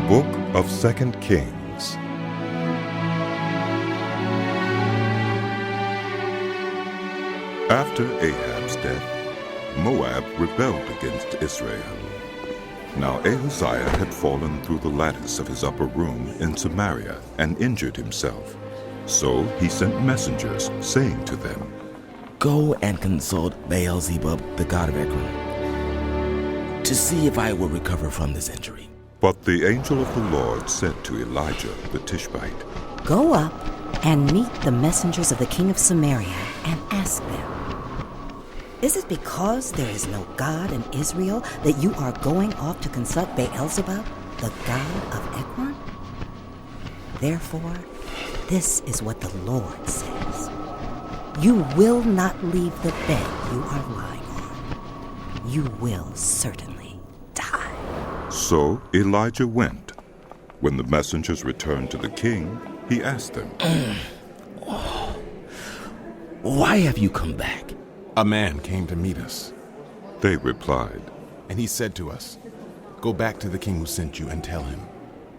Book of Second Kings. After Ahab's death, Moab rebelled against Israel. Now Ahaziah had fallen through the lattice of his upper room in Samaria and injured himself. So he sent messengers, saying to them, "Go and consult Baal-zebub, the god of Ekron, to see if I will recover from this injury." But the angel of the Lord said to Elijah the Tishbite, "Go up and meet the messengers of the king of Samaria and ask them, is it because there is no God in Israel that you are going off to consult Baal-zebub, the god of Ekron? Therefore, this is what the Lord says. You will not leave the bed you are lying on. You will certainly die." So Elijah went. When the messengers returned to the king, he asked them, "Why have you come back?" "A man came to meet us, They replied, and he said to us, 'Go back to the king who sent you and tell him,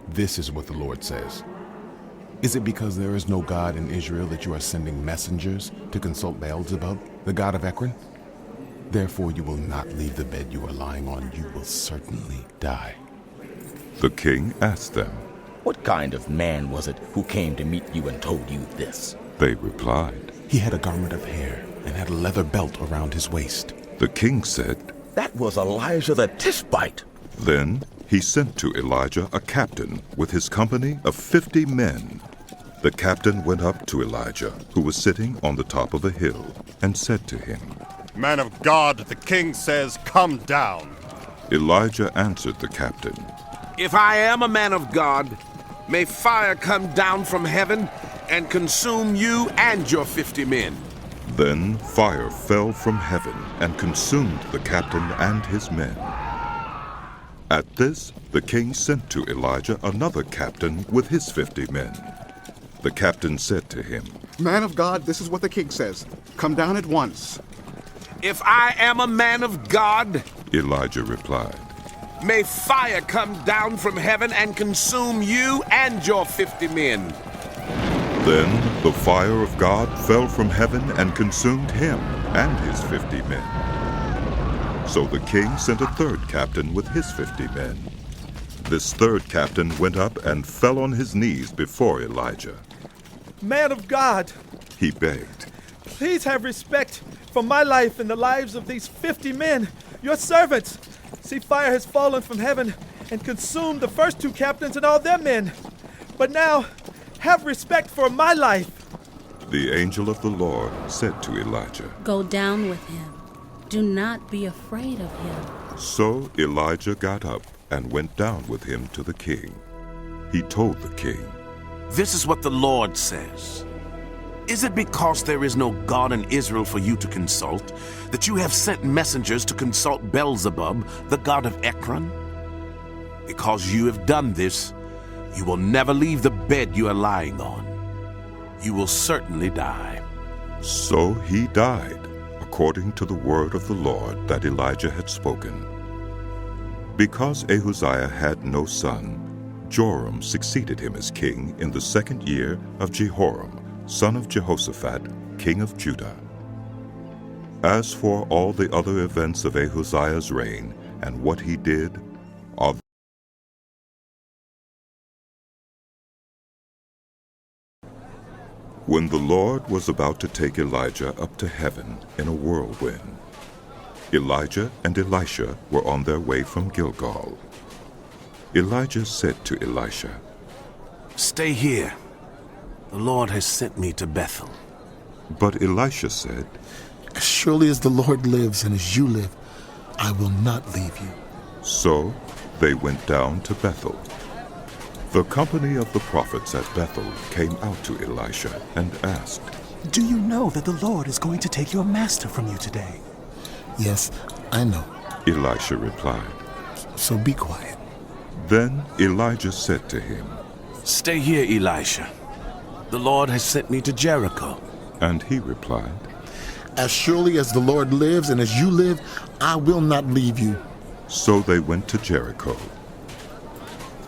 this is what the Lord says. Is it because there is no God in Israel that you are sending messengers to consult Baal-zebub, the god of Ekron? Therefore you will not leave the bed you are lying on. You will certainly die.'" The king asked them. "What kind of man was it who came to meet you and told you this?" They replied. He had a garment of hair and had a leather belt around his waist. The king said, "That was Elijah the Tishbite." Then he sent to Elijah a captain with his company of 50 men. The captain went up to Elijah, who was sitting on the top of a hill, and said to him, "Man of God, the king says, come down." Elijah answered the captain, "If I am a man of God, may fire come down from heaven and consume you and your 50 men." Then fire fell from heaven and consumed the captain and his men. At this, the king sent to Elijah another captain with his 50 men. The captain said to him, "Man of God, this is what the king says. Come down at once." "If I am a man of God, Elijah replied, may fire come down from heaven and consume you and your 50 men." Then the fire of God fell from heaven and consumed him and his 50 men. So the king sent a third captain with his 50 men. This third captain went up and fell on his knees before Elijah. "Man of God, He begged, please have respect for my life and the lives of these 50 men, your servants. See, fire has fallen from heaven and consumed the first two captains and all their men. But now, have respect for my life." The angel of the Lord said to Elijah. "Go down with him. Do not be afraid of him." So Elijah got up and went down with him to the king. He told the king, This is what the Lord says. Is it because there is no God in Israel for you to consult, that you have sent messengers to consult Baal-zebub, the god of Ekron? Because you have done this, you will never leave the bed you are lying on. You will certainly die. So he died, according to the word of the Lord that Elijah had spoken. Because Ahaziah had no son, Joram succeeded him as king in the 2nd year of Jehoram, son of Jehoshaphat, king of Judah. As for all the other events of Ahaziah's reign and what he did, are when the Lord was about to take Elijah up to heaven in a whirlwind, Elijah and Elisha were on their way from Gilgal. Elijah said to Elisha, "Stay here. The Lord has sent me to Bethel." But Elisha said, "As surely as the Lord lives and as you live, I will not leave you." So they went down to Bethel. The company of the prophets at Bethel came out to Elisha and asked, "Do you know that the Lord is going to take your master from you today?" "Yes, I know." Elisha replied. "So be quiet." Then Elijah said to him, "Stay here, Elisha. The Lord has sent me to Jericho." And he replied, "As surely as the Lord lives and as you live, I will not leave you." So they went to Jericho.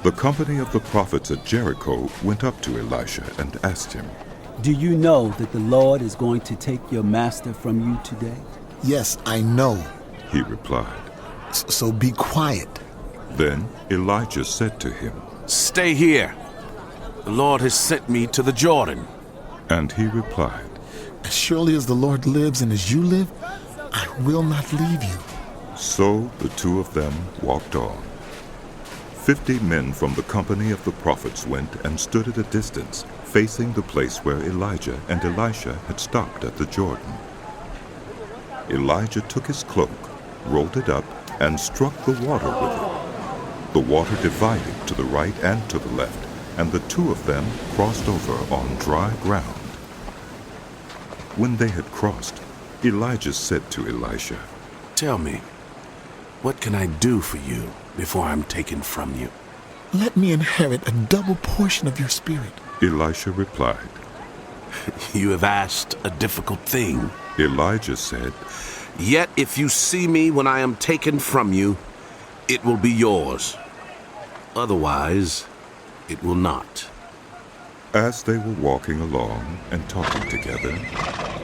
The company of the prophets at Jericho went up to Elisha and asked him, Do you know that the Lord is going to take your master from you today? Yes, I know. He replied. So be quiet. Then Elijah said to him, Stay here. The Lord has sent me to the Jordan. And he replied, As surely as the Lord lives and as you live, I will not leave you. So the two of them walked on. 50 men from the company of the prophets went and stood at a distance, facing the place where Elijah and Elisha had stopped at the Jordan. Elijah took his cloak, rolled it up, and struck the water with it. The water divided to the right and to the left, and the two of them crossed over on dry ground. When they had crossed, Elijah said to Elisha, Tell me, what can I do for you before I'm taken from you? Let me inherit a double portion of your spirit. Elisha replied, You have asked a difficult thing. Elijah said, Yet if you see me when I am taken from you, it will be yours. Otherwise, it will not. As they were walking along and talking together,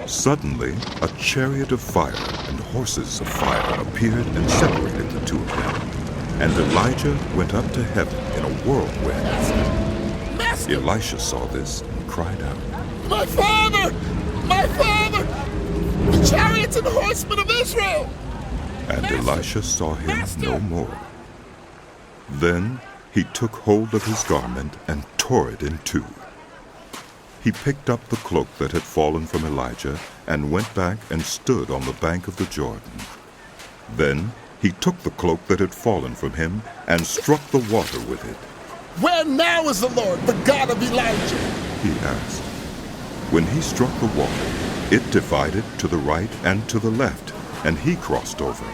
suddenly a chariot of fire and horses of fire appeared and separated the two of them. And Elijah went up to heaven in a whirlwind. Master! Elisha saw this and cried out, My father! My father! The chariots and horsemen of Israel! And Elisha saw him no more. Then he took hold of his garment and tore it in two. He picked up the cloak that had fallen from Elijah and went back and stood on the bank of the Jordan. Then he took the cloak that had fallen from him and struck the water with it. Where now is the Lord, the God of Elijah? He asked. When he struck the water, it divided to the right and to the left, and he crossed over.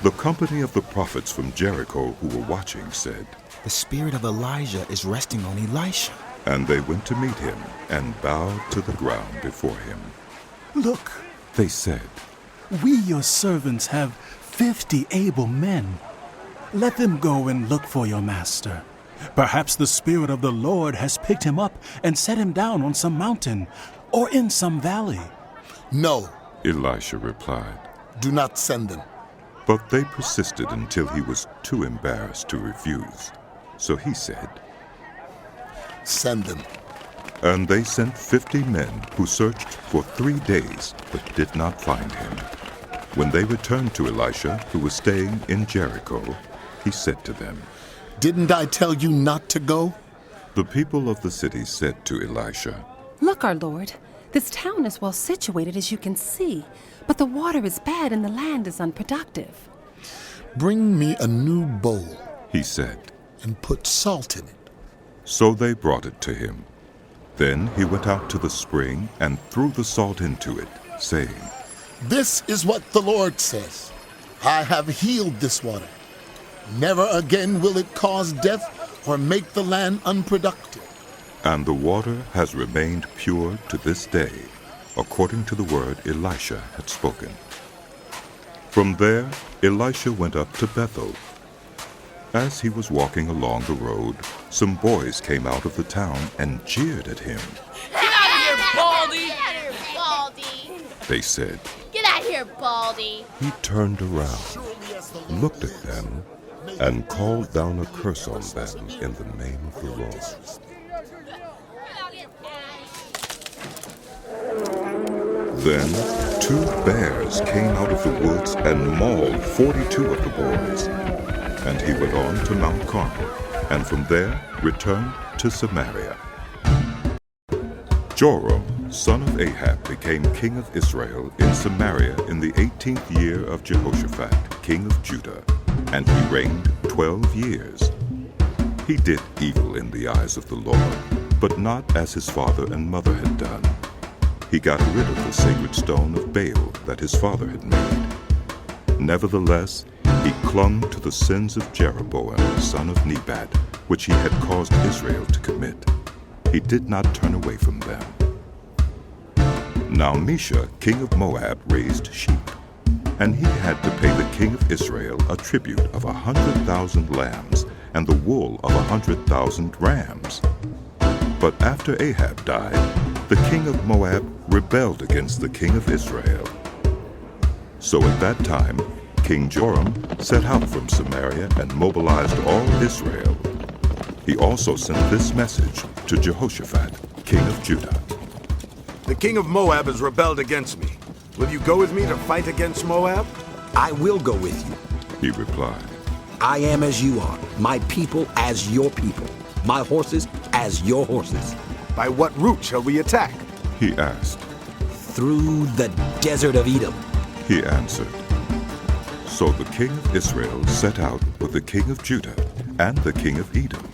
The company of the prophets from Jericho who were watching said, The spirit of Elijah is resting on Elisha. And they went to meet him and bowed to the ground before him. Look, They said, we your servants have 50 able men. Let them go and look for your master. Perhaps the Spirit of the Lord has picked him up and set him down on some mountain or in some valley. No, Elisha replied. do not send them. But they persisted until he was too embarrassed to refuse. So he said, Send them. And they sent 50 men who searched for 3 days but did not find him. When they returned to Elisha, who was staying in Jericho, he said to them, Didn't I tell you not to go? The people of the city said to Elisha, Look, our lord, this town is well situated as you can see, but the water is bad and the land is unproductive. Bring me a new bowl, he said, and put salt in it. So they brought it to him. Then he went out to the spring and threw the salt into it, saying, This is what the Lord says. I have healed this water. Never again will it cause death or make the land unproductive. And the water has remained pure to this day, according to the word Elisha had spoken. From there, Elisha went up to Bethel. As he was walking along the road, some boys came out of the town and jeered at him. Get out of here, Baldy! Get out of here, Baldy! They said. Get out of here, Baldy! He turned around, looked at them, and called down a curse on them in the name of the Lord. Then 2 bears came out of the woods and mauled 42 of the boys. And he went on to Mount Carmel, and from there returned to Samaria. Joram, son of Ahab, became king of Israel in Samaria in the 18th year of Jehoshaphat, king of Judah, and he reigned 12 years. He did evil in the eyes of the Lord, but not as his father and mother had done. He got rid of the sacred stone of Baal that his father had made. Nevertheless, he clung to the sins of Jeroboam, son of Nebat, which he had caused Israel to commit. He did not turn away from them. Now Mesha, king of Moab, raised sheep, and he had to pay the king of Israel a tribute of 100,000 lambs and the wool of 100,000 rams. But after Ahab died, the king of Moab rebelled against the king of Israel. So at that time, King Joram set out from Samaria and mobilized all Israel. He also sent this message to Jehoshaphat, king of Judah. The king of Moab has rebelled against me. Will you go with me to fight against Moab? I will go with you, he replied. I am as you are, my people as your people, my horses as your horses. By what route shall we attack? He asked. Through the desert of Edom, he answered. So the king of Israel set out with the king of Judah and the king of Edom.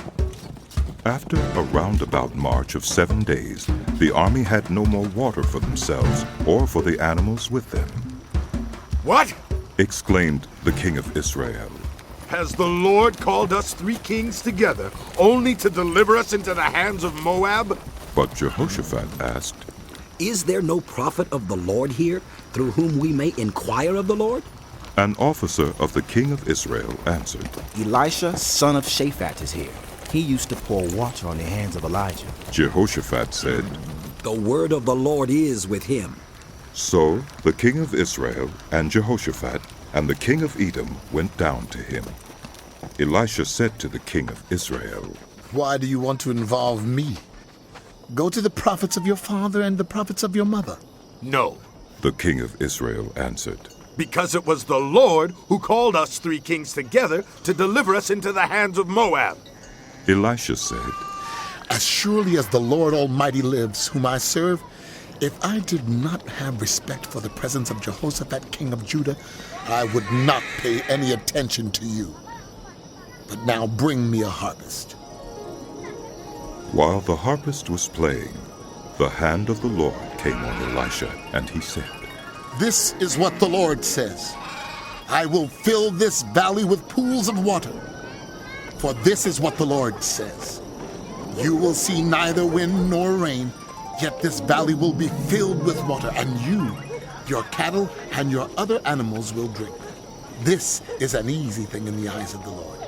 After a roundabout march of 7 days, the army had no more water for themselves or for the animals with them. What? Exclaimed the king of Israel. Has the Lord called us 3 kings together, only to deliver us into the hands of Moab? But Jehoshaphat asked, Is there no prophet of the Lord here, through whom we may inquire of the Lord? An officer of the king of Israel answered, Elisha, son of Shaphat, is here. He used to pour water on the hands of Elijah. Jehoshaphat said, The word of the Lord is with him. So the king of Israel and Jehoshaphat and the king of Edom went down to him. Elisha said to the king of Israel, Why do you want to involve me? Go to the prophets of your father and the prophets of your mother. No. The king of Israel answered, Because it was the Lord who called us 3 kings together to deliver us into the hands of Moab. Elisha said, As surely as the Lord Almighty lives, whom I serve, if I did not have respect for the presence of Jehoshaphat, king of Judah, I would not pay any attention to you. But now bring me a harpist. While the harpist was playing, the hand of the Lord came on Elisha, and he said, This is what the Lord says. I will fill this valley with pools of water. For this is what the Lord says. You will see neither wind nor rain, yet this valley will be filled with water, and you, your cattle, and your other animals will drink. This is an easy thing in the eyes of the Lord.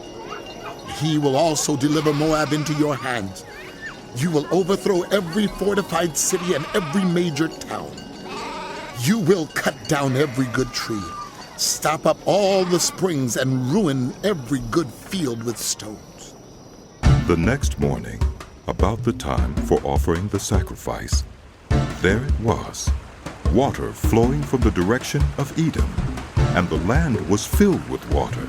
He will also deliver Moab into your hands. You will overthrow every fortified city and every major town. You will cut down every good tree, stop up all the springs, and ruin every good field with stones. The next morning, about the time for offering the sacrifice, there it was, water flowing from the direction of Edom, and the land was filled with water.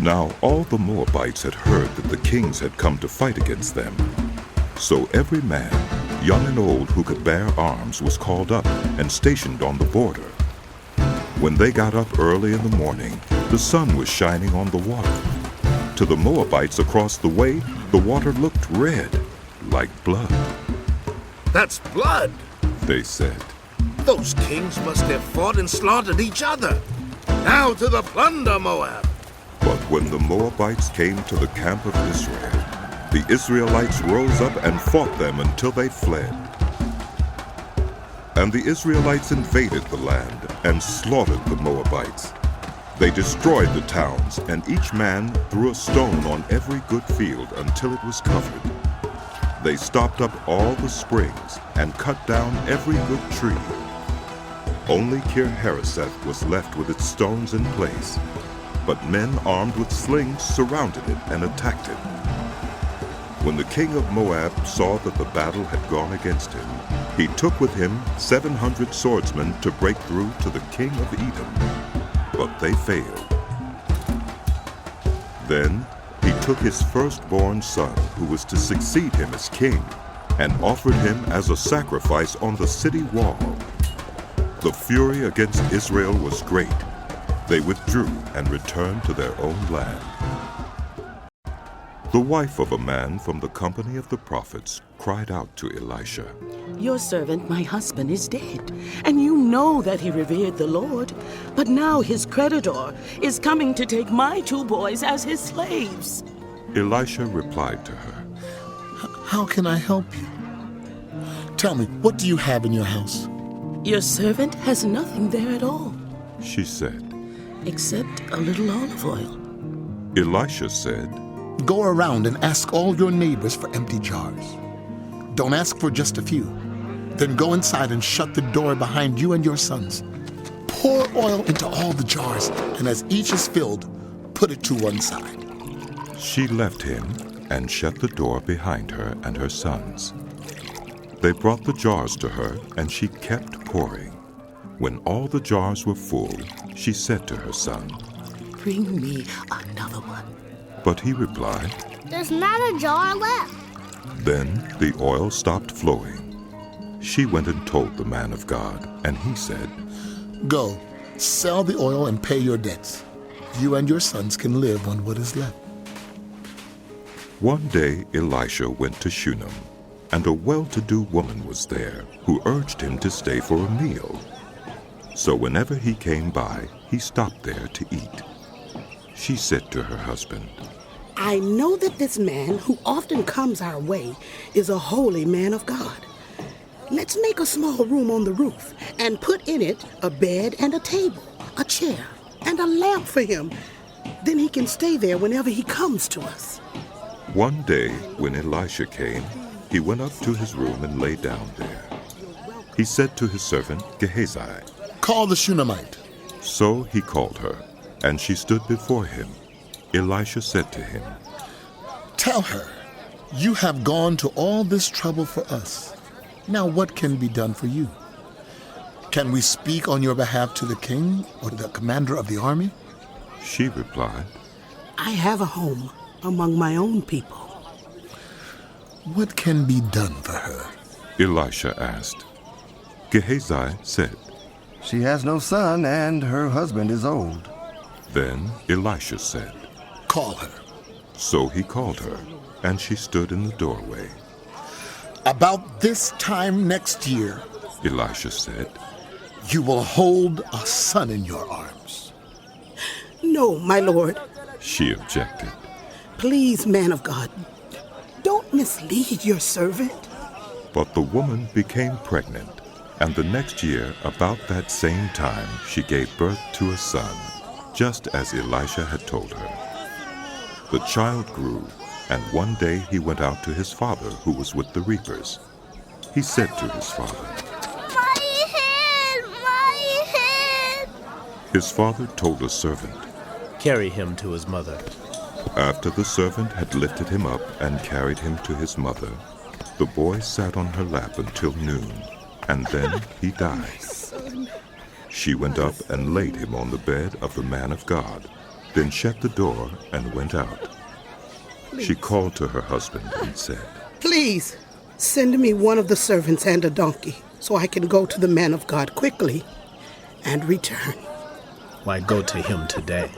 Now all the Moabites had heard that the kings had come to fight against them. So every man, young and old, who could bear arms was called up and stationed on the border. When they got up early in the morning, the sun was shining on the water. To the Moabites across the way, the water looked red, like blood. That's blood, they said. Those kings must have fought and slaughtered each other. Now to the plunder, Moab. But when the Moabites came to the camp of Israel, the Israelites rose up and fought them until they fled. And the Israelites invaded the land and slaughtered the Moabites. They destroyed the towns, and each man threw a stone on every good field until it was covered. They stopped up all the springs and cut down every good tree. Only Kir-Hareseth was left with its stones in place, but men armed with slings surrounded it and attacked it. When the king of Moab saw that the battle had gone against him, he took with him 700 swordsmen to break through to the king of Edom, but they failed. Then he took his firstborn son, who was to succeed him as king, and offered him as a sacrifice on the city wall. The fury against Israel was great. They withdrew and returned to their own land. The wife of a man from the company of the prophets cried out to Elisha, Your servant, my husband, is dead, and you know that he revered the Lord. But now his creditor is coming to take my 2 boys as his slaves. Elisha replied to her, How can I help you? Tell me, what do you have in your house? Your servant has nothing there at all, she said, except a little olive oil. Elisha said, Go around and ask all your neighbors for empty jars. Don't ask for just a few. Then go inside and shut the door behind you and your sons. Pour oil into all the jars, and as each is filled, put it to one side." She left him and shut the door behind her and her sons. They brought the jars to her, and she kept pouring. When all the jars were full, she said to her son, "Bring me another one." But he replied, "There's not a jar left." Then the oil stopped flowing. She went and told the man of God, and he said, "Go, sell the oil and pay your debts. You and your sons can live on what is left." One day Elisha went to Shunem, and a well-to-do woman was there who urged him to stay for a meal. So whenever he came by, he stopped there to eat. She said to her husband, "I know that this man who often comes our way is a holy man of God. Let's make a small room on the roof and put in it a bed and a table, a chair, and a lamp for him. Then he can stay there whenever he comes to us." One day, when Elisha came, he went up to his room and lay down there. He said to his servant Gehazi, "Call the Shunammite." So he called her, and she stood before him. Elisha said to him, "Tell her, you have gone to all this trouble for us. Now what can be done for you? Can we speak on your behalf to the king or the commander of the army?" She replied, "I have a home among my own people." "What can be done for her?" Elisha asked. Gehazi said, "She has no son, and her husband is old." Then Elisha said, "Call her." So he called her, and she stood in the doorway. "About this time next year," Elisha said, "you will hold a son in your arms." "No, my lord." She objected. "Please, man of God, don't mislead your servant." But the woman became pregnant, and the next year, about that same time, she gave birth to a son, just as Elisha had told her. The child grew, and one day he went out to his father, who was with the reapers. He said to his father, "My head! My head!" His father told a servant, "Carry him to his mother." After the servant had lifted him up and carried him to his mother, the boy sat on her lap until noon, and then he died. She went up and laid him on the bed of the man of God, then shut the door and went out. She called to her husband and said, "Please, send me one of the servants and a donkey, so I can go to the man of God quickly and return." "Why go to him today?"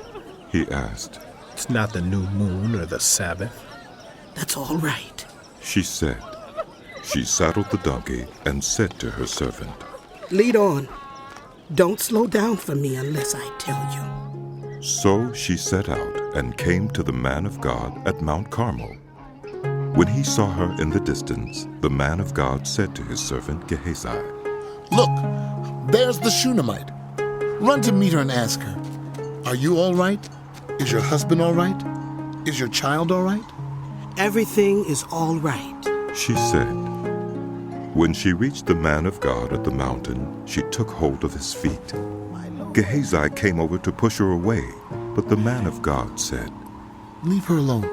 he asked. "It's not the new moon or the Sabbath." "That's all right," she said. She saddled the donkey and said to her servant, "Lead on. Don't slow down for me unless I tell you." So she set out and came to the man of God at Mount Carmel. When he saw her in the distance, the man of God said to his servant Gehazi, "Look, there's the Shunammite. Run to meet her and ask her, 'Are you all right? Is your husband all right? Is your child all right?'" "Everything is all right," she said. When she reached the man of God at the mountain, she took hold of his feet. Gehazi came over to push her away, but the man of God said, "Leave her alone.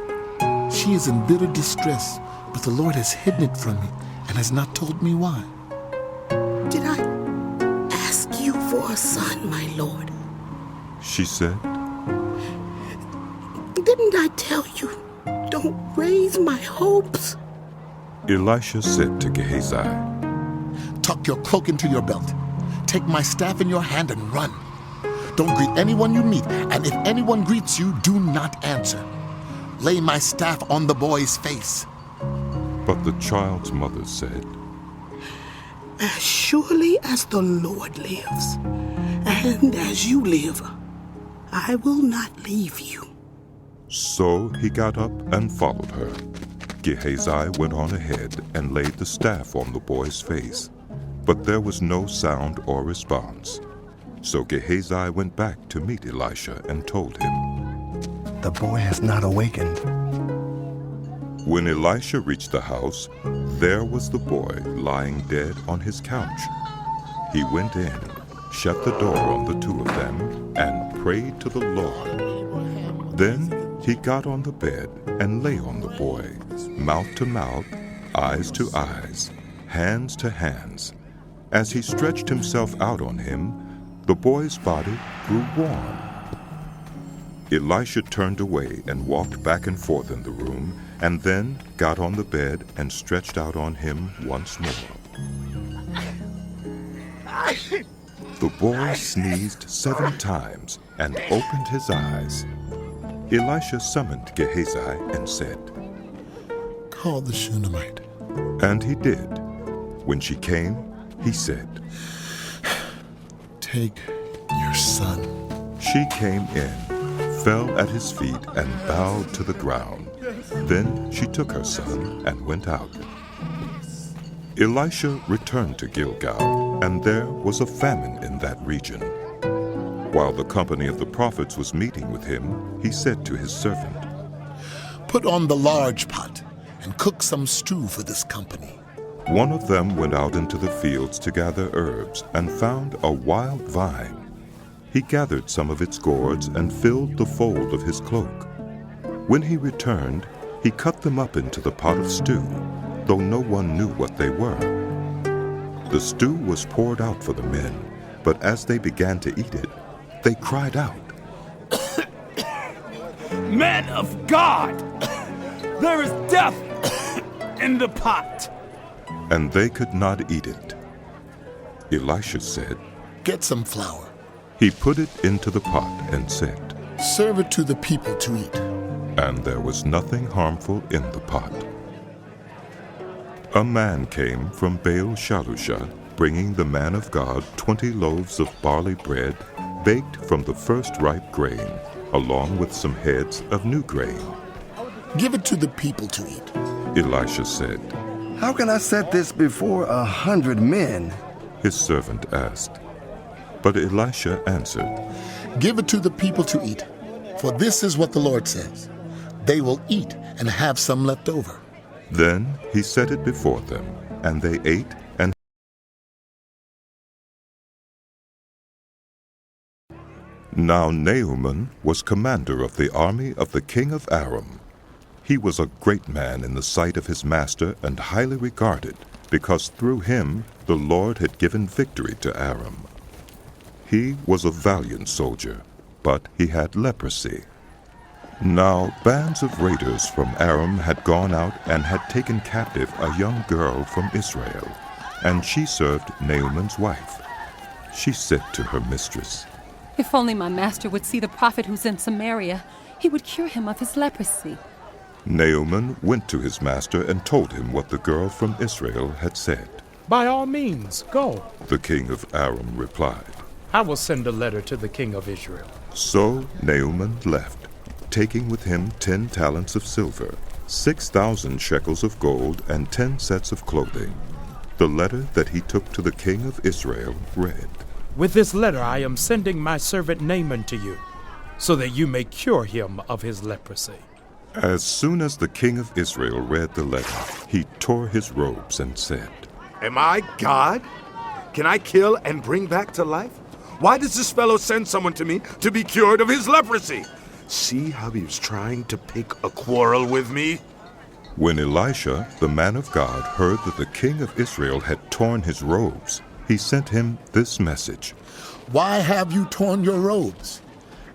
She is in bitter distress, but the Lord has hidden it from me and has not told me why." "Did I ask you for a son, my lord?" she said. "Didn't I tell you, don't raise my hopes?" Elisha said to Gehazi, "Tuck your cloak into your belt. Take my staff in your hand and run. Don't greet anyone you meet, and if anyone greets you, do not answer. Lay my staff on the boy's face." But the child's mother said, "As surely as the Lord lives, and as you live, I will not leave you." So he got up and followed her. Gehazi went on ahead and laid the staff on the boy's face, but there was no sound or response. So Gehazi went back to meet Elisha and told him, "The boy has not awakened." When Elisha reached the house, there was the boy lying dead on his couch. He went in, shut the door on the two of them, and prayed to the Lord. Then he got on the bed and lay on the boy, mouth to mouth, eyes to eyes, hands to hands. As he stretched himself out on him, the boy's body grew warm. Elisha turned away and walked back and forth in the room, and then got on the bed and stretched out on him once more. The boy sneezed 7 times and opened his eyes. Elisha summoned Gehazi and said, "Call the Shunammite." And he did. When she came, he said, "Take your son." She came in, fell at his feet, and bowed to the ground. Then she took her son and went out. Elisha returned to Gilgal, and there was a famine in that region. While the company of the prophets was meeting with him, he said to his servant, "Put on the large pot and cook some stew for this company." One of them went out into the fields to gather herbs and found a wild vine. He gathered some of its gourds and filled the fold of his cloak. When he returned, he cut them up into the pot of stew, though no one knew what they were. The stew was poured out for the men, but as they began to eat it, they cried out, "Men of God, there is death in the pot!" And they could not eat it. Elisha said, "Get some flour." He put it into the pot and said, "Serve it to the people to eat." And there was nothing harmful in the pot. A man came from Baal-Shalusha, bringing the man of God 20 loaves of barley bread, baked from the first ripe grain, along with some heads of new grain. "Give it to the people to eat." Elisha said, "How can I set this before 100 men?" his servant asked. But Elisha answered, "Give it to the people to eat, for this is what the Lord says. They will eat and have some left over." Then he set it before them, and they ate and Now Naaman was commander of the army of the king of Aram. He was a great man in the sight of his master and highly regarded, because through him the Lord had given victory to Aram. He was a valiant soldier, but he had leprosy. Now bands of raiders from Aram had gone out and had taken captive a young girl from Israel, and she served Naaman's wife. She said to her mistress, "If only my master would see the prophet who's in Samaria, he would cure him of his leprosy." Naaman went to his master and told him what the girl from Israel had said. "By all means, go," The king of Aram replied. "I will send a letter to the king of Israel." So Naaman left, taking with him 10 talents of silver, 6,000 shekels of gold, and 10 sets of clothing. The letter that he took to the king of Israel read, "With this letter I am sending my servant Naaman to you, so that you may cure him of his leprosy." As soon as the king of Israel read the letter, he tore his robes and said, "Am I God? Can I kill and bring back to life? Why does this fellow send someone to me to be cured of his leprosy? See how he was trying to pick a quarrel with me?" When Elisha, the man of God, heard that the king of Israel had torn his robes, he sent him this message, "Why have you torn your robes?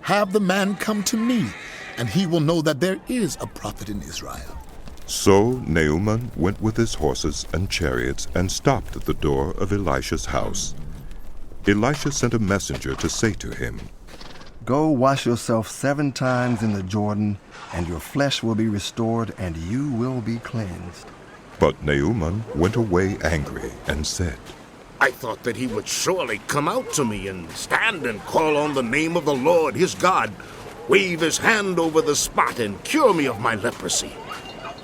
Have the man come to me, and he will know that there is a prophet in Israel." So Naaman went with his horses and chariots and stopped at the door of Elisha's house. Elisha sent a messenger to say to him, "Go wash yourself 7 times in the Jordan, and your flesh will be restored, and you will be cleansed." But Naaman went away angry and said, "I thought that he would surely come out to me and stand and call on the name of the Lord his God, wave his hand over the spot and cure me of my leprosy.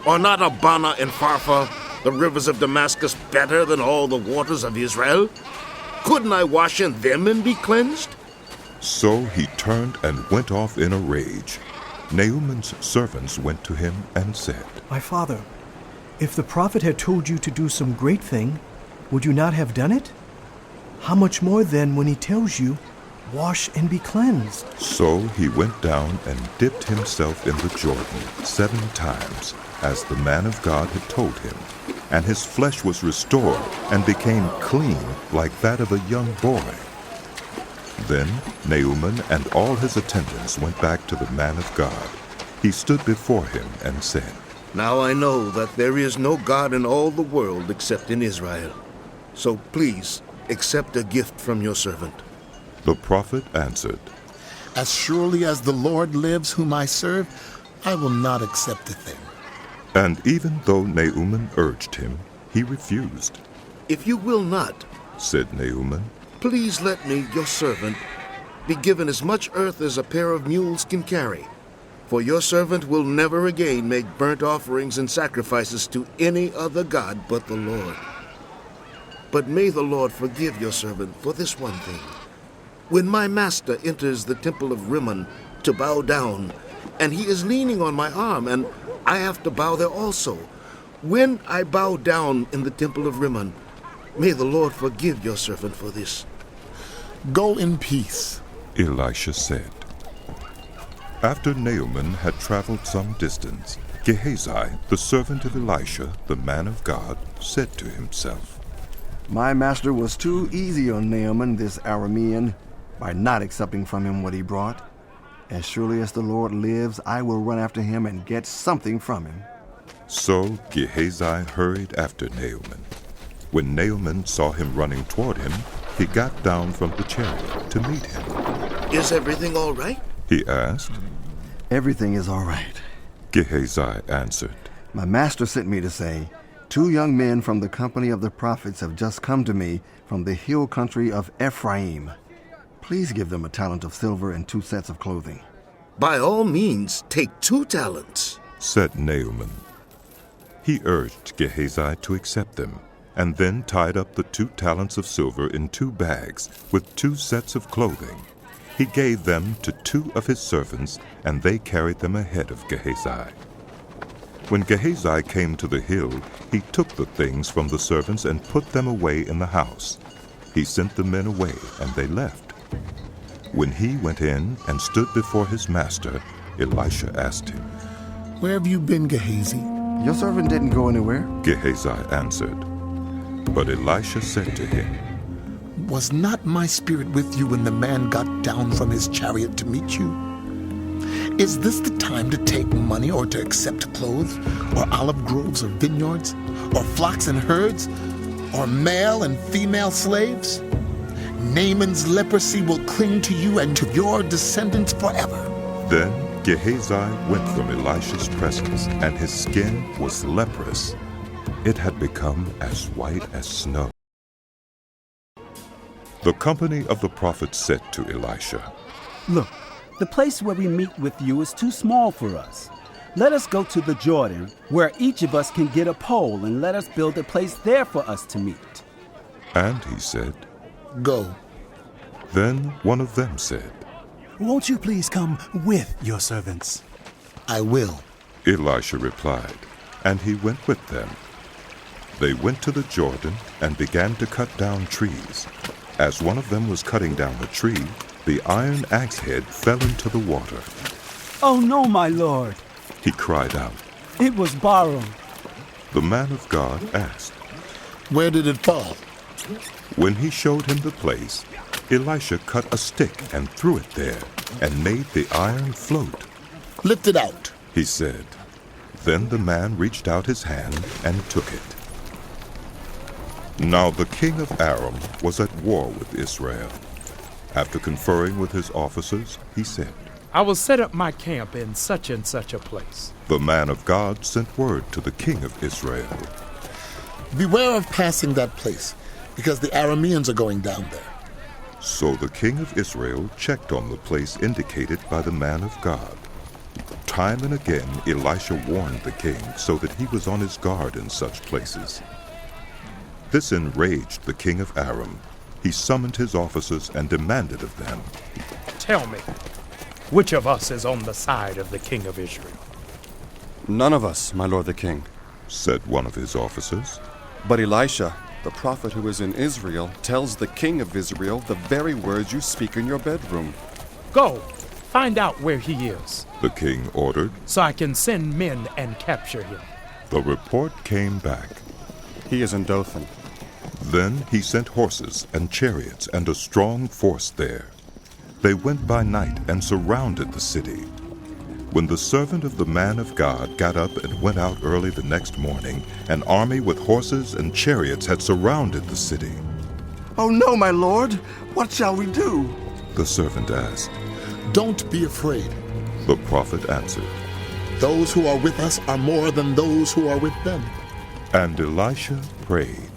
Are not Abana and Pharpar, the rivers of Damascus, better than all the waters of Israel? Couldn't I wash in them and be cleansed?" So he turned and went off in a rage. Naaman's servants went to him and said, My father, if the prophet had told you to do some great thing, would you not have done it? How much more then when he tells you, wash and be cleansed? So he went down and dipped himself in the Jordan 7 times, as the man of God had told him, and his flesh was restored and became clean like that of a young boy. Then Naaman and all his attendants went back to the man of God. He stood before him and said, Now I know that there is no God in all the world except in Israel. So please accept a gift from your servant. The prophet answered, As surely as the Lord lives whom I serve, I will not accept a thing. And even though Naaman urged him, he refused. If you will not, said Naaman, please let me, your servant, be given as much earth as a pair of mules can carry. For your servant will never again make burnt offerings and sacrifices to any other god but the Lord. But may the Lord forgive your servant for this one thing. When my master enters the temple of Rimmon to bow down, and he is leaning on my arm, and I have to bow there also, when I bow down in the temple of Rimmon, may the Lord forgive your servant for this. Go in peace, Elisha said. After Naaman had traveled some distance, Gehazi, the servant of Elisha, the man of God, said to himself, My master was too easy on Naaman, this Aramean, by not accepting from him what he brought. As surely as the Lord lives, I will run after him and get something from him. So Gehazi hurried after Naaman. When Naaman saw him running toward him, he got down from the chariot to meet him. Is everything all right? He asked. Everything is all right, Gehazi answered. My master sent me to say, 2 young men from the company of the prophets have just come to me from the hill country of Ephraim. Please give them a talent of silver and 2 sets of clothing. By all means, take 2 talents, said Naaman. He urged Gehazi to accept them, and then tied up the 2 talents of silver in 2 bags with 2 sets of clothing. He gave them to 2 of his servants, and they carried them ahead of Gehazi. When Gehazi came to the hill, he took the things from the servants and put them away in the house. He sent the men away, and they left. When he went in and stood before his master, Elisha asked him, Where have you been, Gehazi? Your servant didn't go anywhere, Gehazi answered. But Elisha said to him, Was not my spirit with you when the man got down from his chariot to meet you? Is this the time to take money or to accept clothes, or olive groves or vineyards, or flocks and herds, or male and female slaves? Naaman's leprosy will cling to you and to your descendants forever. Then Gehazi went from Elisha's presence, and his skin was leprous. It had become as white as snow. The company of the prophets said to Elisha, Look, the place where we meet with you is too small for us. Let us go to the Jordan, where each of us can get a pole, and let us build a place there for us to meet. And he said, Go. Then one of them said, Won't you please come with your servants? I will, Elisha replied, and he went with them. They went to the Jordan and began to cut down trees. As one of them was cutting down a tree, the iron axe head fell into the water. Oh no, my lord, He cried out. It was borrowed. The man of God asked, Where did it fall? When he showed him the place, Elisha cut a stick and threw it there, and made the iron float. Lift it out, he said. Then the man reached out his hand and took it. Now the king of Aram was at war with Israel. After conferring with his officers, he said, I will set up my camp in such and such a place. The man of God sent word to the king of Israel. Beware of passing that place, because the Arameans are going down there. So the king of Israel checked on the place indicated by the man of God. Time and again Elisha warned the king so that he was on his guard in such places. This enraged the king of Aram. He summoned his officers and demanded of them, Tell me, Which of us is on the side of the king of Israel? None of us, my lord the king, said one of his officers. But Elisha, the prophet who is in Israel, tells the king of Israel the very words you speak in your bedroom. Go, find out where he is, the king ordered, so I can send men and capture him. The report came back. He is in Dothan. Then he sent horses and chariots and a strong force there. They went by night and surrounded the city. When the servant of the man of God got up and went out early the next morning, an army with horses and chariots had surrounded the city. "Oh no, my lord! What shall we do?" the servant asked. "Don't be afraid," the prophet answered. "Those who are with us are more than those who are with them." And Elisha prayed,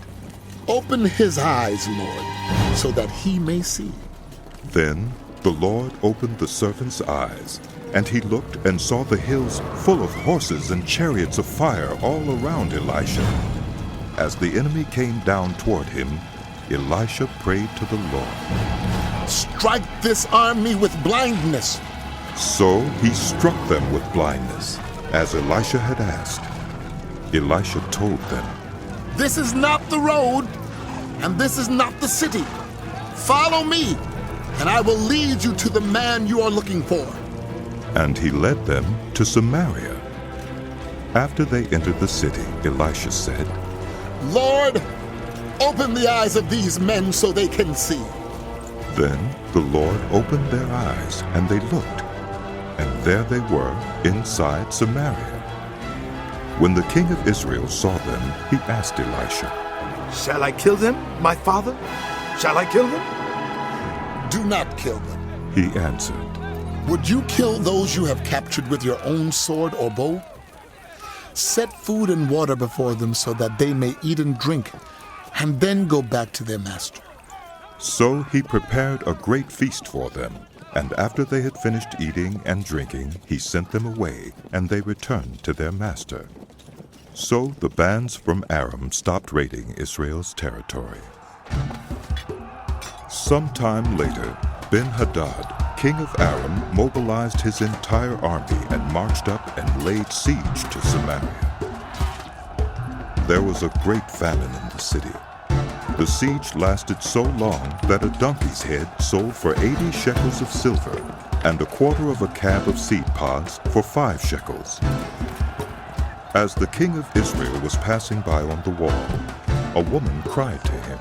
"Open his eyes, Lord, so that he may see." Then the Lord opened the servant's eyes, and he looked and saw the hills full of horses and chariots of fire all around Elisha. As the enemy came down toward him, Elisha prayed to the Lord, "Strike this army with blindness." So he struck them with blindness, as Elisha had asked. Elisha told them, "This is not the road, and this is not the city. Follow me, and I will lead you to the man you are looking for." And he led them to Samaria. After they entered the city, Elisha said, "Lord, open the eyes of these men so they can see." Then the Lord opened their eyes, and they looked, and there they were inside Samaria. When the king of Israel saw them, he asked Elisha, "Shall I kill them, my father? Shall I kill them?" "Do not kill them," he answered. "Would you kill those you have captured with your own sword or bow? Set food and water before them so that they may eat and drink, and then go back to their master." So he prepared a great feast for them, and after they had finished eating and drinking, he sent them away, and they returned to their master. So the bands from Aram stopped raiding Israel's territory. Sometime later, Ben-Hadad, king of Aram, mobilized his entire army and marched up and laid siege to Samaria. There was a great famine in the city. The siege lasted so long that a donkey's head sold for 80 shekels of silver, and a quarter of a cab of seed pods for 5 shekels. As the king of Israel was passing by on the wall, a woman cried to him,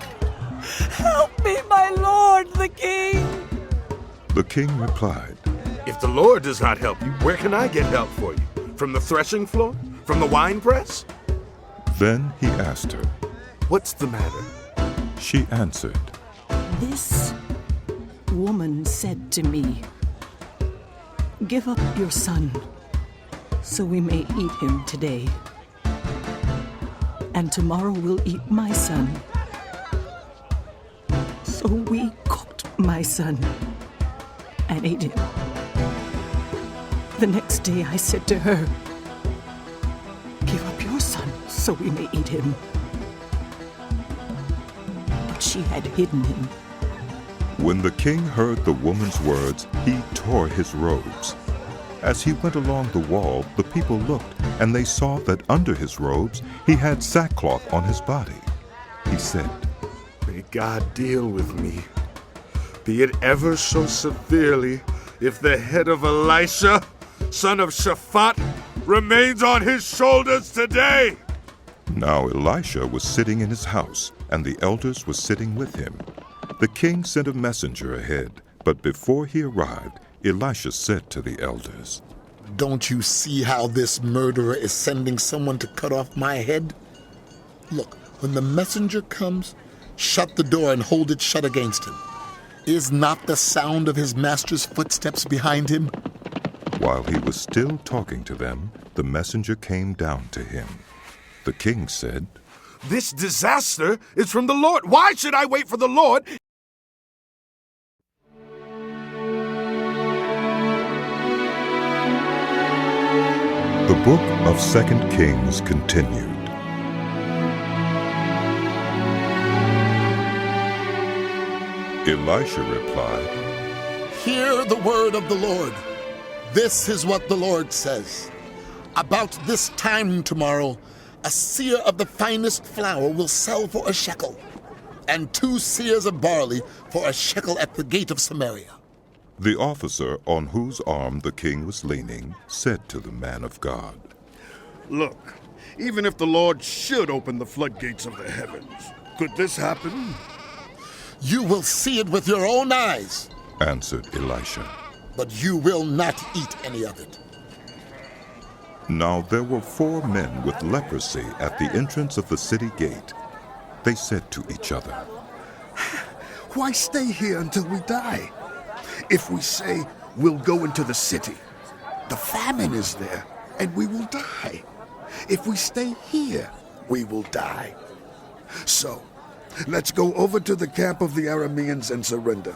"Help me, my lord, the king!" The king replied, "If the Lord does not help you, where can I get help for you? From the threshing floor? From the winepress?" Then he asked her, "What's the matter?" She answered, "This woman said to me, 'Give up your son, so we may eat him today. And tomorrow we'll eat my son.' So we cooked my son and ate him. The next day I said to her, 'Give up your son, so we may eat him.' But she had hidden him." When the king heard the woman's words, he tore his robes. As he went along the wall, the people looked, and they saw that under his robes he had sackcloth on his body. He said, "May God deal with me, be it ever so severely, if the head of Elisha, son of Shaphat, remains on his shoulders today." Now Elisha was sitting in his house, and the elders were sitting with him. The king sent a messenger ahead, but before he arrived, Elisha said to the elders, "Don't you see how this murderer is sending someone to cut off my head? Look, when the messenger comes, shut the door and hold it shut against him. Is not the sound of his master's footsteps behind him?" While he was still talking to them, the messenger came down to him. The king said, "This disaster is from the Lord. Why should I wait for the Lord?" The book of Second Kings continued. Elisha replied, "Hear the word of the Lord. This is what the Lord says. About this time tomorrow, a seer of the finest flour will sell for a shekel, and 2 seers of barley for a shekel at the gate of Samaria. The officer on whose arm the king was leaning said to the man of God, Look, even if the Lord should open the floodgates of the heavens, could this happen? You will see it with your own eyes, answered Elisha. But you will not eat any of it. Now there were 4 men with leprosy at the entrance of the city gate. They said to each other, Why stay here until we die? If we say we'll go into the city, the famine is there, and we will die. If we stay here, we will die. So, let's go over to the camp of the Arameans and surrender.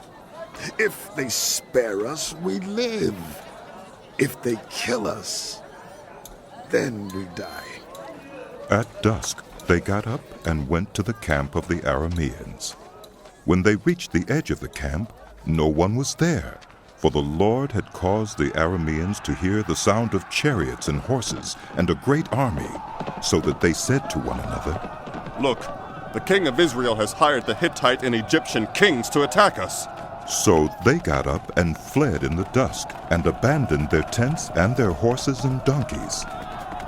If they spare us, we live. If they kill us, then we die. At dusk, they got up and went to the camp of the Arameans. When they reached the edge of the camp, no one was there, for the Lord had caused the Arameans to hear the sound of chariots and horses and a great army, so that they said to one another, Look, the king of Israel has hired the Hittite and Egyptian kings to attack us. So they got up and fled in the dusk, and abandoned their tents and their horses and donkeys.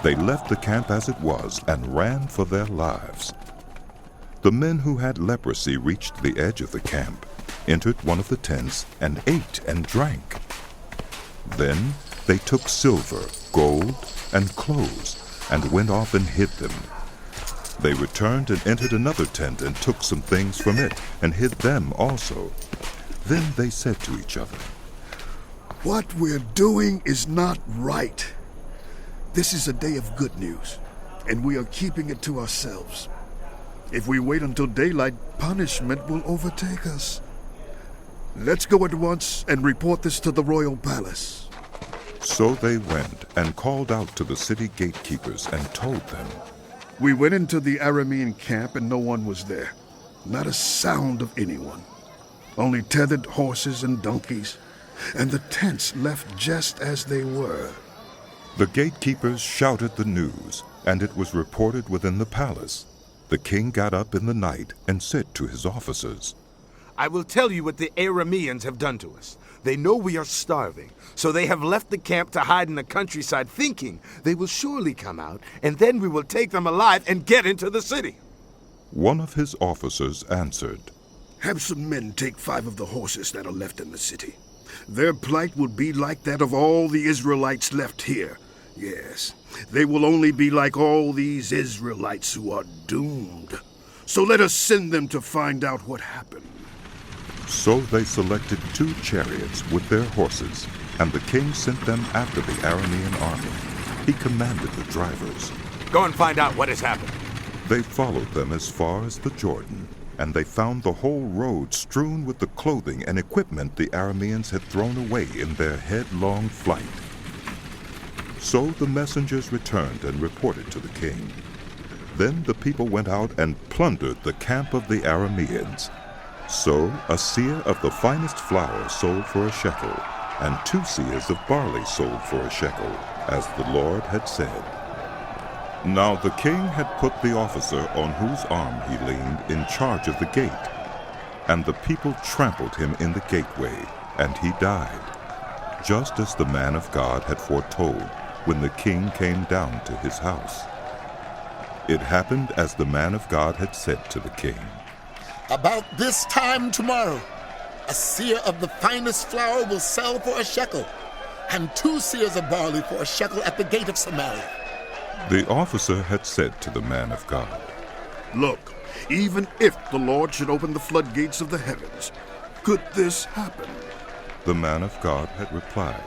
They left the camp as it was and ran for their lives. The men who had leprosy reached the edge of the camp, entered one of the tents, and ate and drank. Then they took silver, gold, and clothes, and went off and hid them. They returned and entered another tent and took some things from it, and hid them also. Then they said to each other, What we're doing is not right. This is a day of good news, and we are keeping it to ourselves. If we wait until daylight, punishment will overtake us. Let's go at once and report this to the royal palace. So they went and called out to the city gatekeepers and told them, We went into the Aramean camp and no one was there. Not a sound of anyone. Only tethered horses and donkeys, and the tents left just as they were. The gatekeepers shouted the news, and it was reported within the palace. The king got up in the night and said to his officers, I will tell you what the Arameans have done to us. They know we are starving, so they have left the camp to hide in the countryside, thinking they will surely come out, and then we will take them alive and get into the city. One of his officers answered, Have some men take 5 of the horses that are left in the city. Their plight will be like that of all the Israelites left here. Yes, they will only be like all these Israelites who are doomed. So let us send them to find out what happened. So they selected 2 chariots with their horses, and the king sent them after the Aramean army. He commanded the drivers, Go and find out what has happened. They followed them as far as the Jordan, and they found the whole road strewn with the clothing and equipment the Arameans had thrown away in their headlong flight. So the messengers returned and reported to the king. Then the people went out and plundered the camp of the Arameans. So a seah of the finest flour sold for a shekel, and 2 seahs of barley sold for a shekel, as the Lord had said. Now the king had put the officer on whose arm he leaned in charge of the gate, and the people trampled him in the gateway, and he died, just as the man of God had foretold when the king came down to his house. It happened as the man of God had said to the king. About this time tomorrow, a seah of the finest flour will sell for a shekel, and 2 seahs of barley for a shekel at the gate of Samaria. The officer had said to the man of God, Look, even if the Lord should open the floodgates of the heavens, could this happen? The man of God had replied,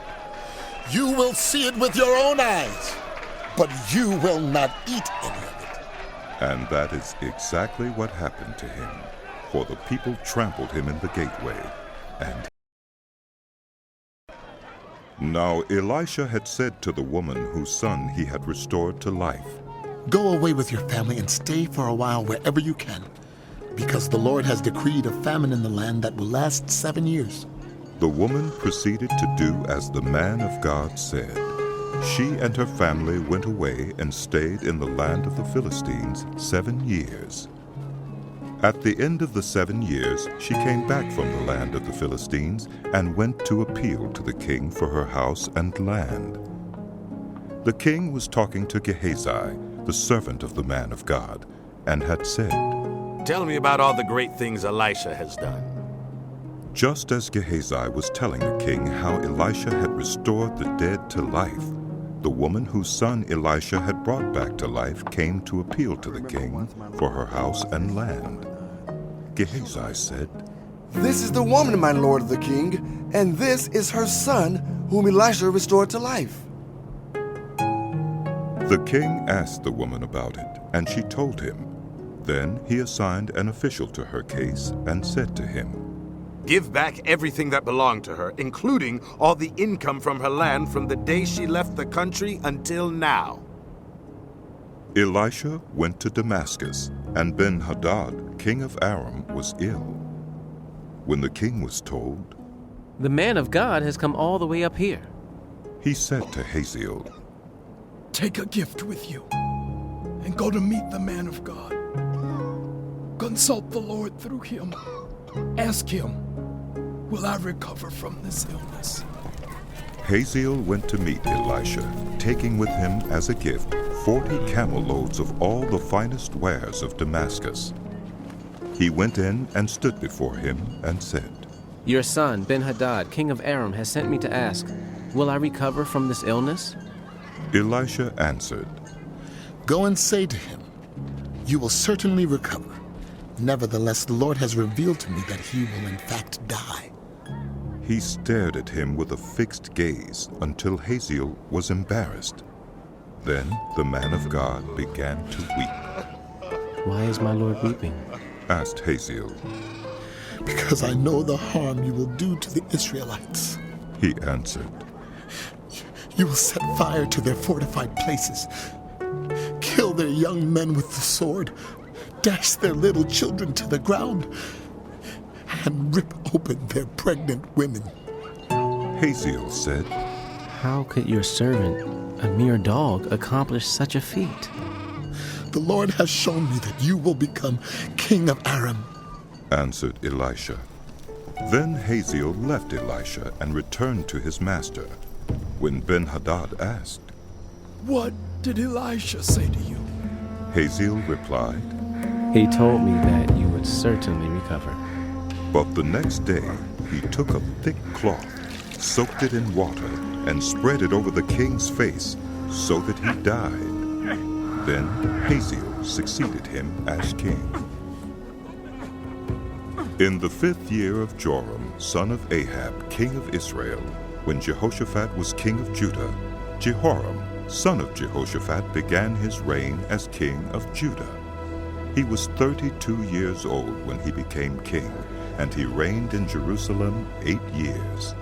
You will see it with your own eyes, but you will not eat any of it. And that is exactly what happened to him, for the people trampled him in the gateway, and Now Elisha had said to the woman whose son he had restored to life, Go away with your family and stay for a while wherever you can, because the Lord has decreed a famine in the land that will last 7 years. The woman proceeded to do as the man of God said. She and her family went away and stayed in the land of the Philistines 7 years. At the end of the 7 years, she came back from the land of the Philistines and went to appeal to the king for her house and land. The king was talking to Gehazi, the servant of the man of God, and had said, "Tell me about all the great things Elisha has done." Just as Gehazi was telling the king how Elisha had restored the dead to life, the woman whose son Elisha had brought back to life came to appeal to the king for her house and land. Gehazi said, "This is the woman, my lord the king, and this is her son, whom Elisha restored to life." The king asked the woman about it, and she told him. Then he assigned an official to her case and said to him, "Give back everything that belonged to her, including all the income from her land from the day she left the country until now." Elisha went to Damascus, and Ben-Hadad, king of Aram, was ill. When the king was told, "The man of God has come all the way up here," he said to Hazael, "Take a gift with you and go to meet the man of God. Consult the Lord through him. Ask him, will I recover from this illness?" Hazael went to meet Elisha, taking with him as a gift 40 camel loads of all the finest wares of Damascus. He went in and stood before him and said, "Your son, Ben-Hadad, king of Aram, has sent me to ask, will I recover from this illness?" Elisha answered, "Go and say to him, you will certainly recover. Nevertheless, the Lord has revealed to me that he will in fact die." He stared at him with a fixed gaze until Hazael was embarrassed. Then the man of God began to weep. "Why is my lord weeping?" asked Hazael. "Because I know the harm you will do to the Israelites," he answered. "You will set fire to their fortified places, kill their young men with the sword, dash their little children to the ground, and rip open their pregnant women." Hazael said, "How could your servant, a mere dog, accomplish such a feat?" "The Lord has shown me that you will become king of Aram," answered Elisha. Then Hazael left Elisha and returned to his master. When Ben-Hadad asked, "What did Elisha say to you?" Hazael replied, "He told me that you would certainly recover." But the next day he took a thick cloth, soaked it in water, and spread it over the king's face, so that he died. Then Hazael succeeded him as king. In the 5th year of Joram, son of Ahab, king of Israel, when Jehoshaphat was king of Judah, Jehoram, son of Jehoshaphat, began his reign as king of Judah. He was 32 years old when he became king, and he reigned in Jerusalem 8 years.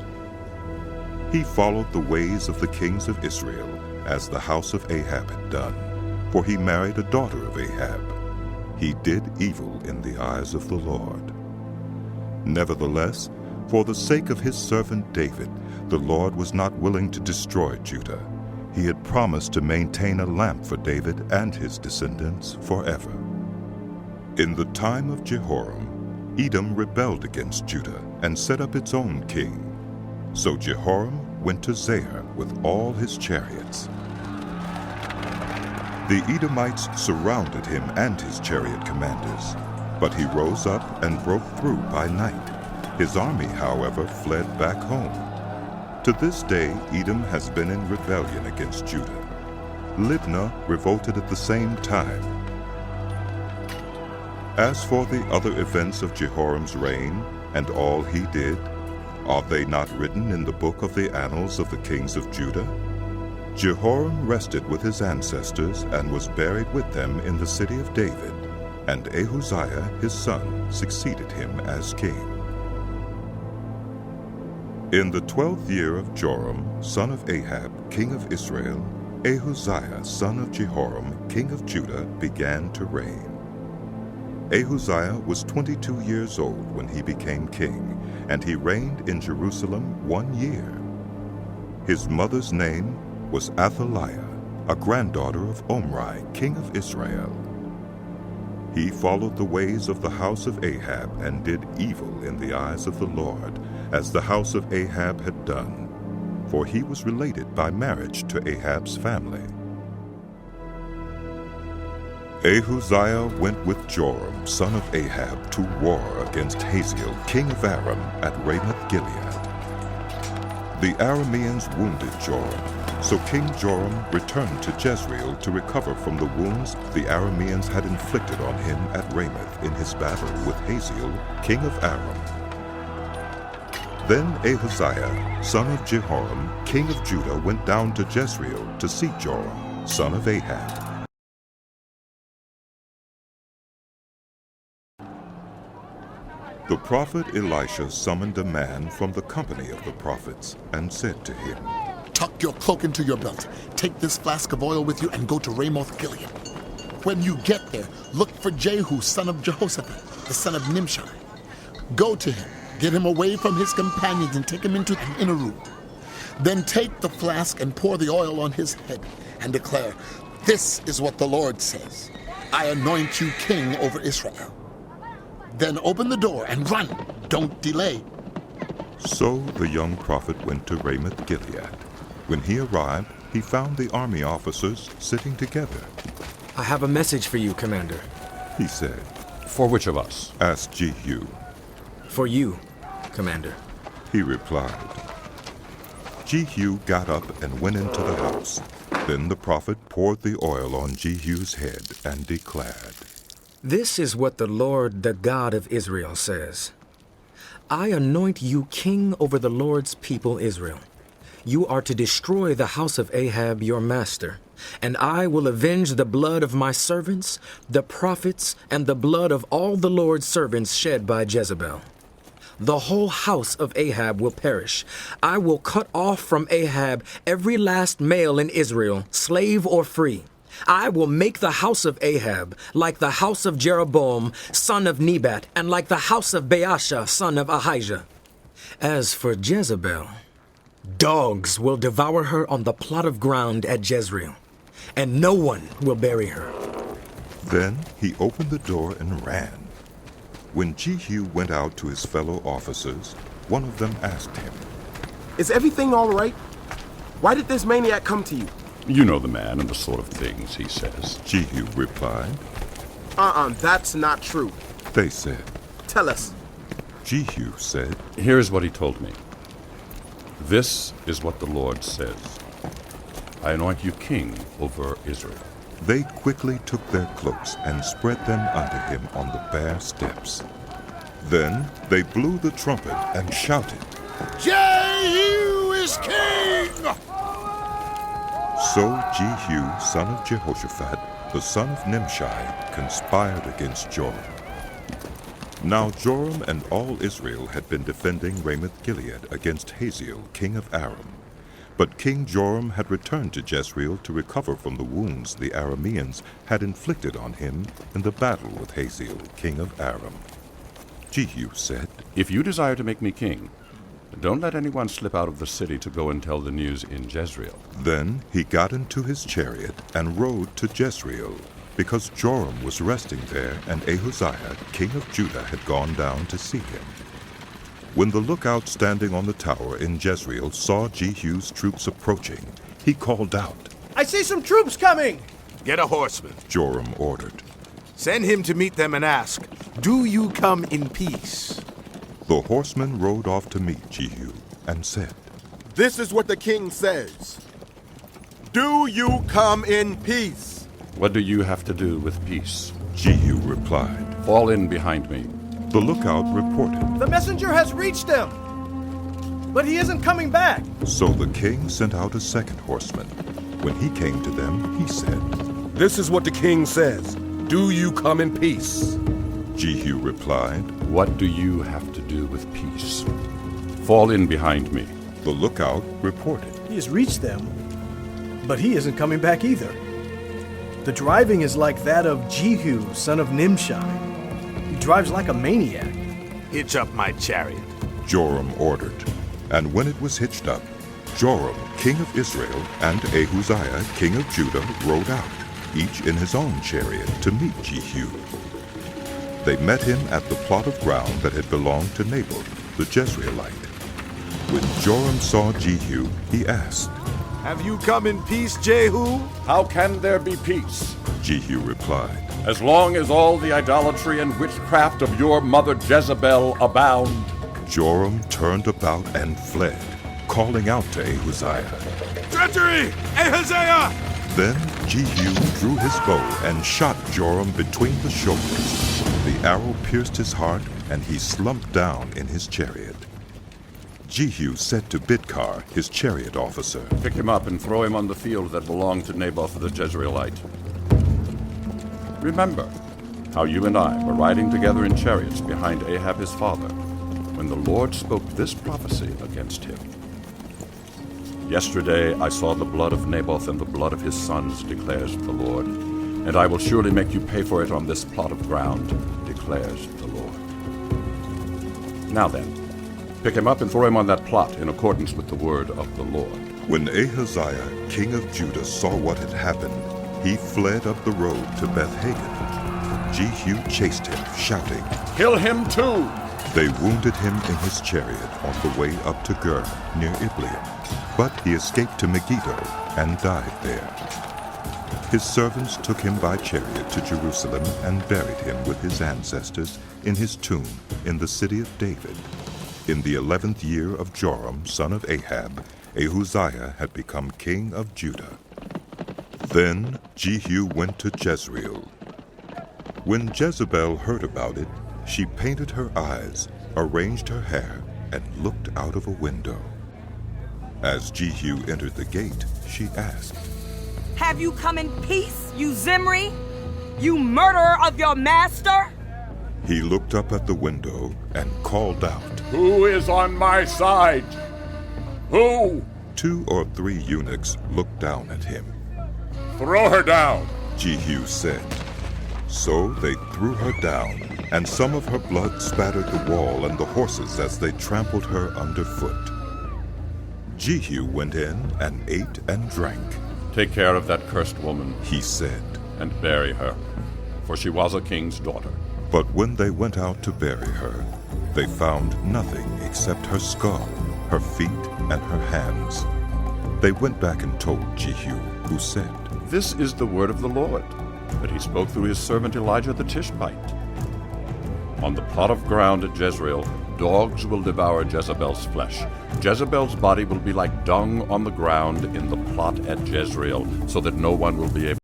He followed the ways of the kings of Israel, as the house of Ahab had done, for he married a daughter of Ahab. He did evil in the eyes of the Lord. Nevertheless, for the sake of his servant David, the Lord was not willing to destroy Judah. He had promised to maintain a lamp for David and his descendants forever. In the time of Jehoram, Edom rebelled against Judah and set up its own king. So Jehoram went to Zair with all his chariots. The Edomites surrounded him and his chariot commanders, but he rose up and broke through by night. His army, however, fled back home. To this day, Edom has been in rebellion against Judah. Libnah revolted at the same time. As for the other events of Jehoram's reign and all he did, are they not written in the book of the annals of the kings of Judah? Jehoram rested with his ancestors and was buried with them in the city of David, and Ahaziah his son succeeded him as king. In the 12th year of Joram, son of Ahab, king of Israel, Ahaziah, son of Jehoram, king of Judah, began to reign. Ahaziah was 22 years old when he became king, and he reigned in Jerusalem 1 year. His mother's name was Athaliah, a granddaughter of Omri, king of Israel. He followed the ways of the house of Ahab and did evil in the eyes of the Lord, as the house of Ahab had done, for he was related by marriage to Ahab's family. Ahaziah went with Joram, son of Ahab, to war against Hazael, king of Aram, at Ramoth-Gilead. The Arameans wounded Joram, so King Joram returned to Jezreel to recover from the wounds the Arameans had inflicted on him at Ramoth in his battle with Hazael, king of Aram. Then Ahaziah, son of Jehoram, king of Judah, went down to Jezreel to see Joram, son of Ahab. The prophet Elisha summoned a man from the company of the prophets and said to him, Tuck your cloak into your belt, take this flask of oil with you, and go to Ramoth-Gilead. When you get there, look for Jehu, son of Jehoshaphat, the son of Nimshi. Go to him, get him away from his companions, and take him into an inner room. Then take the flask and pour the oil on his head, and declare, This is what the Lord says. I anoint you king over Israel. Then open the door and run. Don't delay. So the young prophet went to Ramoth-Gilead. When he arrived, he found the army officers sitting together. I have a message for you, Commander, he said. For which of us? Asked Jehu. For you, Commander, he replied. Jehu got up and went into the house. Then the prophet poured the oil on Jehu's head and declared, This is what the Lord, the God of Israel, says. I anoint you king over the Lord's people Israel. You are to destroy the house of Ahab, your master, and I will avenge the blood of my servants, the prophets, and the blood of all the Lord's servants shed by Jezebel. The whole house of Ahab will perish. I will cut off from Ahab every last male in Israel, slave or free. I will make the house of Ahab like the house of Jeroboam, son of Nebat, and like the house of Baasha, son of Ahijah. As for Jezebel, dogs will devour her on the plot of ground at Jezreel, and no one will bury her. Then he opened the door and ran. When Jehu went out to his fellow officers, one of them asked him, Is everything all right? Why did this maniac come to you? You know the man and the sort of things he says. Jehu replied. That's not true. They said. Tell us. Jehu said, Here's what he told me. This is what the Lord says. I anoint you king over Israel. They quickly took their cloaks and spread them under him on the bare steps. Then they blew the trumpet and shouted, Jehu is king! So Jehu, son of Jehoshaphat, the son of Nimshi, conspired against Joram. Now Joram and all Israel had been defending Ramoth-Gilead against Hazael, king of Aram. But King Joram had returned to Jezreel to recover from the wounds the Arameans had inflicted on him in the battle with Hazael, king of Aram. Jehu said, If you desire to make me king, don't let anyone slip out of the city to go and tell the news in Jezreel. Then he got into his chariot and rode to Jezreel, because Joram was resting there and Ahaziah, king of Judah, had gone down to see him. When the lookout standing on the tower in Jezreel saw Jehu's troops approaching, he called out, I see some troops coming! Get a horseman, Joram ordered. Send him to meet them and ask, Do you come in peace? The horseman rode off to meet Jehu and said, This is what the king says. Do you come in peace? What do you have to do with peace? Jehu replied, Fall in behind me. The lookout reported, The messenger has reached them, but he isn't coming back. So the king sent out a second horseman. When he came to them, he said, This is what the king says. Do you come in peace? Jehu replied, What do you have to do with peace? Fall in behind me. The lookout reported, He has reached them, but he isn't coming back either. The driving is like that of Jehu, son of Nimshi. drives like a maniac. Hitch up my chariot. Joram ordered, and when it was hitched up, Joram, king of Israel, and Ahaziah, king of Judah, rode out, each in his own chariot, to meet Jehu. They met him at the plot of ground that had belonged to Naboth, the Jezreelite. When Joram saw Jehu, he asked, "Have you come in peace, Jehu?" "How can there be peace?" Jehu replied, "As long as all the idolatry and witchcraft of your mother Jezebel abound." Joram turned about and fled, calling out to Ahaziah, "Treachery! Ahaziah!" Then Jehu drew his bow and shot Joram between the shoulders. The arrow pierced his heart, and he slumped down in his chariot. Jehu said to Bidkar, his chariot officer, "Pick him up and throw him on the field that belonged to Naboth the Jezreelite. Remember how you and I were riding together in chariots behind Ahab his father, when the Lord spoke this prophecy against him. Yesterday I saw the blood of Naboth and the blood of his sons, declares the Lord, and I will surely make you pay for it on this plot of ground, declares the Lord. Now then, pick him up and throw him on that plot in accordance with the word of the Lord." When Ahaziah, king of Judah, saw what had happened, he fled up the road to Beth-Hagan. Jehu chased him, shouting, "Kill him too!" They wounded him in his chariot on the way up to Gur, near Ibleam, but he escaped to Megiddo and died there. His servants took him by chariot to Jerusalem and buried him with his ancestors in his tomb in the city of David. In the 11th year of Joram, son of Ahab, Ahaziah had become king of Judah. Then Jehu went to Jezreel. When Jezebel heard about it, she painted her eyes, arranged her hair, and looked out of a window. As Jehu entered the gate, she asked, "Have you come in peace, you Zimri? You murderer of your master?" He looked up at the window and called out, "Who is on my side? Who?" 2 or 3 eunuchs looked down at him. "Throw her down," Jehu said. So they threw her down, and some of her blood spattered the wall and the horses as they trampled her underfoot. Jehu went in and ate and drank. "Take care of that cursed woman," he said, "and bury her, for she was a king's daughter." But when they went out to bury her, they found nothing except her skull, her feet, and her hands. They went back and told Jehu, who said, "This is the word of the Lord, that he spoke through his servant Elijah the Tishbite. On the plot of ground at Jezreel, dogs will devour Jezebel's flesh. Jezebel's body will be like dung on the ground in the plot at Jezreel, so that no one will be able."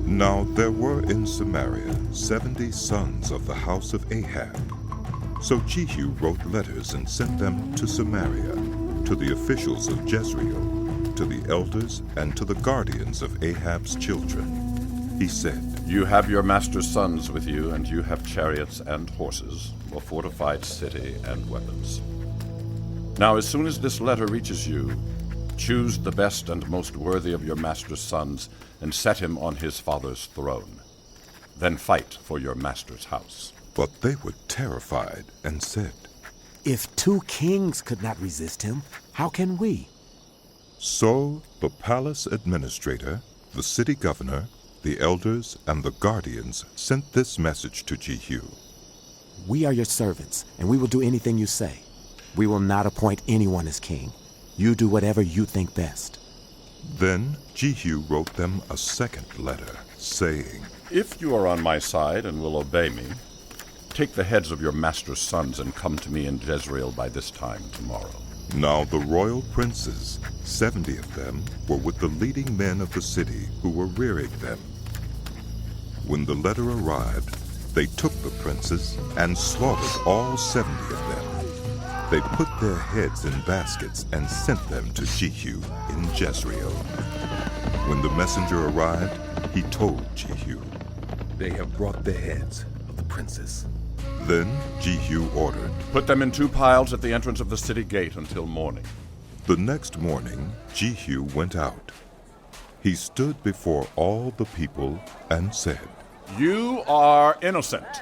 Now there were in Samaria 70 sons of the house of Ahab. So Jehu wrote letters and sent them to Samaria, to the officials of Jezreel, to the elders, and to the guardians of Ahab's children. He said, "You have your master's sons with you, and you have chariots and horses, a fortified city and weapons. Now as soon as this letter reaches you, choose the best and most worthy of your master's sons, and set him on his father's throne. Then fight for your master's house." But they were terrified and said, "If 2 kings could not resist him, how can we?" So the palace administrator, the city governor, the elders, and the guardians sent this message to Jehu. "We are your servants, and we will do anything you say. We will not appoint anyone as king. You do whatever you think best." Then Jehu wrote them a second letter, saying, "If you are on my side and will obey me, take the heads of your master's sons and come to me in Jezreel by this time tomorrow." Now the royal princes, 70 of them, were with the leading men of the city who were rearing them. When the letter arrived, they took the princes and slaughtered all 70 of them. They put their heads in baskets and sent them to Jehu in Jezreel. When the messenger arrived, he told Jehu, "They have brought the heads of the princes." Then Jehu ordered, "Put them in 2 piles at the entrance of the city gate until morning." The next morning, Jehu went out. He stood before all the people and said, You are innocent.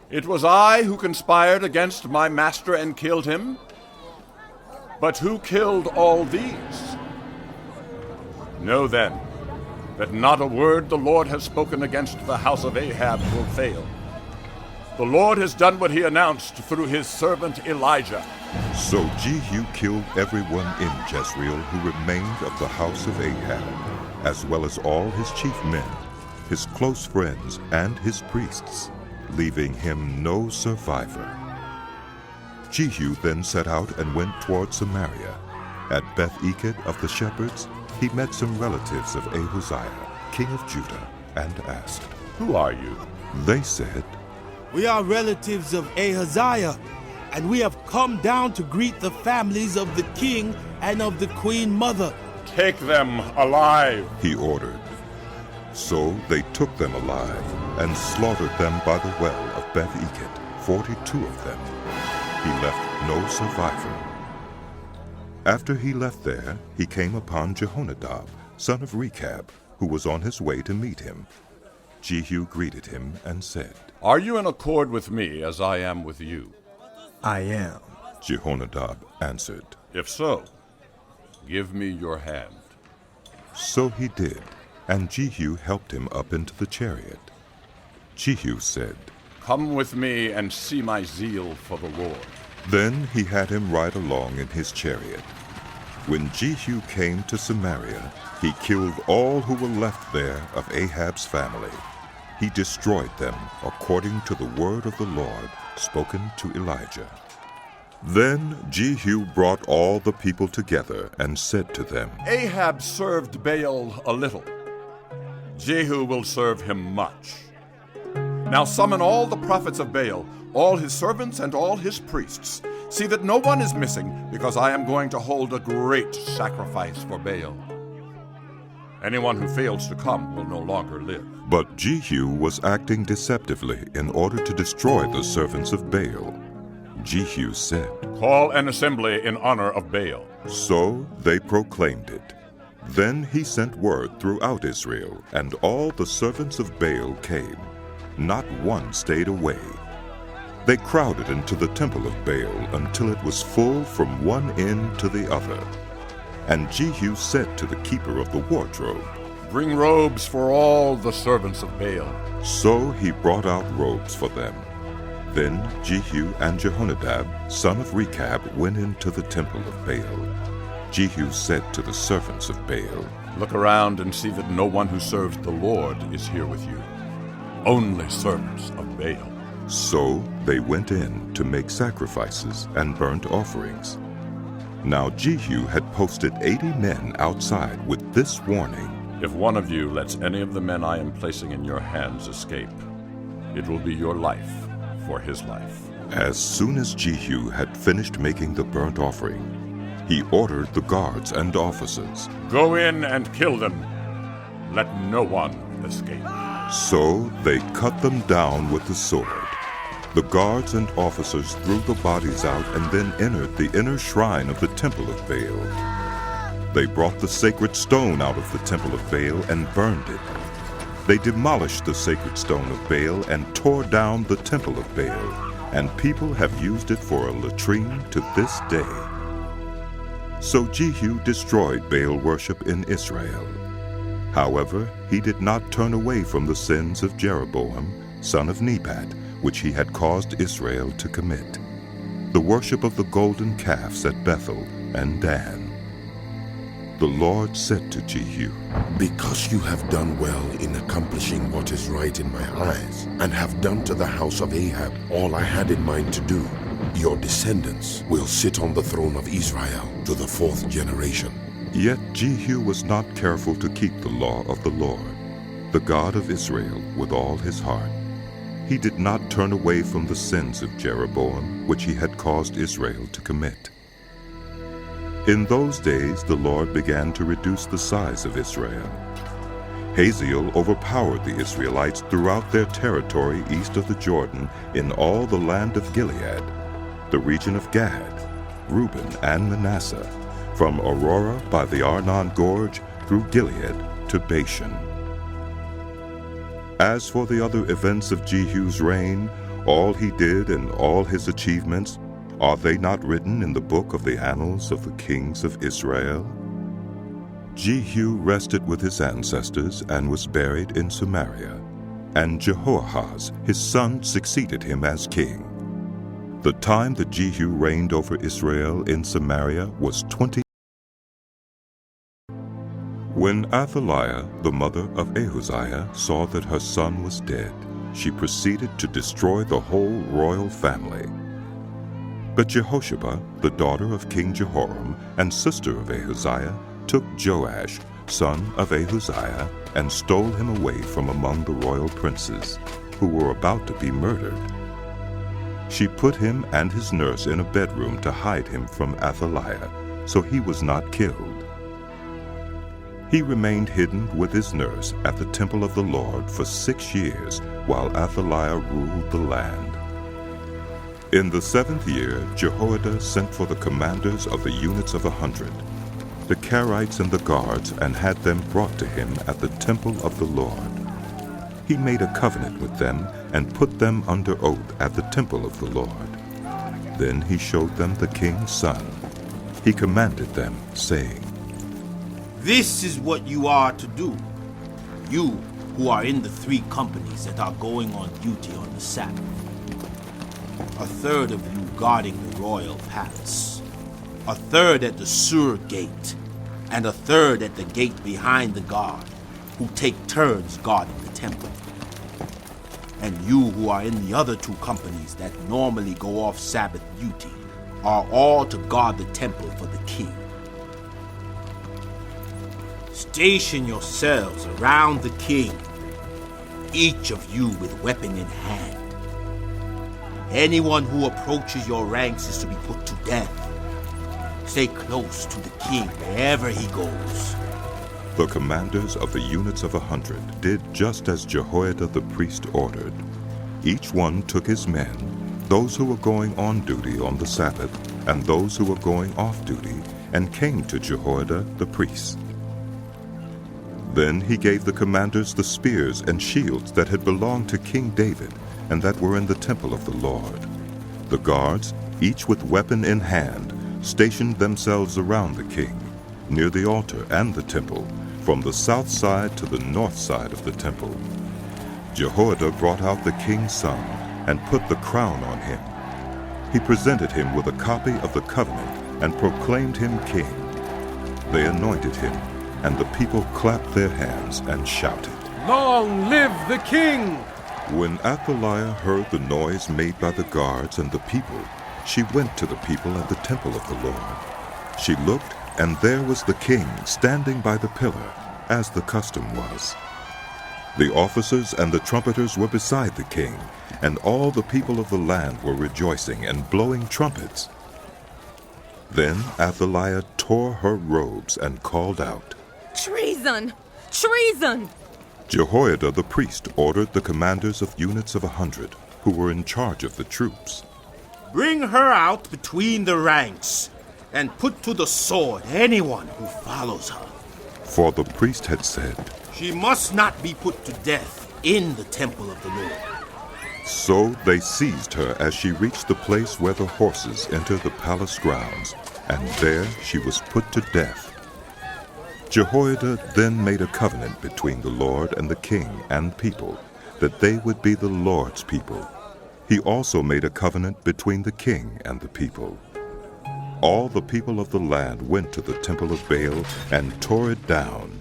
It was I who conspired against my master and killed him. But who killed all these? Know then that not a word the Lord has spoken against the house of Ahab will fail. The Lord has done what he announced through his servant Elijah. So Jehu killed everyone in Jezreel who remained of the house of Ahab, as well as all his chief men, his close friends, and his priests, leaving him no survivor. Jehu then set out and went toward Samaria. At Beth-Eked of the shepherds, he met some relatives of Ahaziah, king of Judah, and asked, Who are you? They said, We are relatives of Ahaziah, and we have come down to greet the families of the king and of the queen mother. Take them alive, he ordered. So they took them alive and slaughtered them by the well of Beth-Eked, 42 of them. He left no survivor. After he left there, he came upon Jehonadab, son of Rechab, who was on his way to meet him. Jehu greeted him and said, Are you in accord with me as I am with you? I am, Jehonadab answered. If so, give me your hand. So he did, and Jehu helped him up into the chariot. Jehu said, Come with me and see my zeal for the Lord. Then he had him ride along in his chariot. When Jehu came to Samaria, he killed all who were left there of Ahab's family. He destroyed them according to the word of the Lord spoken to Elijah. Then Jehu brought all the people together and said to them, Ahab served Baal a little. Jehu will serve him much. Now summon all the prophets of Baal, all his servants and all his priests. See that no one is missing, because I am going to hold a great sacrifice for Baal. Anyone who fails to come will no longer live. But Jehu was acting deceptively in order to destroy the servants of Baal. Jehu said, Call an assembly in honor of Baal. So they proclaimed it. Then he sent word throughout Israel, and all the servants of Baal came. Not one stayed away. They crowded into the temple of Baal until it was full from one end to the other. And Jehu said to the keeper of the wardrobe, Bring robes for all the servants of Baal. So he brought out robes for them. Then Jehu and Jehonadab, son of Rechab, went into the temple of Baal. Jehu said to the servants of Baal, Look around and see that no one who serves the Lord is here with you. Only servants of Baal. So they went in to make sacrifices and burnt offerings. Now Jehu had posted 80 men outside with this warning, If one of you lets any of the men I am placing in your hands escape, it will be your life for his life. As soon as Jehu had finished making the burnt offering, he ordered the guards and officers, Go in and kill them. Let no one escape. So they cut them down with the sword. The guards and officers threw the bodies out and then entered the inner shrine of the temple of Baal. They brought the sacred stone out of the temple of Baal and burned it. They demolished the sacred stone of Baal and tore down the temple of Baal, and people have used it for a latrine to this day. So Jehu destroyed Baal worship in Israel. However, he did not turn away from the sins of Jeroboam, son of Nebat, which he had caused Israel to commit, the worship of the golden calves at Bethel and Dan. The Lord said to Jehu, Because you have done well in accomplishing what is right in my eyes, and have done to the house of Ahab all I had in mind to do, your descendants will sit on the throne of Israel to the 4th generation. Yet Jehu was not careful to keep the law of the Lord, the God of Israel, with all his heart. He did not turn away from the sins of Jeroboam, which he had caused Israel to commit. In those days the Lord began to reduce the size of Israel. Hazael overpowered the Israelites throughout their territory east of the Jordan in all the land of Gilead, the region of Gad, Reuben, and Manasseh, from Aurora by the Arnon Gorge through Gilead to Bashan. As for the other events of Jehu's reign, all he did and all his achievements, are they not written in the book of the annals of the kings of Israel? Jehu rested with his ancestors and was buried in Samaria, and Jehoahaz his son succeeded him as king. The time that Jehu reigned over Israel in Samaria was 20. When Athaliah, the mother of Ahaziah, saw that her son was dead, she proceeded to destroy the whole royal family. But Jehosheba, the daughter of King Jehoram and sister of Ahaziah, took Joash, son of Ahaziah, and stole him away from among the royal princes, who were about to be murdered. She put him and his nurse in a bedroom to hide him from Athaliah, so he was not killed. He remained hidden with his nurse at the temple of the Lord for 6 years, while Athaliah ruled the land. In the 7th year, Jehoiada sent for the commanders of the units of 100, the Carites and the guards, and had them brought to him at the temple of the Lord. He made a covenant with them and put them under oath at the temple of the Lord. Then he showed them the king's son. He commanded them, saying, "This is what you are to do, you who are in the 3 companies that are going on duty on the Sabbath. A third of you guarding the royal palace, a third at the Sur gate, and a third at the gate behind the guard, who take turns guarding the temple. And you who are in the other 2 companies that normally go off Sabbath duty are all to guard the temple for the king. Station yourselves around the king, each of you with weapon in hand. Anyone who approaches your ranks is to be put to death. Stay close to the king wherever he goes." The commanders of the units of 100 did just as Jehoiada the priest ordered. Each one took his men, those who were going on duty on the Sabbath, and those who were going off duty, and came to Jehoiada the priest. Then he gave the commanders the spears and shields that had belonged to King David and that were in the temple of the Lord. The guards, each with weapon in hand, stationed themselves around the king, near the altar and the temple, from the south side to the north side of the temple. Jehoiada brought out the king's son and put the crown on him. He presented him with a copy of the covenant and proclaimed him king. They anointed him, and the people clapped their hands and shouted, "Long live the king!" When Athaliah heard the noise made by the guards and the people, she went to the people at the temple of the Lord. She looked, and there was the king standing by the pillar, as the custom was. The officers and the trumpeters were beside the king, and all the people of the land were rejoicing and blowing trumpets. Then Athaliah tore her robes and called out, "Treason! Treason!" Jehoiada the priest ordered the commanders of units of 100, who were in charge of the troops, "Bring her out between the ranks, and put to the sword anyone who follows her." For the priest had said, "She must not be put to death in the temple of the Lord." So they seized her as she reached the place where the horses enter the palace grounds, and there she was put to death. Jehoiada then made a covenant between the Lord and the king and people, that they would be the Lord's people. He also made a covenant between the king and the people. All the people of the land went to the temple of Baal and tore it down.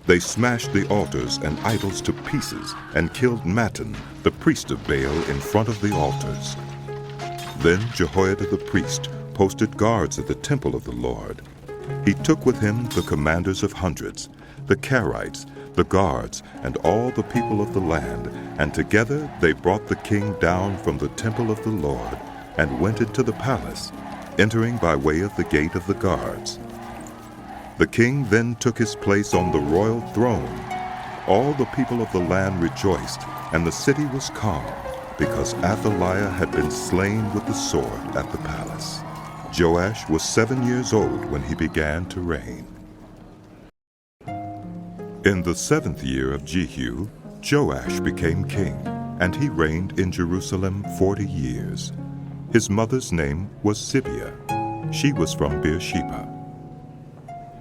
They smashed the altars and idols to pieces and killed Mattan, the priest of Baal, in front of the altars. Then Jehoiada the priest posted guards at the temple of the Lord. He took with him the commanders of hundreds, the Carites, the guards, and all the people of the land, and together they brought the king down from the temple of the Lord and went into the palace, entering by way of the gate of the guards. The king then took his place on the royal throne. All the people of the land rejoiced, and the city was calm, because Athaliah had been slain with the sword at the palace. Joash was 7 years old when he began to reign. In the 7th year of Jehu, Joash became king, and he reigned in Jerusalem 40 years. His mother's name was Zibiah. She was from Beersheba.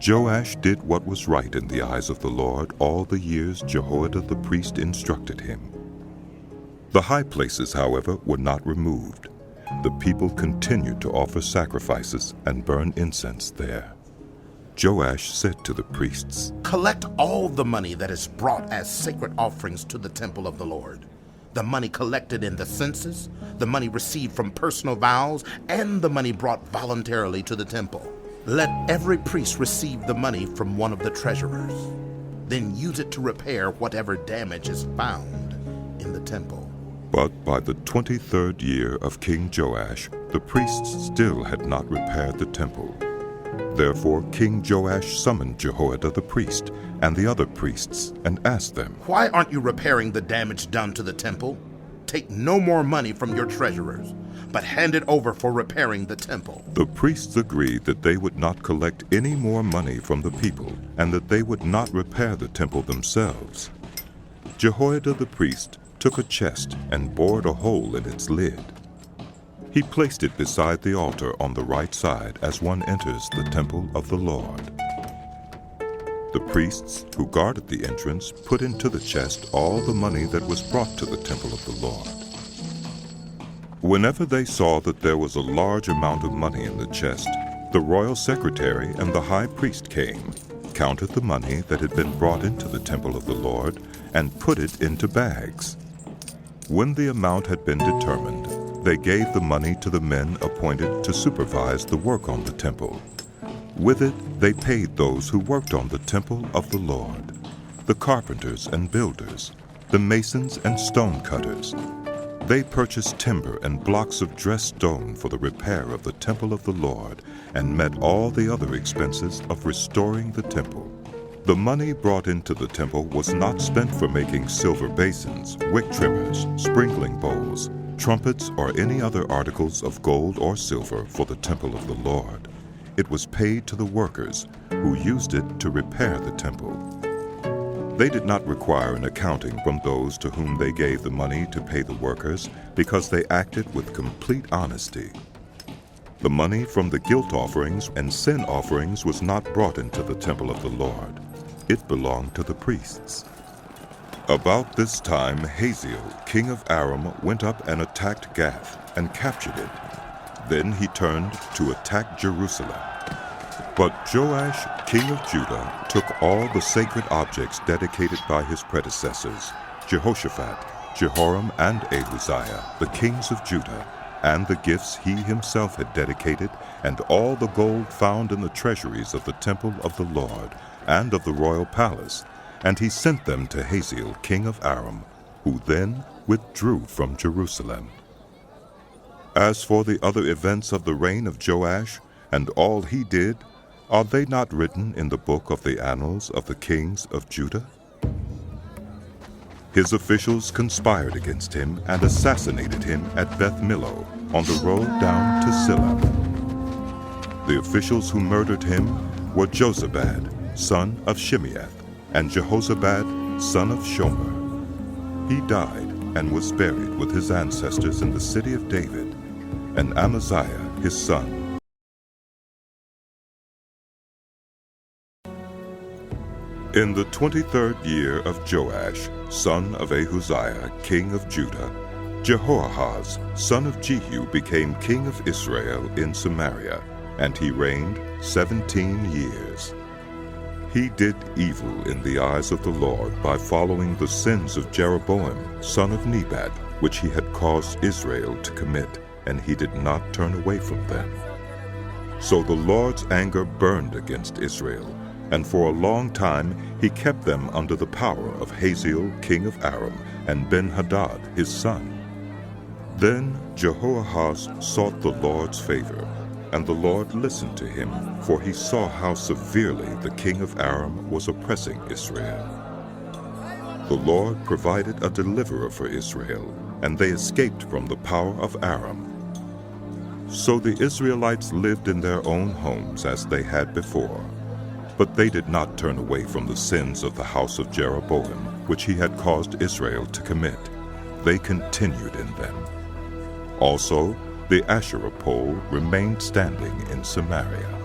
Joash did what was right in the eyes of the Lord all the years Jehoiada the priest instructed him. The high places, however, were not removed. The people continued to offer sacrifices and burn incense there. Joash said to the priests, "Collect all the money that is brought as sacred offerings to the temple of the Lord, the money collected in the census, the money received from personal vows, and the money brought voluntarily to the temple. Let every priest receive the money from one of the treasurers. Then use it to repair whatever damage is found in the temple." But by the 23rd year of King Joash, the priests still had not repaired the temple. Therefore King Joash summoned Jehoiada the priest and the other priests and asked them, "Why aren't you repairing the damage done to the temple? Take no more money from your treasurers, but hand it over for repairing the temple." The priests agreed that they would not collect any more money from the people and that they would not repair the temple themselves. Jehoiada the priest took a chest and bored a hole in its lid. He placed it beside the altar on the right side as one enters the temple of the Lord. The priests who guarded the entrance put into the chest all the money that was brought to the temple of the Lord. Whenever they saw that there was a large amount of money in the chest, the royal secretary and the high priest came, counted the money that had been brought into the temple of the Lord, and put it into bags. When the amount had been determined, they gave the money to the men appointed to supervise the work on the temple. With it, they paid those who worked on the temple of the Lord, the carpenters and builders, the masons and stone cutters. They purchased timber and blocks of dressed stone for the repair of the temple of the Lord and met all the other expenses of restoring the temple. The money brought into the temple was not spent for making silver basins, wick trimmers, sprinkling bowls, trumpets, or any other articles of gold or silver for the temple of the Lord. It was paid to the workers who used it to repair the temple. They did not require an accounting from those to whom they gave the money to pay the workers because they acted with complete honesty. The money from the guilt offerings and sin offerings was not brought into the temple of the Lord. It belonged to the priests. About this time Hazael, king of Aram, went up and attacked Gath and captured it. Then he turned to attack Jerusalem. But Joash, king of Judah, took all the sacred objects dedicated by his predecessors, Jehoshaphat, Jehoram, and Ahaziah, the kings of Judah, and the gifts he himself had dedicated, and all the gold found in the treasuries of the temple of the Lord, and of the royal palace, and he sent them to Hazael, king of Aram, who then withdrew from Jerusalem. As for the other events of the reign of Joash, and all he did, are they not written in the book of the annals of the kings of Judah? His officials conspired against him and assassinated him at Beth Millo, on the road down to Silla. The officials who murdered him were Jozabad, son of Shimeath, and Jehozabad, son of Shomer. He died and was buried with his ancestors in the city of David, and Amaziah his son. In the 23rd year of Joash, son of Ahaziah, king of Judah, Jehoahaz, son of Jehu, became king of Israel in Samaria, and he reigned 17 years. He did evil in the eyes of the Lord by following the sins of Jeroboam, son of Nebat, which he had caused Israel to commit, and he did not turn away from them. So the Lord's anger burned against Israel, and for a long time he kept them under the power of Hazael, king of Aram, and Ben-Hadad, his son. Then Jehoahaz sought the Lord's favor, and the Lord listened to him, for he saw how severely the king of Aram was oppressing Israel. The Lord provided a deliverer for Israel, and they escaped from the power of Aram. So the Israelites lived in their own homes as they had before, but they did not turn away from the sins of the house of Jeroboam, which he had caused Israel to commit. They continued in them. Also, the Asherah pole remained standing in Samaria.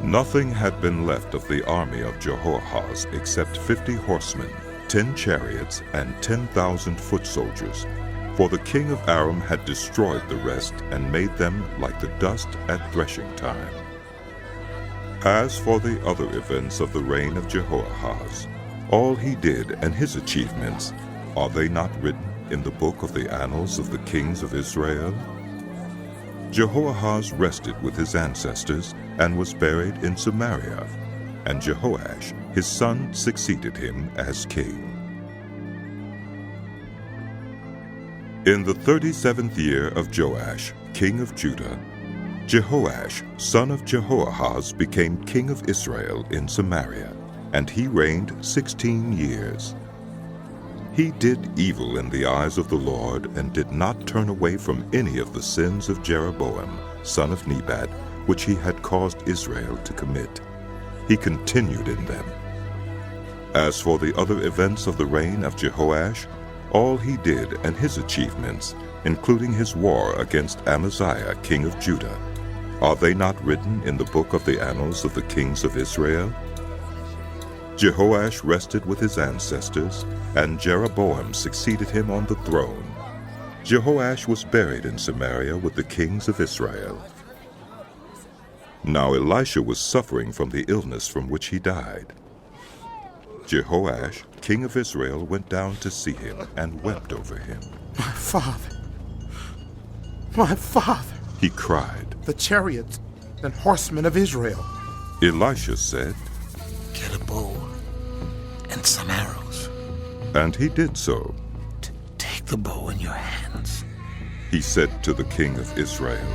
Nothing had been left of the army of Jehoahaz except 50 horsemen, 10 chariots, and 10,000 foot soldiers, for the king of Aram had destroyed the rest and made them like the dust at threshing time. As for the other events of the reign of Jehoahaz, all he did and his achievements, are they not written in the book of the annals of the kings of Israel? Jehoahaz rested with his ancestors and was buried in Samaria, and Jehoash his son succeeded him as king. In the 37th year of Joash, king of Judah, Jehoash, son of Jehoahaz, became king of Israel in Samaria, and he reigned 16 years. He did evil in the eyes of the Lord and did not turn away from any of the sins of Jeroboam, son of Nebat, which he had caused Israel to commit. He continued in them. As for the other events of the reign of Jehoash, all he did and his achievements, including his war against Amaziah, king of Judah, are they not written in the book of the annals of the kings of Israel? Jehoash rested with his ancestors, and Jeroboam succeeded him on the throne. Jehoash was buried in Samaria with the kings of Israel. Now Elisha was suffering from the illness from which he died. Jehoash, king of Israel, went down to see him and wept over him. My father! My father! He cried. The chariots and horsemen of Israel. Elisha said, Get a bow and some arrows. And he did so. Take the bow in your hands, he said to the king of Israel.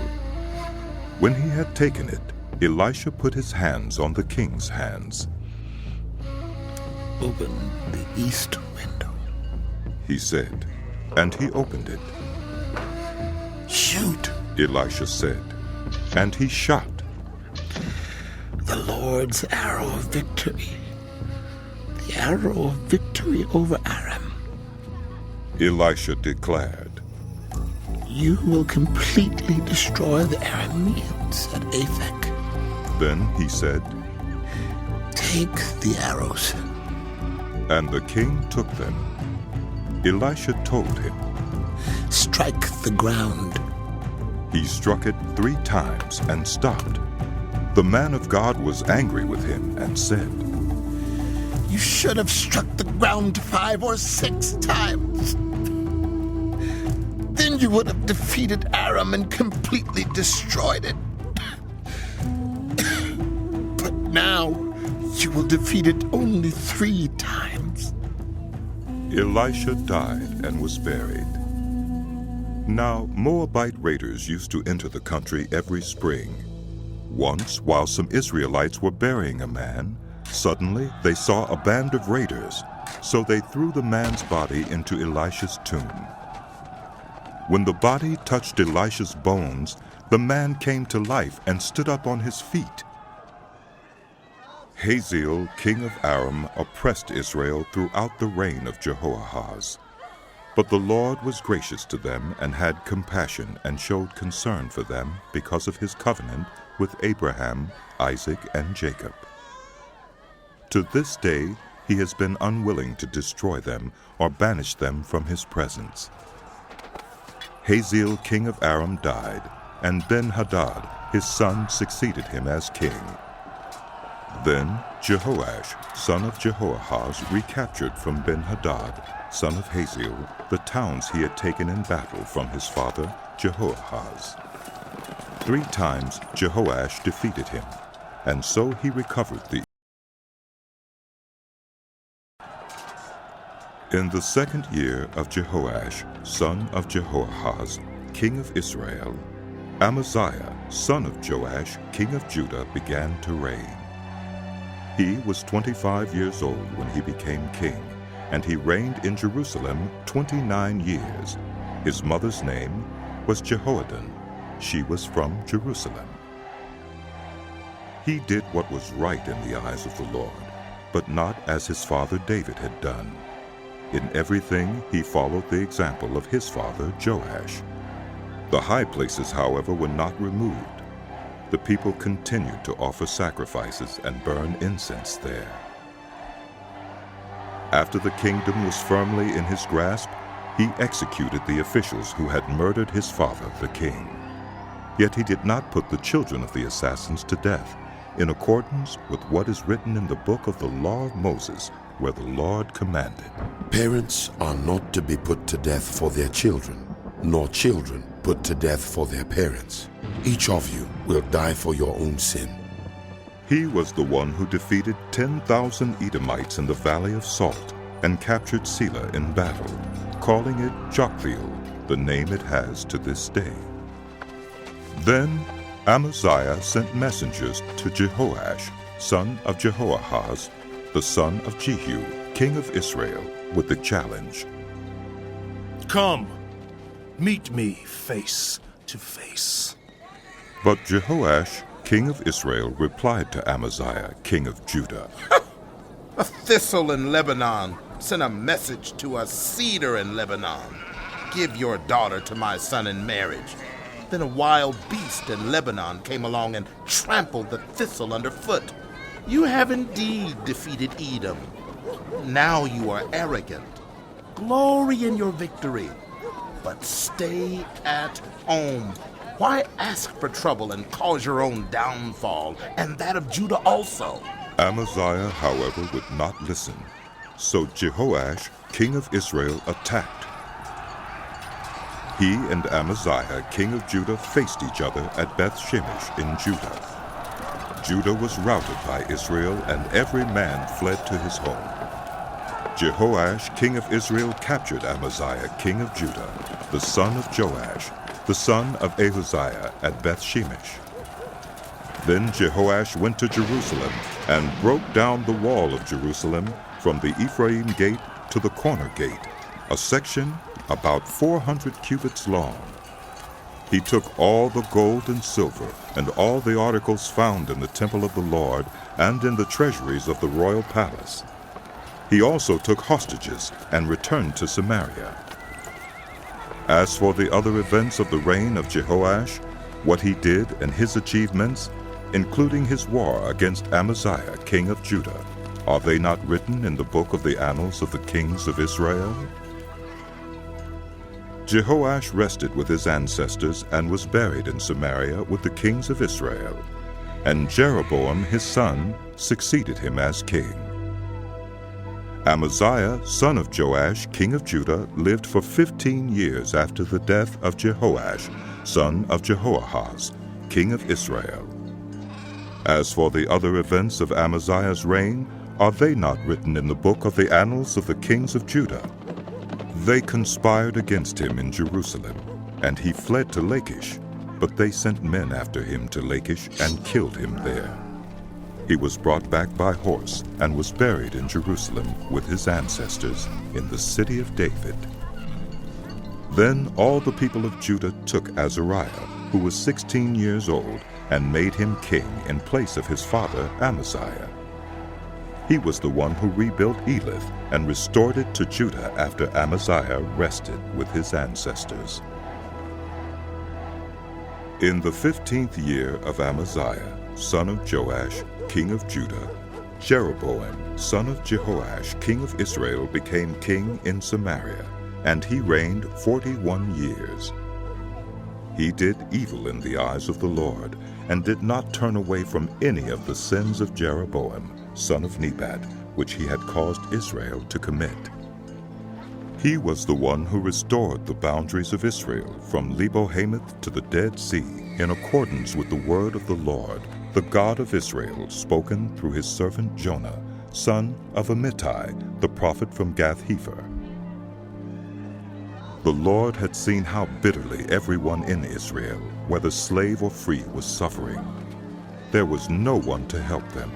When he had taken it, Elisha put his hands on the king's hands. Open the east window, he said, and he opened it. Shoot, Elisha said, and he shot. The Lord's arrow of victory, the arrow of victory over Aram. Elisha declared, You will completely destroy the Arameans at Aphek. Then he said, Take the arrows. And the king took them. Elisha told him, Strike the ground. He struck it 3 times and stopped. The man of God was angry with him and said, You should have struck the ground 5 or 6 times. Then you would have defeated Aram and completely destroyed it. But now you will defeat it only 3 times. Elisha died and was buried. Now Moabite raiders used to enter the country every spring. Once, while some Israelites were burying a man, suddenly they saw a band of raiders, so they threw the man's body into Elisha's tomb. When the body touched Elisha's bones, the man came to life and stood up on his feet. Hazael, king of Aram, oppressed Israel throughout the reign of Jehoahaz. But the Lord was gracious to them and had compassion and showed concern for them because of his covenant with Abraham, Isaac, and Jacob. To this day he has been unwilling to destroy them or banish them from his presence. Hazael, king of Aram, died, and Ben-Hadad, his son, succeeded him as king. Then Jehoash, son of Jehoahaz, recaptured from Ben-Hadad, son of Hazael, the towns he had taken in battle from his father Jehoahaz. 3 times Jehoash defeated him, and so he recovered the. In the 2nd year of Jehoash, son of Jehoahaz, king of Israel, Amaziah, son of Joash, king of Judah, began to reign. He was 25 years old when he became king, and he reigned in Jerusalem 29 years. His mother's name was Jehoadan. She was from Jerusalem. He did what was right in the eyes of the Lord, but not as his father David had done. In everything he followed the example of his father Joash. The high places, however, were not removed. The people continued to offer sacrifices and burn incense there. After the kingdom was firmly in his grasp, he executed the officials who had murdered his father, the king. Yet he did not put the children of the assassins to death, in accordance with what is written in the book of the law of Moses, where the Lord commanded, "Parents are not to be put to death for their children, nor children put to death for their parents. Each of you will die for your own sin." He was the one who defeated 10,000 Edomites in the Valley of Salt and captured Selah in battle, calling it Joktheel, the name it has to this day. Then Amaziah sent messengers to Jehoash, son of Jehoahaz, the son of Jehu, king of Israel, with the challenge, "Come, meet me face to face." But Jehoash, king of Israel, replied to Amaziah, king of Judah, "A thistle in Lebanon sent a message to a cedar in Lebanon. Give your daughter to my son in marriage." Then a wild beast in Lebanon came along and trampled the thistle underfoot. You have indeed defeated Edom. Now you are arrogant. Glory in your victory, but stay at home. Why ask for trouble and cause your own downfall, and that of Judah also? Amaziah, however, would not listen. So Jehoash, king of Israel, attacked. He and Amaziah, king of Judah, faced each other at Beth-Shemesh in Judah. Judah was routed by Israel, and every man fled to his home. Jehoash, king of Israel, captured Amaziah, king of Judah, the son of Joash, the son of Ahaziah, at Beth-Shemesh. Then Jehoash went to Jerusalem and broke down the wall of Jerusalem from the Ephraim gate to the corner gate, a section about 400 cubits long. He took all the gold and silver and all the articles found in the temple of the Lord and in the treasuries of the royal palace. He also took hostages and returned to Samaria. As for the other events of the reign of Jehoash, what he did and his achievements, including his war against Amaziah, king of Judah, are they not written in the book of the annals of the kings of Israel? Jehoash rested with his ancestors and was buried in Samaria with the kings of Israel, and Jeroboam his son succeeded him as king. Amaziah, son of Joash, king of Judah, lived for 15 years after the death of Jehoash, son of Jehoahaz, king of Israel. As for the other events of Amaziah's reign, are they not written in the book of the annals of the kings of Judah? They conspired against him in Jerusalem, and he fled to Lachish, but they sent men after him to Lachish and killed him there. He was brought back by horse and was buried in Jerusalem with his ancestors in the city of David. Then all the people of Judah took Azariah, who was 16 years old, and made him king in place of his father Amaziah. He was the one who rebuilt Elith and restored it to Judah after Amaziah rested with his ancestors. In the 15th year of Amaziah, son of Joash, king of Judah, Jeroboam, son of Jehoash, king of Israel, became king in Samaria, and he reigned 41 years. He did evil in the eyes of the Lord, and did not turn away from any of the sins of Jeroboam, son of Nebat, which he had caused Israel to commit. He was the one who restored the boundaries of Israel from Lebo-Hamath to the Dead Sea, in accordance with the word of the Lord, the God of Israel, spoken through his servant Jonah, son of Amittai, the prophet from Gath-Hepher. The Lord had seen how bitterly everyone in Israel, whether slave or free, was suffering. There was no one to help them.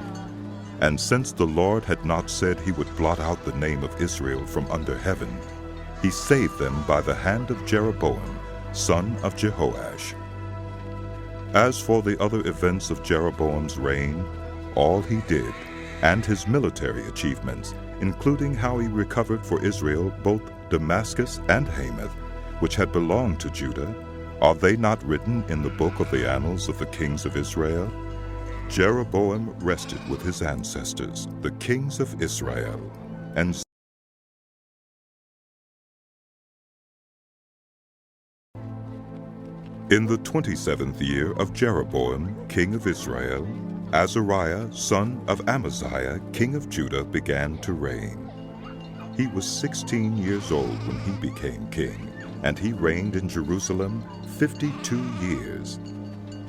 And since the Lord had not said he would blot out the name of Israel from under heaven, he saved them by the hand of Jeroboam, son of Jehoash. As for the other events of Jeroboam's reign, all he did, and his military achievements, including how he recovered for Israel both Damascus and Hamath, which had belonged to Judah, are they not written in the book of the annals of the kings of Israel? Jeroboam rested with his ancestors, the kings of Israel, and in the 27th year of Jeroboam, king of Israel, Azariah, son of Amaziah, king of Judah, began to reign. He was 16 years old when he became king, and he reigned in Jerusalem 52 years.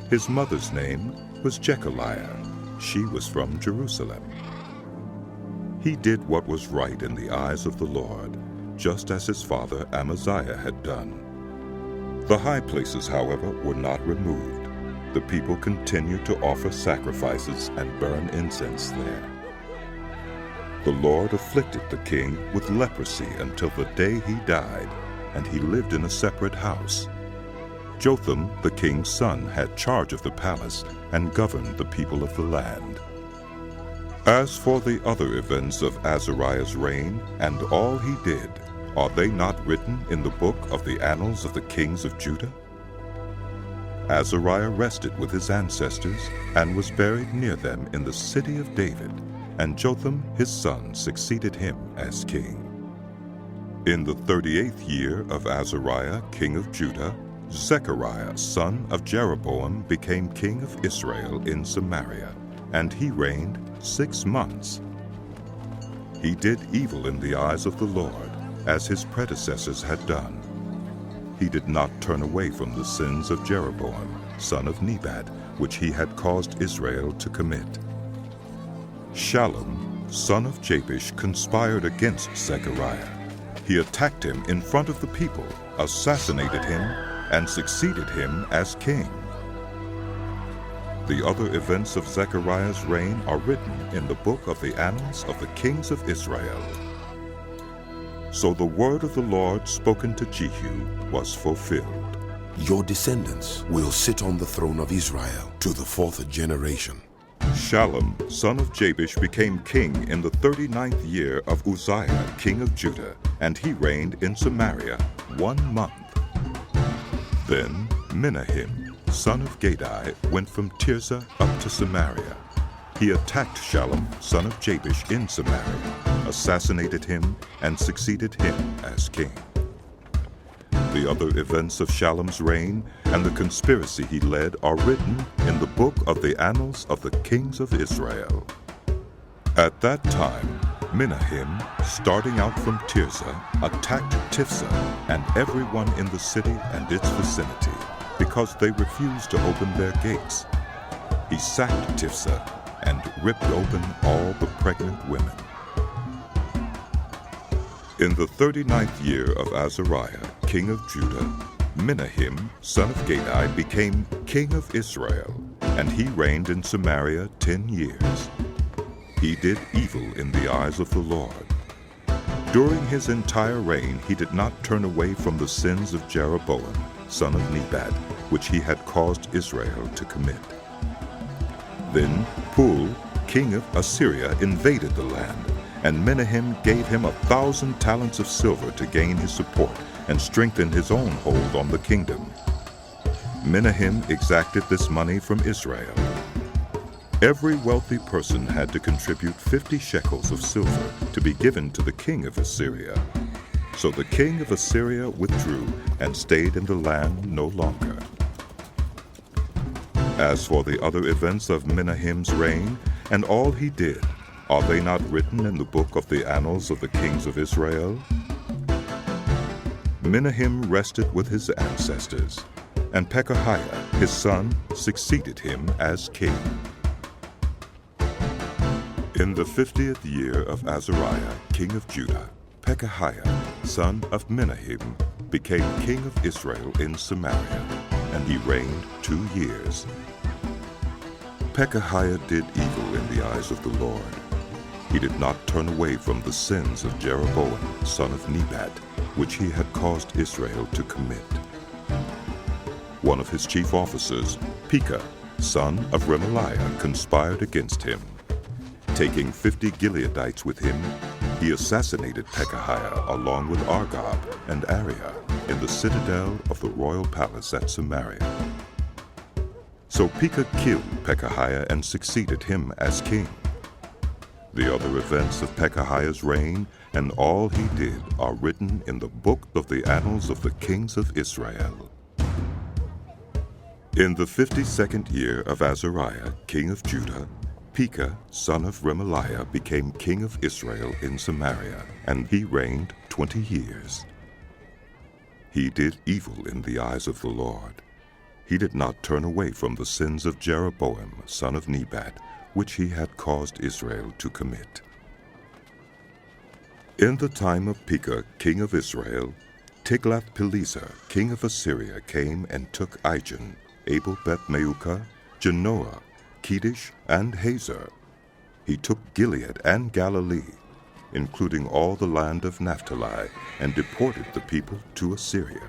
His mother's name was Jechaliah. She was from Jerusalem. He did what was right in the eyes of the Lord, just as his father Amaziah had done. The high places, however, were not removed. The people continued to offer sacrifices and burn incense there. The Lord afflicted the king with leprosy until the day he died, and he lived in a separate house. Jotham, the king's son, had charge of the palace and governed the people of the land. As for the other events of Azariah's reign and all he did, are they not written in the book of the annals of the kings of Judah? Azariah rested with his ancestors and was buried near them in the city of David, and Jotham his son succeeded him as king. In the 38th year of Azariah, king of Judah, Zechariah, son of Jeroboam, became king of Israel in Samaria, and he reigned 6 months. He did evil in the eyes of the Lord, as his predecessors had done. He did not turn away from the sins of Jeroboam, son of Nebat, which he had caused Israel to commit. Shallum, son of Jabesh, conspired against Zechariah. He attacked him in front of the people, assassinated him, and succeeded him as king. The other events of Zechariah's reign are written in the book of the annals of the kings of Israel. So the word of the Lord spoken to Jehu was fulfilled. Your descendants will sit on the throne of Israel to the 4th generation. Shallum, son of Jabesh, became king in the 39th year of Uzziah, king of Judah, and he reigned in Samaria 1 month. Then Menahem, son of Gadi, went from Tirzah up to Samaria. He attacked Shallum, son of Jabesh, in Samaria, assassinated him, and succeeded him as king. The other events of Shallum's reign and the conspiracy he led are written in the book of the annals of the kings of Israel. At that time, Menahem, starting out from Tirzah, attacked Tifsah and everyone in the city and its vicinity, because they refused to open their gates. He sacked Tifsah and ripped open all the pregnant women. In the 39th year of Azariah, king of Judah, Menahem, son of Gadi, became king of Israel, and he reigned in Samaria 10 years. He did evil in the eyes of the Lord. During his entire reign, he did not turn away from the sins of Jeroboam, son of Nebat, which he had caused Israel to commit. Then Pul, king of Assyria, invaded the land, and Menahem gave him 1,000 talents of silver to gain his support and strengthen his own hold on the kingdom. Menahem exacted this money from Israel. Every wealthy person had to contribute 50 shekels of silver to be given to the king of Assyria. So the king of Assyria withdrew and stayed in the land no longer. As for the other events of Menahem's reign and all he did, are they not written in the book of the annals of the kings of Israel? Menahem rested with his ancestors, and Pekahiah, his son, succeeded him as king. In the 50th year of Azariah, king of Judah, Pekahiah, son of Menahem, became king of Israel in Samaria, and he reigned 2 years. Pekahiah did evil in the eyes of the Lord. He did not turn away from the sins of Jeroboam, son of Nebat, which he had caused Israel to commit. One of his chief officers, Pekah, son of Remaliah, conspired against him. Taking 50 Gileadites with him, he assassinated Pekahiah along with Argob and Ariah in the citadel of the royal palace at Samaria. So Pekah killed Pekahiah and succeeded him as king. The other events of Pekahiah's reign and all he did are written in the book of the annals of the kings of Israel. In the 52nd year of Azariah, king of Judah, Pekah, son of Remaliah, became king of Israel in Samaria, and he reigned 20 years. He did evil in the eyes of the Lord. He did not turn away from the sins of Jeroboam, son of Nebat, which he had caused Israel to commit. In the time of Pekah, king of Israel, Tiglath-Pileser, king of Assyria, came and took Ijon, Abel-Beth-Maachah, Genoa, Kedesh, and Hazor. He took Gilead and Galilee, including all the land of Naphtali, and deported the people to Assyria.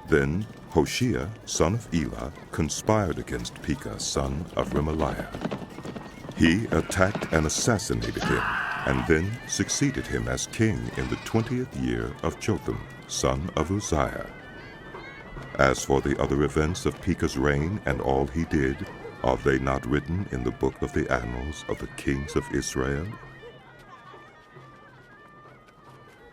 Then Hoshea, son of Elah, conspired against Pekah, son of Remaliah. He attacked and assassinated him, and then succeeded him as king in the 20th year of Jotham, son of Uzziah. As for the other events of Pekah's reign and all he did, are they not written in the book of the annals of the kings of Israel?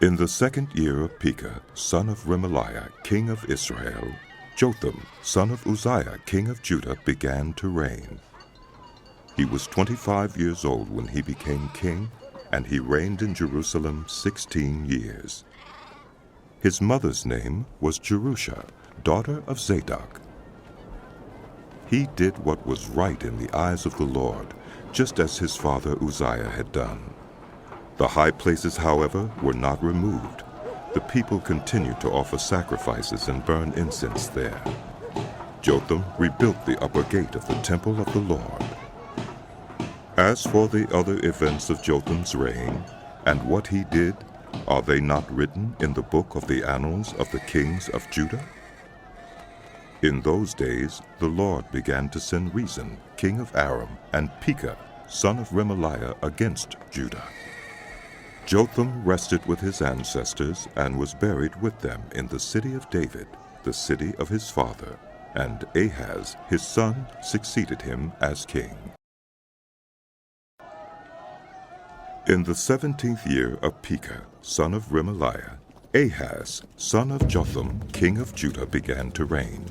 In the 2nd year of Pekah, son of Remaliah, king of Israel, Jotham, son of Uzziah, king of Judah, began to reign. He was 25 years old when he became king, and he reigned in Jerusalem 16 years. His mother's name was Jerusha, daughter of Zadok. He did what was right in the eyes of the Lord, just as his father Uzziah had done. The high places, however, were not removed. The people continued to offer sacrifices and burn incense there. Jotham rebuilt the upper gate of the temple of the Lord. As for the other events of Jotham's reign, and what he did, are they not written in the book of the annals of the kings of Judah? In those days the Lord began to send Rezin, king of Aram, and Pekah, son of Remaliah, against Judah. Jotham rested with his ancestors and was buried with them in the city of David, the city of his father, and Ahaz, his son, succeeded him as king. In the 17th year of Pekah, son of Remaliah, Ahaz, son of Jotham, king of Judah, began to reign.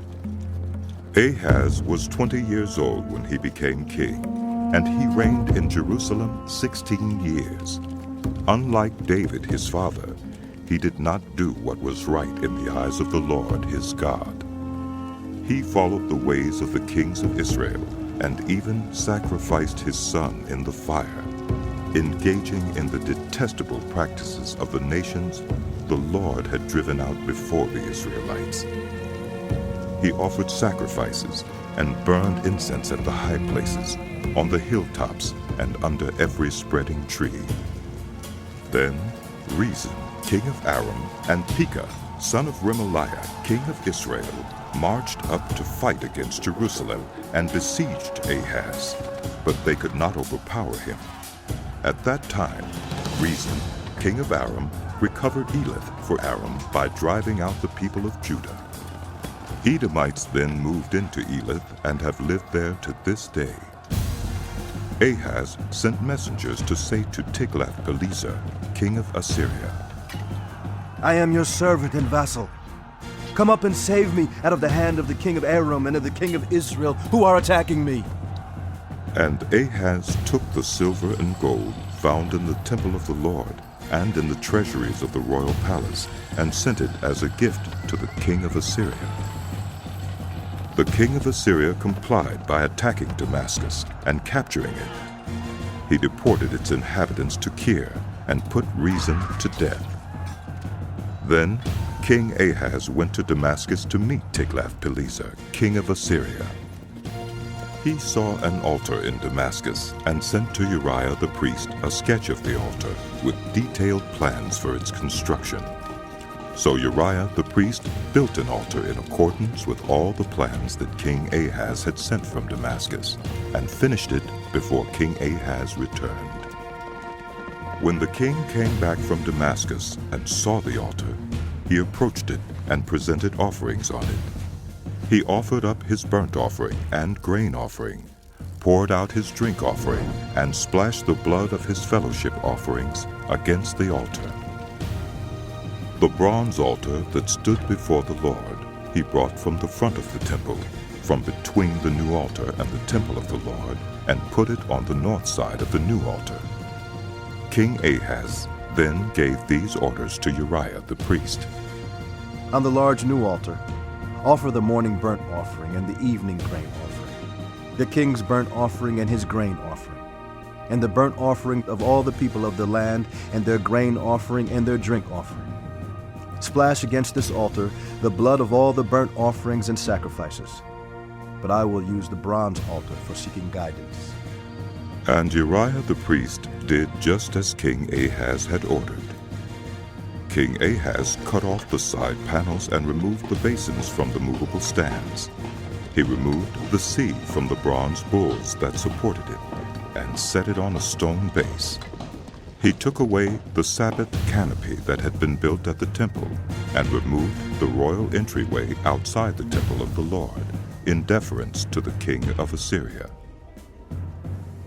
Ahaz was 20 years old when he became king, and he reigned in Jerusalem 16 years. Unlike David his father, he did not do what was right in the eyes of the Lord his God. He followed the ways of the kings of Israel, and even sacrificed his son in the fire, engaging in the detestable practices of the nations the Lord had driven out before the Israelites. He offered sacrifices and burned incense at the high places, on the hilltops, and under every spreading tree. Then Rezin, king of Aram, and Pekah, son of Remaliah, king of Israel, marched up to fight against Jerusalem and besieged Ahaz, but they could not overpower him. At that time, Rezin, king of Aram, recovered Elath for Aram by driving out the people of Judah. Edomites then moved into Elath and have lived there to this day. Ahaz sent messengers to say to Tiglath-Pileser, king of Assyria, I am your servant and vassal. Come up and save me out of the hand of the king of Aram and of the king of Israel, who are attacking me. And Ahaz took the silver and gold found in the temple of the Lord and in the treasuries of the royal palace, and sent it as a gift to the king of Assyria. The king of Assyria complied by attacking Damascus and capturing it. He deported its inhabitants to Kir and put Rezin to death. Then King Ahaz went to Damascus to meet Tiglath-Pileser, king of Assyria. He saw an altar in Damascus and sent to Uriah the priest a sketch of the altar with detailed plans for its construction. So Uriah the priest built an altar in accordance with all the plans that King Ahaz had sent from Damascus, and finished it before King Ahaz returned. When the king came back from Damascus and saw the altar, he approached it and presented offerings on it. He offered up his burnt offering and grain offering, poured out his drink offering, and splashed the blood of his fellowship offerings against the altar. The bronze altar that stood before the Lord he brought from the front of the temple, from between the new altar and the temple of the Lord, and put it on the north side of the new altar. King Ahaz then gave these orders to Uriah the priest. On the large new altar, offer the morning burnt offering and the evening grain offering, the king's burnt offering and his grain offering, and the burnt offering of all the people of the land, and their grain offering and their drink offering. Splash against this altar the blood of all the burnt offerings and sacrifices. But I will use the bronze altar for seeking guidance. And Uriah the priest did just as King Ahaz had ordered. King Ahaz cut off the side panels and removed the basins from the movable stands. He removed the sea from the bronze bulls that supported it and set it on a stone base. He took away the Sabbath canopy that had been built at the temple and removed the royal entryway outside the temple of the Lord in deference to the king of Assyria.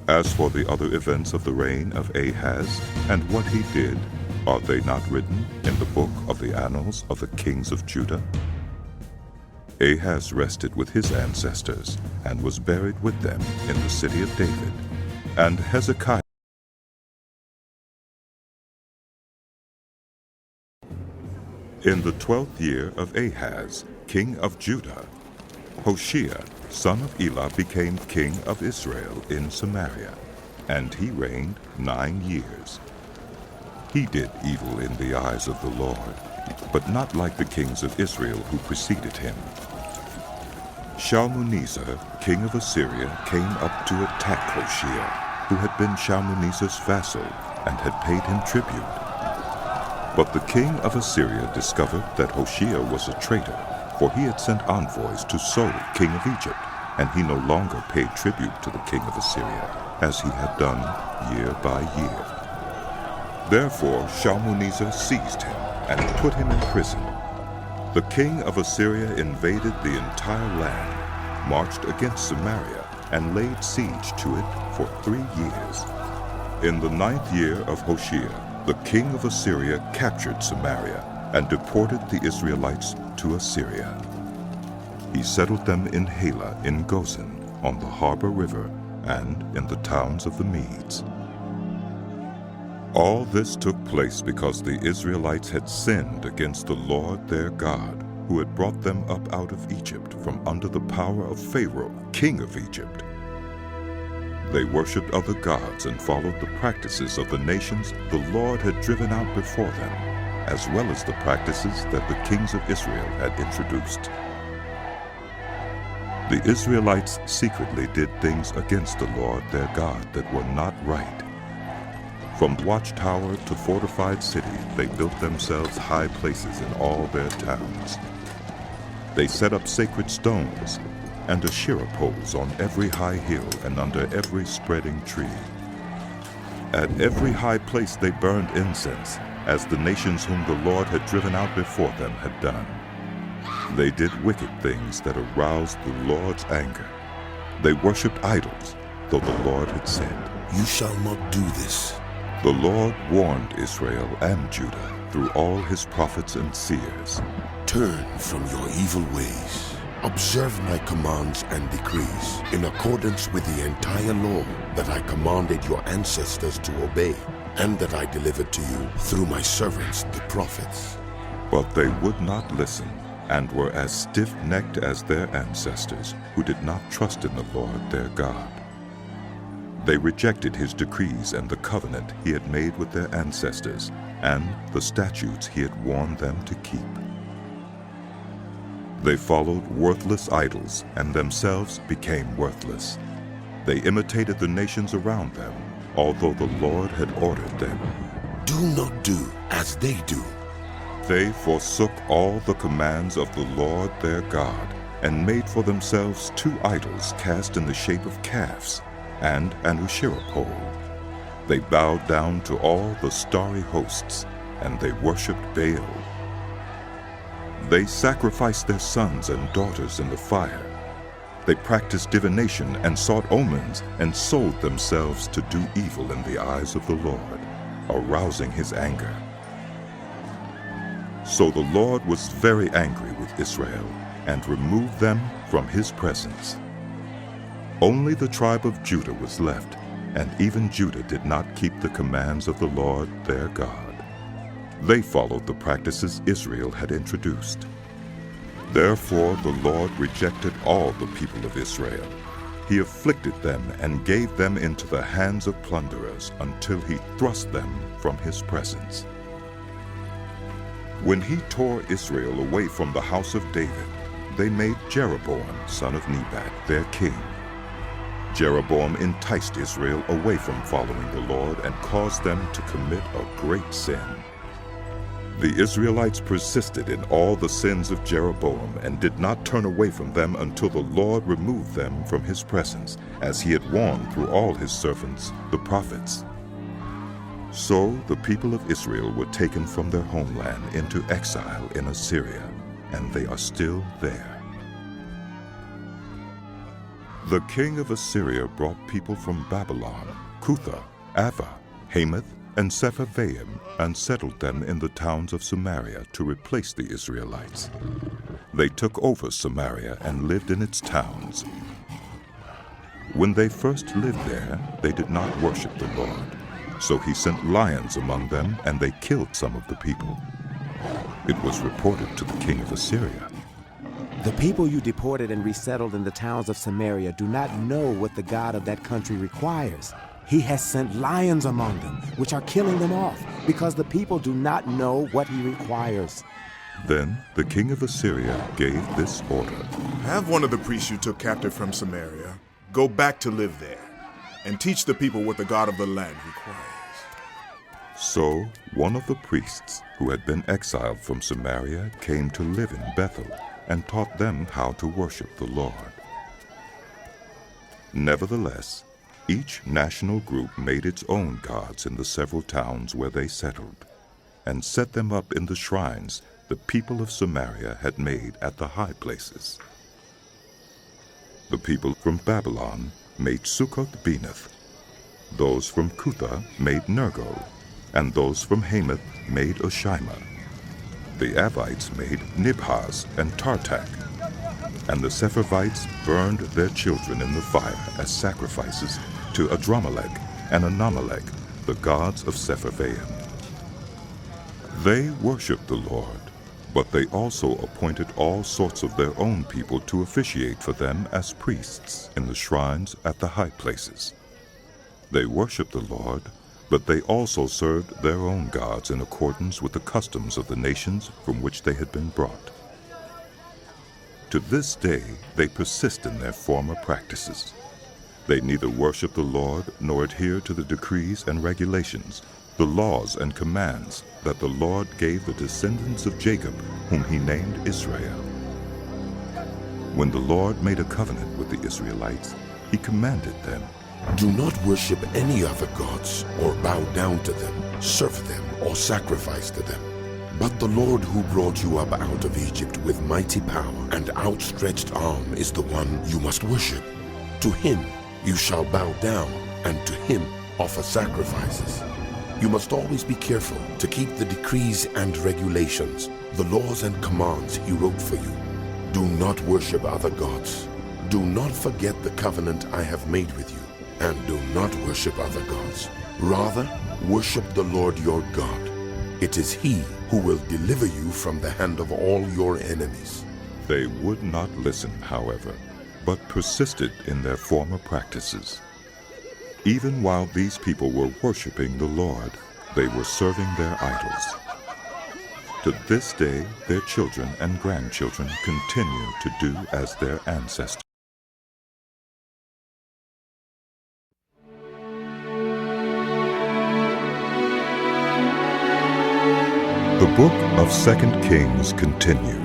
As for the other events of the reign of Ahaz and what he did, are they not written in the book of the annals of the kings of Judah? Ahaz rested with his ancestors and was buried with them in the city of David. And Hezekiah. In the 12th year of Ahaz, king of Judah, Hoshea, son of Elah, became king of Israel in Samaria, and he reigned 9 years. He did evil in the eyes of the Lord, but not like the kings of Israel who preceded him. Shalmaneser, king of Assyria, came up to attack Hoshea, who had been Shalmaneser's vassal and had paid him tribute. But the king of Assyria discovered that Hoshea was a traitor, for he had sent envoys to Saul, king of Egypt, and he no longer paid tribute to the king of Assyria, as he had done year by year. Therefore Shalmaneser seized him and put him in prison. The king of Assyria invaded the entire land, marched against Samaria, and laid siege to it for 3 years. In the 9th year of Hoshea, the king of Assyria captured Samaria and deported the Israelites to Assyria. He settled them in Halah in Gozan, on the harbor river, and in the towns of the Medes. All this took place because the Israelites had sinned against the Lord their God, who had brought them up out of Egypt from under the power of Pharaoh, king of Egypt. They worshipped other gods and followed the practices of the nations the Lord had driven out before them, as well as the practices that the kings of Israel had introduced. The Israelites secretly did things against the Lord their God that were not right. From watchtower to fortified city, they built themselves high places in all their towns. They set up sacred stones and Asherah poles on every high hill and under every spreading tree. At every high place they burned incense, as the nations whom the Lord had driven out before them had done. They did wicked things that aroused the Lord's anger. They worshipped idols, though the Lord had said, "You shall not do this." The Lord warned Israel and Judah through all his prophets and seers. Turn from your evil ways. Observe my commands and decrees in accordance with the entire law that I commanded your ancestors to obey, and that I delivered to you through my servants, the prophets. But they would not listen, and were as stiff-necked as their ancestors, who did not trust in the Lord their God. They rejected his decrees and the covenant he had made with their ancestors, and the statutes he had warned them to keep. They followed worthless idols, and themselves became worthless. They imitated the nations around them, although the Lord had ordered them. Do not do as they do. They forsook all the commands of the Lord their God, and made for themselves 2 idols cast in the shape of calves. and an Asherah pole. They bowed down to all the starry hosts, and they worshipped Baal. They sacrificed their sons and daughters in the fire. They practiced divination and sought omens and sold themselves to do evil in the eyes of the Lord, arousing his anger. So the Lord was very angry with Israel and removed them from his presence. Only the tribe of Judah was left, and even Judah did not keep the commands of the Lord their God. They followed the practices Israel had introduced. Therefore the Lord rejected all the people of Israel. He afflicted them and gave them into the hands of plunderers until he thrust them from his presence. When he tore Israel away from the house of David, they made Jeroboam, son of Nebat, their king. Jeroboam enticed Israel away from following the Lord and caused them to commit a great sin. The Israelites persisted in all the sins of Jeroboam and did not turn away from them until the Lord removed them from his presence, as he had warned through all his servants, the prophets. So the people of Israel were taken from their homeland into exile in Assyria, and they are still there. The king of Assyria brought people from Babylon, Cutha, Ava, Hamath, and Sepharvaim, and settled them in the towns of Samaria to replace the Israelites. They took over Samaria and lived in its towns. When they first lived there, they did not worship the Lord. So he sent lions among them, and they killed some of the people. It was reported to the king of Assyria. The people you deported and resettled in the towns of Samaria do not know what the God of that country requires. He has sent lions among them, which are killing them off, because the people do not know what he requires. Then the king of Assyria gave this order. Have one of the priests you took captive from Samaria go back to live there, and teach the people what the God of the land requires. So one of the priests who had been exiled from Samaria came to live in Bethel and taught them how to worship the Lord. Nevertheless, each national group made its own gods in the several towns where they settled, and set them up in the shrines the people of Samaria had made at the high places. The people from Babylon made Succoth-Benoth. Those from Cutha made Nergal, and those from Hamath made Oshima. The Avites made Nibhaz and Tartak, and the Sepharvites burned their children in the fire as sacrifices to Adramelech and Anamelech, the gods of Sepharvaim. They worshipped the Lord, but they also appointed all sorts of their own people to officiate for them as priests in the shrines at the high places. They worshipped the Lord, but they also served their own gods in accordance with the customs of the nations from which they had been brought. To this day they persist in their former practices. They neither worship the Lord nor adhere to the decrees and regulations, the laws and commands that the Lord gave the descendants of Jacob, whom he named Israel. When the Lord made a covenant with the Israelites, he commanded them, "Do not worship any other gods or bow down to them, serve them, or sacrifice to them. But the Lord who brought you up out of Egypt with mighty power and outstretched arm is the one you must worship. To him you shall bow down, and to him offer sacrifices. You must always be careful to keep the decrees and regulations, the laws and commands he wrote for you. Do not worship other gods. Do not forget the covenant I have made with you, and do not worship other gods. Rather, worship the Lord your God. It is he who will deliver you from the hand of all your enemies." They would not listen, however, but persisted in their former practices. Even while these people were worshiping the Lord, they were serving their idols. To this day, their children and grandchildren continue to do as their ancestors. The book of Second Kings continued.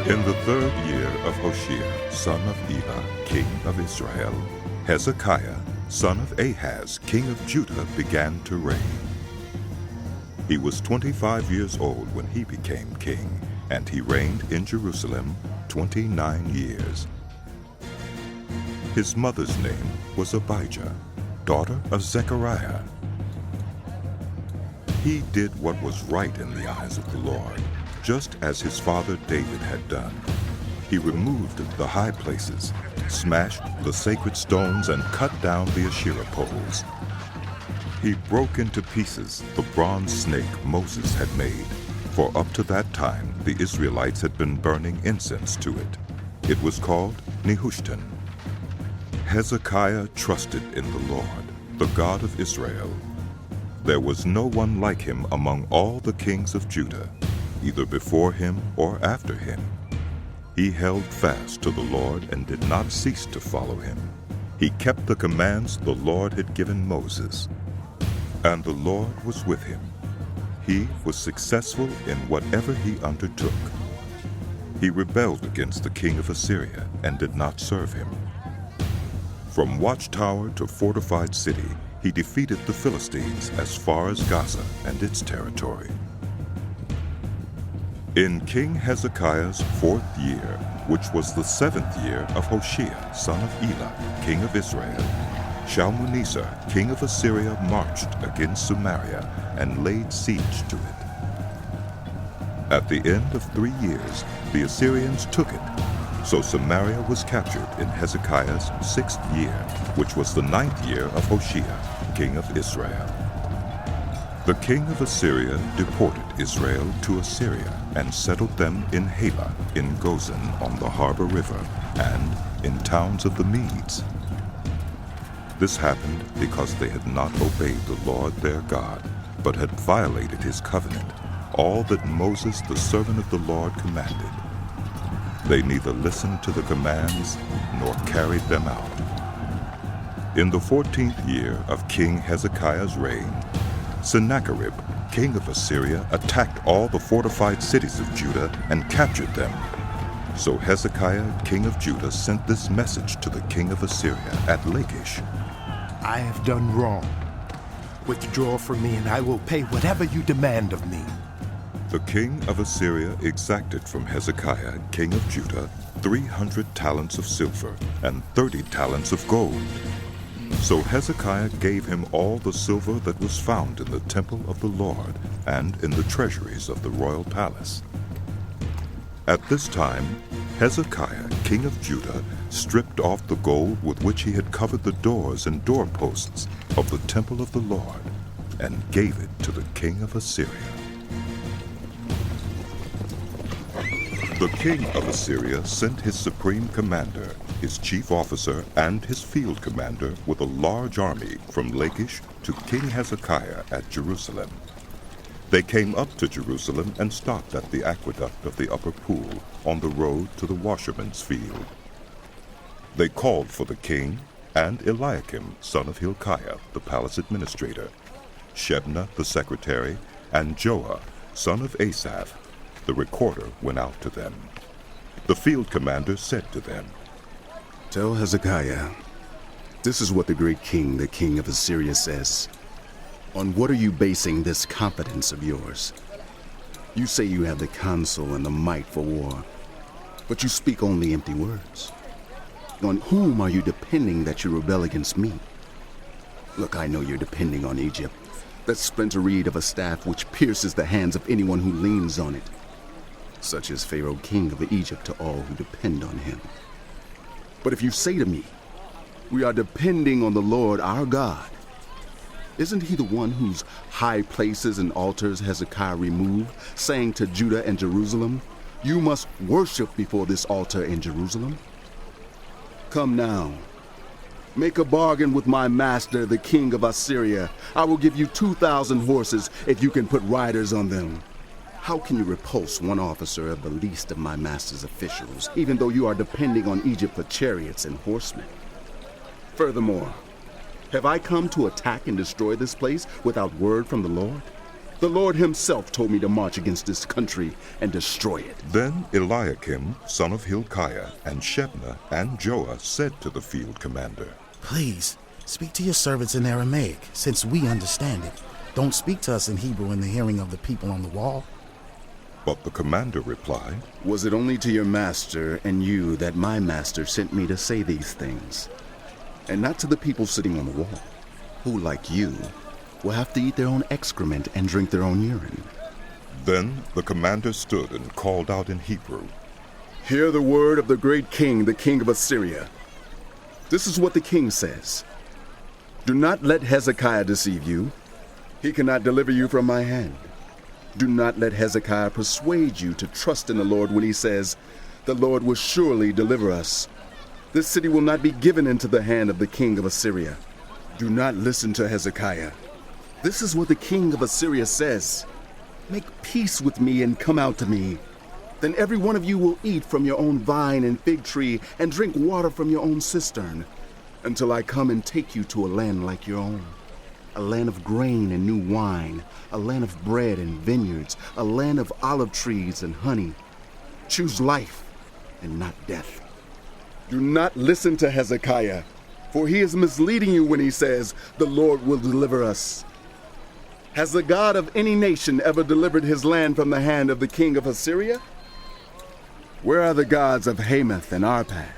In the 3rd year of Hoshea, son of Elah, king of Israel, Hezekiah, son of Ahaz, king of Judah, began to reign. He was 25 years old when he became king, and he reigned in Jerusalem 29 years. His mother's name was Abijah, daughter of Zechariah. He did what was right in the eyes of the Lord, just as his father David had done. He removed the high places, smashed the sacred stones, and cut down the Asherah poles. He broke into pieces the bronze snake Moses had made, for up to that time the Israelites had been burning incense to it. It was called Nehushtan. Hezekiah trusted in the Lord, the God of Israel. There was no one like him among all the kings of Judah, either before him or after him. He held fast to the Lord and did not cease to follow him. He kept the commands the Lord had given Moses. And the Lord was with him. He was successful in whatever he undertook. He rebelled against the king of Assyria and did not serve him. From watchtower to fortified city, he defeated the Philistines as far as Gaza and its territory. In King Hezekiah's 4th year, which was the 7th year of Hoshea, son of Elah, king of Israel, Shalmaneser, king of Assyria, marched against Samaria and laid siege to it. At the end of 3 years, the Assyrians took it. So Samaria was captured in Hezekiah's 6th year, which was the 9th year of Hoshea, king of Israel. The king of Assyria deported Israel to Assyria and settled them in Halah, in Gozan on the harbor river, and in towns of the Medes. This happened because they had not obeyed the Lord their God, but had violated his covenant, all that Moses the servant of the Lord commanded. They neither listened to the commands nor carried them out. In the 14th year of King Hezekiah's reign, Sennacherib, king of Assyria, attacked all the fortified cities of Judah and captured them. So Hezekiah, king of Judah, sent this message to the king of Assyria at Lachish. I have done wrong. Withdraw from me, and I will pay whatever you demand of me. The king of Assyria exacted from Hezekiah, king of Judah, 300 talents of silver and 30 talents of gold. So Hezekiah gave him all the silver that was found in the temple of the Lord and in the treasuries of the royal palace. At this time, Hezekiah, king of Judah, stripped off the gold with which he had covered the doors and doorposts of the temple of the Lord and gave it to the king of Assyria. The king of Assyria sent his supreme commander, his chief officer, and his field commander with a large army from Lachish to King Hezekiah at Jerusalem. They came up to Jerusalem and stopped at the aqueduct of the upper pool on the road to the washerman's field. They called for the king and Eliakim, son of Hilkiah, the palace administrator, Shebna, the secretary, and Joah, son of Asaph, the recorder, went out to them. The field commander said to them, "Tell Hezekiah, this is what the great king, the king of Assyria, says. On what are you basing this confidence of yours? You say you have the counsel and the might for war, but you speak only empty words. On whom are you depending that you rebel against me? Look, I know you're depending on Egypt, that splinter reed of a staff which pierces the hands of anyone who leans on it. Such is Pharaoh, king of Egypt, to all who depend on him. But if you say to me, we are depending on the Lord our God, isn't he the one whose high places and altars Hezekiah removed, saying to Judah and Jerusalem, you must worship before this altar in Jerusalem? Come now, make a bargain with my master, the king of Assyria. I will give you 2,000 horses if you can put riders on them. How can you repulse one officer of the least of my master's officials, even though you are depending on Egypt for chariots and horsemen? Furthermore, have I come to attack and destroy this place without word from the Lord? The Lord himself told me to march against this country and destroy it. Then Eliakim, son of Hilkiah, and Shebna and Joah said to the field commander, Please, speak to your servants in Aramaic, since we understand it. Don't speak to us in Hebrew in the hearing of the people on the wall. But the commander replied, Was it only to your master and you that my master sent me to say these things, and not to the people sitting on the wall, who, like you, will have to eat their own excrement and drink their own urine? Then the commander stood and called out in Hebrew, Hear the word of the great king, the king of Assyria. This is what the king says. Do not let Hezekiah deceive you. He cannot deliver you from my hand. Do not let Hezekiah persuade you to trust in the Lord when he says, The Lord will surely deliver us. This city will not be given into the hand of the king of Assyria. Do not listen to Hezekiah. This is what the king of Assyria says. Make peace with me and come out to me. Then every one of you will eat from your own vine and fig tree and drink water from your own cistern, until I come and take you to a land like your own. A land of grain and new wine, a land of bread and vineyards, a land of olive trees and honey. Choose life and not death. Do not listen to Hezekiah, for he is misleading you when he says, The Lord will deliver us. Has the God of any nation ever delivered his land from the hand of the king of Assyria? Where are the gods of Hamath and Arpad?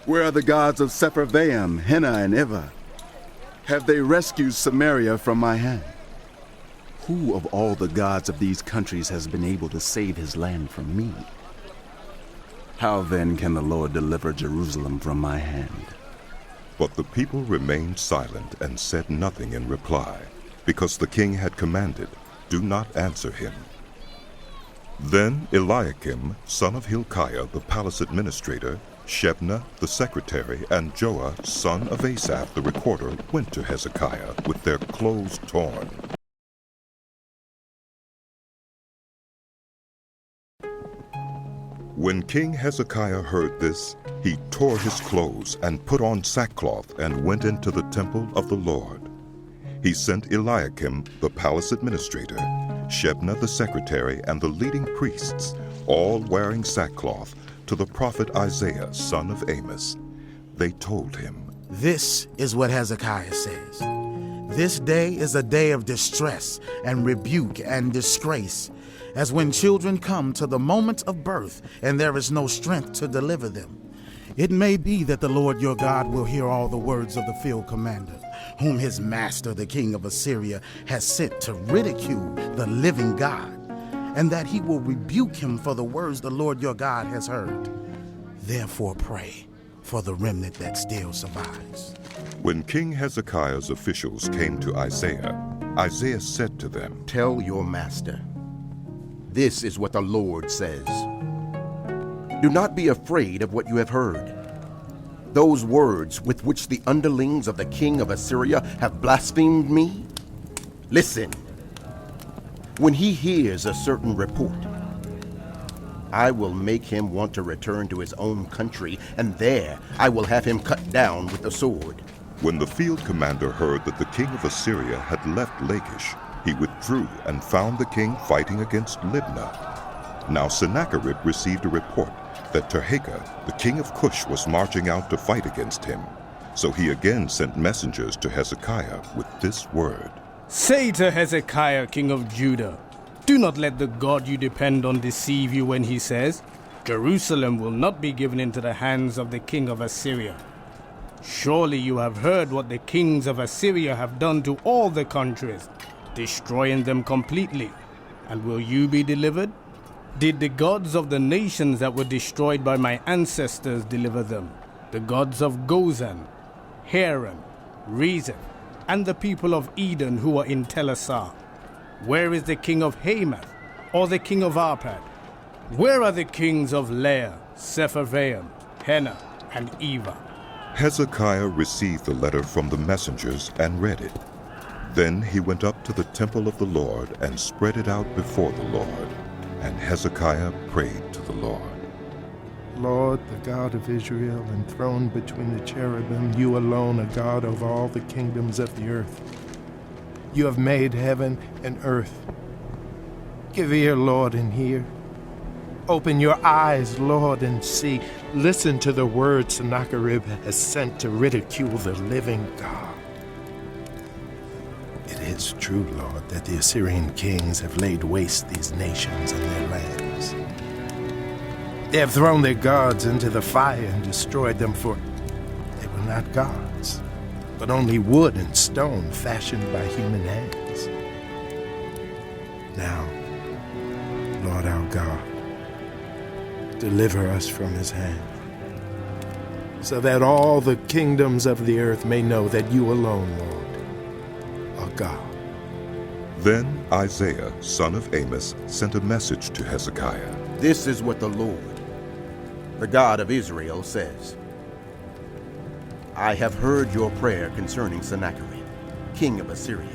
Where are the gods of Sepharvaim, Henna, and Ivah? Have they rescued Samaria from my hand? Who of all the gods of these countries has been able to save his land from me? How then can the Lord deliver Jerusalem from my hand? But the people remained silent and said nothing in reply, because the king had commanded, Do not answer him. Then Eliakim, son of Hilkiah, the palace administrator, Shebna, the secretary, and Joah, son of Asaph, the recorder, went to Hezekiah with their clothes torn. When King Hezekiah heard this, he tore his clothes and put on sackcloth and went into the temple of the Lord. He sent Eliakim, the palace administrator, Shebna, the secretary, and the leading priests, all wearing sackcloth, to the prophet Isaiah, son of Amos. They told him, This is what Hezekiah says. This day is a day of distress and rebuke and disgrace, as when children come to the moment of birth and there is no strength to deliver them. It may be that the Lord your God will hear all the words of the field commander, whom his master, the king of Assyria, has sent to ridicule the living God, and that he will rebuke him for the words the Lord your God has heard. Therefore pray for the remnant that still survives. When King Hezekiah's officials came to Isaiah, Isaiah said to them, Tell your master, this is what the Lord says. Do not be afraid of what you have heard. Those words with which the underlings of the king of Assyria have blasphemed me? Listen. When he hears a certain report, I will make him want to return to his own country, and there I will have him cut down with the sword. When the field commander heard that the king of Assyria had left Lachish, he withdrew and found the king fighting against Libnah. Now Sennacherib received a report that Tirhakah, the king of Cush, was marching out to fight against him. So he again sent messengers to Hezekiah with this word. Say to Hezekiah, king of Judah, do not let the God you depend on deceive you when he says, Jerusalem will not be given into the hands of the king of Assyria. Surely you have heard what the kings of Assyria have done to all the countries, destroying them completely. And will you be delivered? Did the gods of the nations that were destroyed by my ancestors deliver them? The gods of Gozan, Haran, Rezin, and the people of Eden who are in Telassar? Where is the king of Hamath, or the king of Arpad? Where are the kings of Leah, Sepharvaim, Henna, and Ivah? Hezekiah received the letter from the messengers and read it. Then he went up to the temple of the Lord and spread it out before the Lord. And Hezekiah prayed to the Lord. Lord, the God of Israel, enthroned between the cherubim, you alone are God of all the kingdoms of the earth. You have made heaven and earth. Give ear, Lord, and hear. Open your eyes, Lord, and see. Listen to the words Sennacherib has sent to ridicule the living God. It is true, Lord, that the Assyrian kings have laid waste these nations and their lands. They have thrown their gods into the fire and destroyed them, for they were not gods, but only wood and stone fashioned by human hands. Now, Lord our God, deliver us from his hand, so that all the kingdoms of the earth may know that you alone, Lord, are God. Then Isaiah, son of Amos, sent a message to Hezekiah. This is what the Lord, the God of Israel, says. I have heard your prayer concerning Sennacherib, king of Assyria.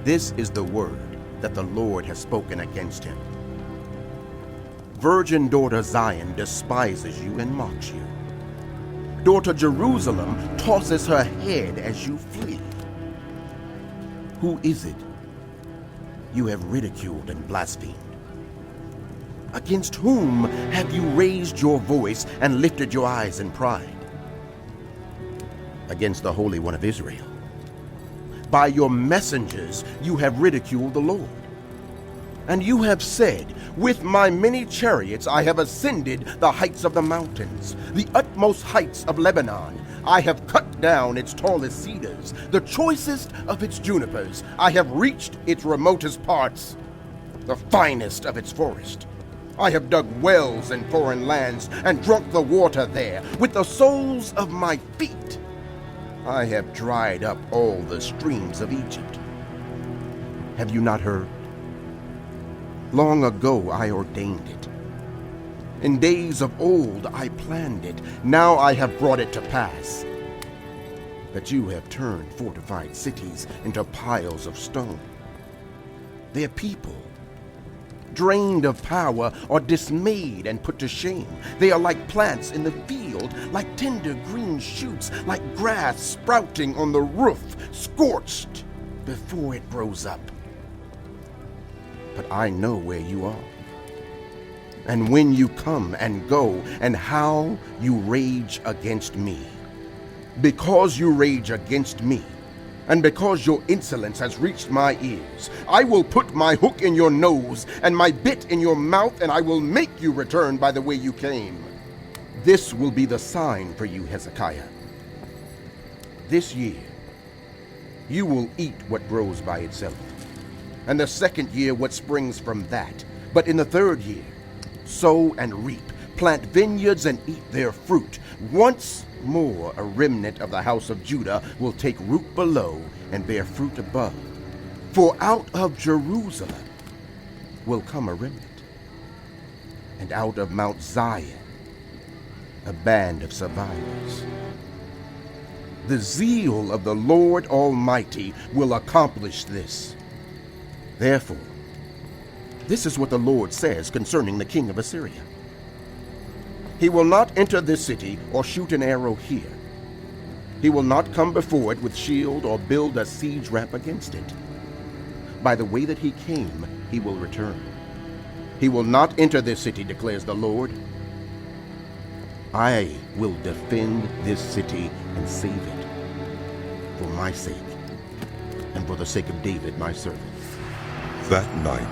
This is the word that the Lord has spoken against him. Virgin daughter Zion despises you and mocks you. Daughter Jerusalem tosses her head as you flee. Who is it you have ridiculed and blasphemed? Against whom have you raised your voice and lifted your eyes in pride? Against the Holy One of Israel. By your messengers you have ridiculed the Lord. And you have said, with my many chariots I have ascended the heights of the mountains, the utmost heights of Lebanon. I have cut down its tallest cedars, the choicest of its junipers. I have reached its remotest parts, the finest of its forest. I have dug wells in foreign lands and drunk the water there. With the soles of my feet I have dried up all the streams of Egypt. Have you not heard? Long ago I ordained it. In days of old I planned it. Now I have brought it to pass. But you have turned fortified cities into piles of stone. Their people, drained of power, are dismayed and put to shame. They are like plants in the field, like tender green shoots, like grass sprouting on the roof, scorched before it grows up. But I know where you are, and when you come and go, and how you rage against me. Because you rage against me, and because your insolence has reached my ears, I will put my hook in your nose and my bit in your mouth, and I will make you return by the way you came. This will be the sign for you, Hezekiah. This year you will eat what grows by itself, and the second year what springs from that. But in the third year, sow and reap, plant vineyards and eat their fruit. Once more a remnant of the house of Judah will take root below and bear fruit above. For out of Jerusalem will come a remnant, and out of Mount Zion a band of survivors. The zeal of the Lord Almighty will accomplish this. Therefore, this is what the Lord says concerning the king of Assyria. He will not enter this city or shoot an arrow here. He will not come before it with shield or build a siege ramp against it. By the way that he came, he will return. He will not enter this city, declares the Lord. I will defend this city and save it, for my sake and for the sake of David, my servant. That night,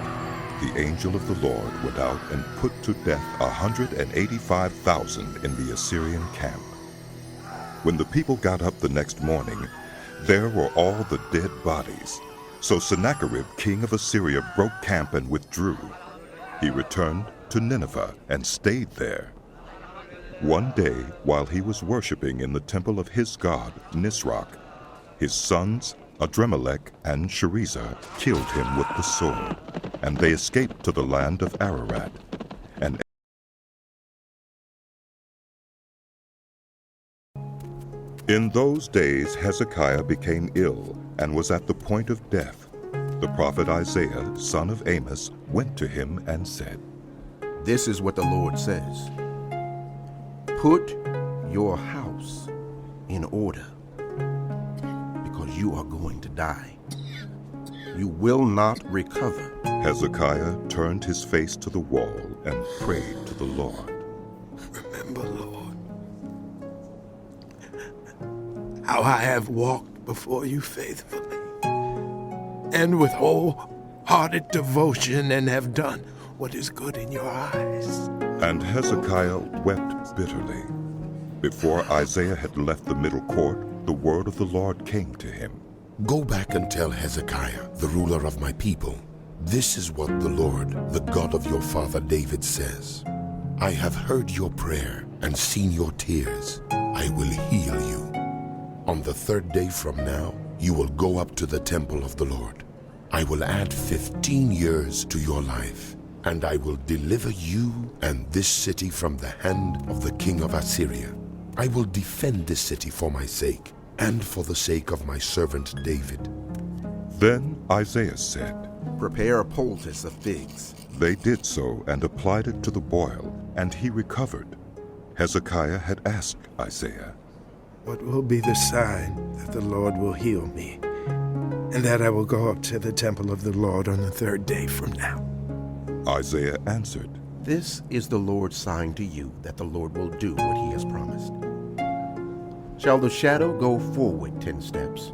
the angel of the Lord went out and put to death 185,000 in the Assyrian camp. When the people got up the next morning, there were all the dead bodies. So Sennacherib, king of Assyria, broke camp and withdrew. He returned to Nineveh and stayed there. One day, while he was worshiping in the temple of his god, Nisroch, his sons, Adremelech and Sharezer, killed him with the sword, and they escaped to the land of Ararat. And in those days Hezekiah became ill and was at the point of death. The prophet Isaiah, son of Amos, went to him and said, This is what the Lord says. Put your house in order, because you are going to die. You will not recover. Hezekiah turned his face to the wall and prayed to the Lord. Remember, Lord, how I have walked before you faithfully and with wholehearted devotion, and have done what is good in your eyes. And Hezekiah wept bitterly. Before Isaiah had left the middle court, the word of the Lord came to him. Go back and tell Hezekiah, the ruler of my people, this is what the Lord, the God of your father David says. I have heard your prayer and seen your tears. I will heal you. On the third day from now, you will go up to the temple of the Lord. I will add 15 years to your life, and I will deliver you and this city from the hand of the king of Assyria. I will defend this city for my sake, and for the sake of my servant David. Then Isaiah said, Prepare a poultice of figs. They did so and applied it to the boil, and he recovered. Hezekiah had asked Isaiah, What will be the sign that the Lord will heal me, and that I will go up to the temple of the Lord on the third day from now? Isaiah answered, This is the Lord's sign to you that the Lord will do what he has promised. Shall the shadow go forward 10 steps?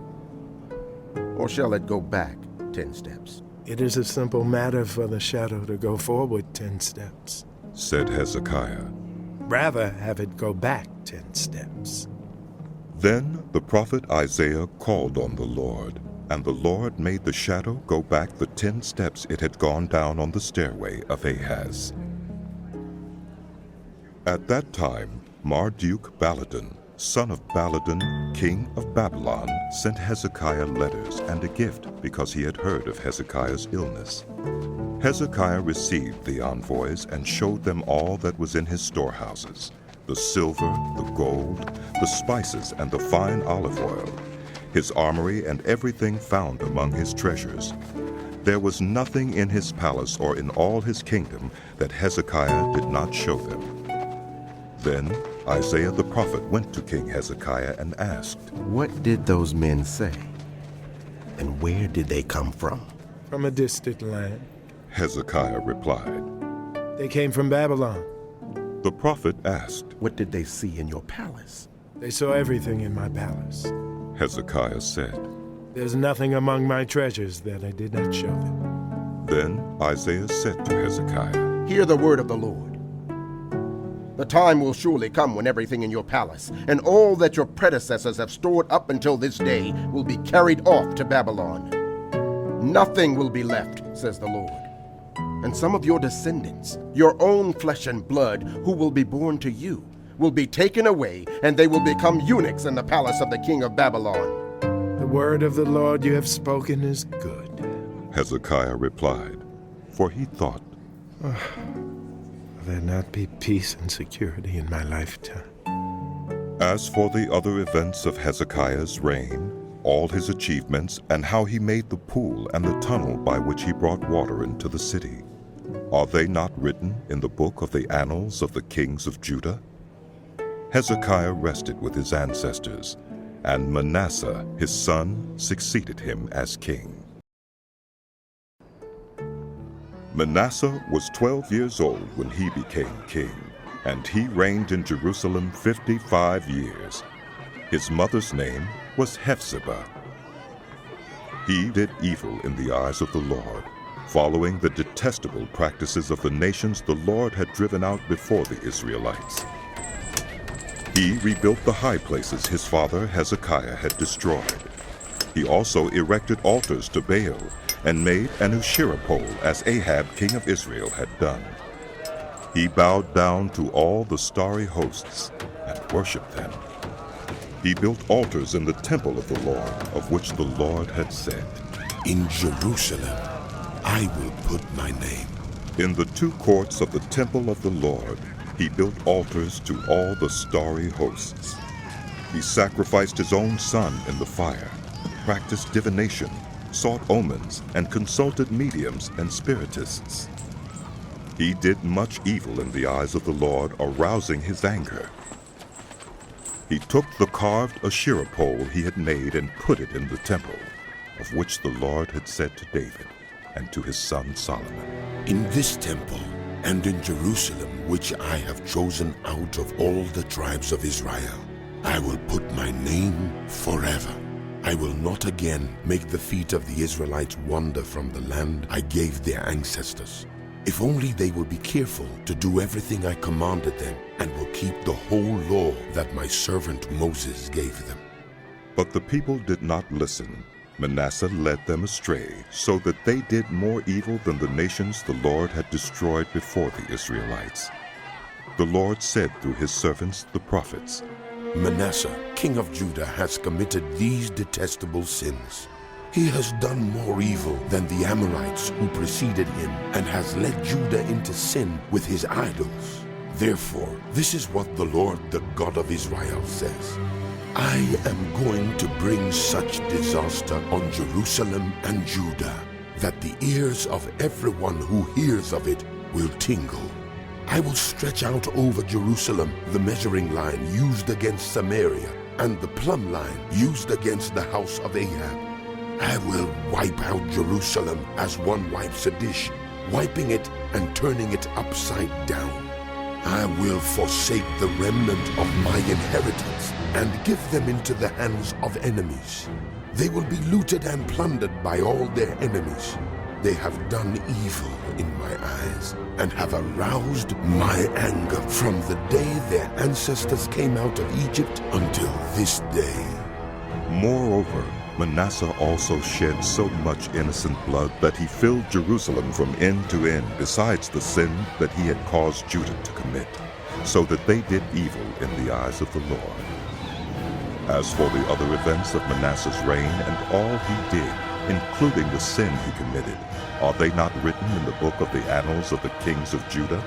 Or shall it go back 10 steps? It is a simple matter for the shadow to go forward 10 steps, said Hezekiah. Rather have it go back 10 steps. Then the prophet Isaiah called on the Lord, and the Lord made the shadow go back the 10 steps it had gone down on the stairway of Ahaz. At that time, Marduk-Baladan, son of Baladan, king of Babylon, sent Hezekiah letters and a gift because he had heard of Hezekiah's illness. Hezekiah received the envoys and showed them all that was in his storehouses, the silver, the gold, the spices, and the fine olive oil, his armory, and everything found among his treasures. There was nothing in his palace or in all his kingdom that Hezekiah did not show them. Then Isaiah the prophet went to King Hezekiah and asked, What did those men say? And where did they come from? From a distant land. Hezekiah replied, They came from Babylon. The prophet asked, What did they see in your palace? They saw everything in my palace. Hezekiah said, There's nothing among my treasures that I did not show them. Then Isaiah said to Hezekiah, Hear the word of the Lord. The time will surely come when everything in your palace and all that your predecessors have stored up until this day will be carried off to Babylon. Nothing will be left, says the Lord. And some of your descendants, your own flesh and blood, who will be born to you, will be taken away, and they will become eunuchs in the palace of the king of Babylon. The word of the Lord you have spoken is good. Hezekiah replied, for he thought, Will there not be peace and security in my lifetime? As for the other events of Hezekiah's reign, all his achievements, and how he made the pool and the tunnel by which he brought water into the city, are they not written in the book of the annals of the kings of Judah? Hezekiah rested with his ancestors, and Manasseh, his son, succeeded him as king. Manasseh was 12 years old when he became king, and he reigned in Jerusalem 55 years. His mother's name was Hephzibah. He did evil in the eyes of the Lord, following the detestable practices of the nations the Lord had driven out before the Israelites. He rebuilt the high places his father Hezekiah had destroyed. He also erected altars to Baal and made an Asherah pole as Ahab king of Israel had done. He bowed down to all the starry hosts and worshipped them. He built altars in the temple of the Lord, of which the Lord had said, In Jerusalem I will put my name. In the two courts of the temple of the Lord, he built altars to all the starry hosts. He sacrificed his own son in the fire, practiced divination, sought omens, and consulted mediums and spiritists. He did much evil in the eyes of the Lord, arousing his anger. He took the carved Asherah pole he had made and put it in the temple. of which the Lord had said to David and to his son Solomon. In this temple and in Jerusalem, which I have chosen out of all the tribes of Israel, I will put my name forever. I will not again make the feet of the Israelites wander from the land I gave their ancestors, if only they will be careful to do everything I commanded them and will keep the whole law that my servant Moses gave them. But the people did not listen. Manasseh led them astray, so that they did more evil than the nations the Lord had destroyed before the Israelites. The Lord said through his servants the prophets, Manasseh, king of Judah, has committed these detestable sins. He has done more evil than the Amorites who preceded him, and has led Judah into sin with his idols. Therefore, this is what the Lord, the God of Israel, says. I am going to bring such disaster on Jerusalem and Judah that the ears of everyone who hears of it will tingle. I will stretch out over Jerusalem the measuring line used against Samaria and the plumb line used against the house of Ahab. I will wipe out Jerusalem as one wipes a dish, wiping it and turning it upside down. I will forsake the remnant of my inheritance and give them into the hands of enemies. They will be looted and plundered by all their enemies. They have done evil in my eyes and have aroused my anger from the day their ancestors came out of Egypt until this day. Moreover, Manasseh also shed so much innocent blood that he filled Jerusalem from end to end, besides the sin that he had caused Judah to commit, so that they did evil in the eyes of the Lord. As for the other events of Manasseh's reign and all he did, including the sin he committed, are they not written in the book of the annals of the kings of Judah?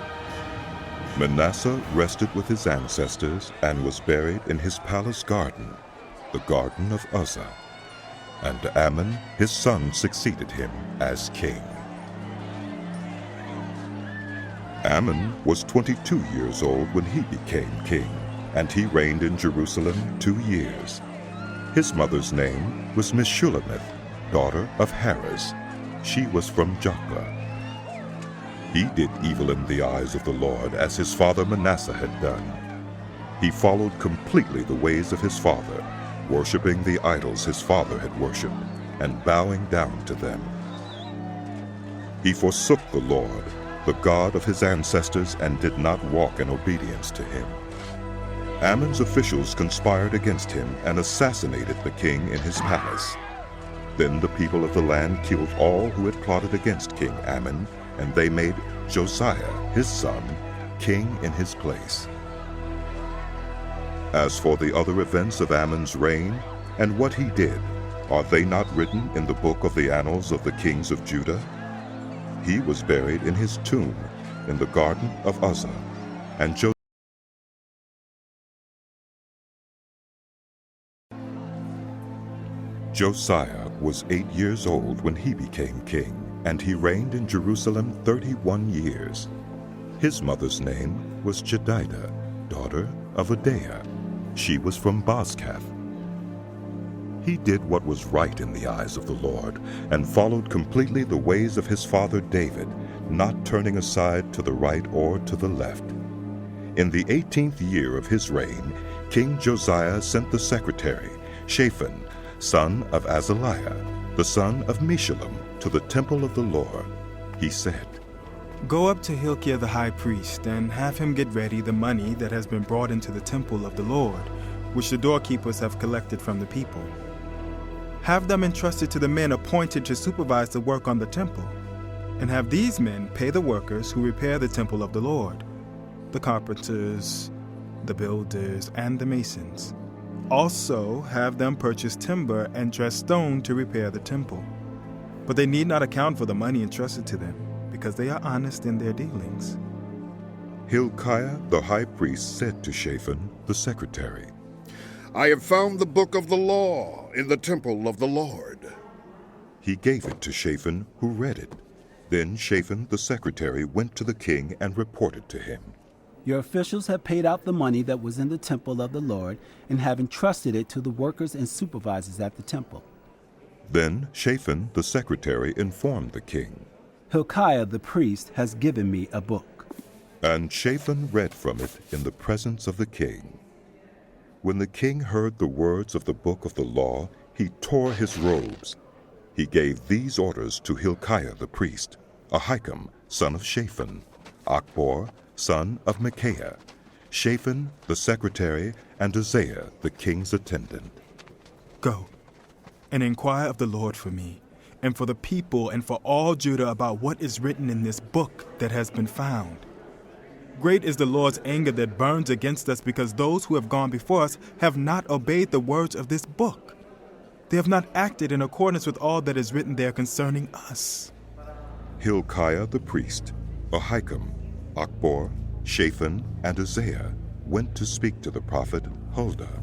Manasseh rested with his ancestors and was buried in his palace garden, the garden of Uzzah. And Amon, his son, succeeded him as king. Amon was 22 years old when he became king, and he reigned in Jerusalem 2 years. His mother's name was Meshullemeth, daughter of Harez. She was from Joklah. He did evil in the eyes of the Lord, as his father Manasseh had done. He followed completely the ways of his father, worshiping the idols his father had worshipped, and bowing down to them. He forsook the Lord, the God of his ancestors, and did not walk in obedience to him. Ammon's officials conspired against him and assassinated the king in his palace. Then the people of the land killed all who had plotted against King Ammon, and they made Josiah, his son, king in his place. As for the other events of Ammon's reign and what he did, are they not written in the book of the annals of the kings of Judah? He was buried in his tomb in the garden of Uzzah, and Josiah was 8 years old when he became king, and he reigned in Jerusalem 31 years. His mother's name was Jedidah, daughter of Adaiah. She was from Bozkath. He did what was right in the eyes of the Lord, and followed completely the ways of his father David, not turning aside to the right or to the left. In the 18th year of his reign, King Josiah sent the secretary, Shaphan, son of Azaliah, the son of Meshullam, to the temple of the Lord. He said, Go up to Hilkiah the high priest, and have him get ready the money that has been brought into the temple of the Lord, which the doorkeepers have collected from the people. Have them entrusted to the men appointed to supervise the work on the temple, and have these men pay the workers who repair the temple of the Lord, the carpenters, the builders, and the masons. Also have them purchase timber and dress stone to repair the temple. But they need not account for the money entrusted to them, because they are honest in their dealings. Hilkiah the high priest said to Shaphan the secretary, I have found the book of the law in the temple of the Lord. He gave it to Shaphan, who read it. Then Shaphan the secretary went to the king and reported to him. Your officials have paid out the money that was in the temple of the Lord and have entrusted it to the workers and supervisors at the temple. Then Shaphan the secretary informed the king, Hilkiah the priest has given me a book. And Shaphan read from it in the presence of the king. When the king heard the words of the book of the law, he tore his robes. He gave these orders to Hilkiah the priest, Ahikam, son of Shaphan, Achbor, son of Micaiah, Shaphan the secretary, and Uzziah the king's attendant. Go and inquire of the Lord for me, and for the people and for all Judah about what is written in this book that has been found. Great is the Lord's anger that burns against us because those who have gone before us have not obeyed the words of this book. They have not acted in accordance with all that is written there concerning us. Hilkiah the priest, Ahikam, Achbor, Shaphan, and Uzziah went to speak to the prophet Huldah,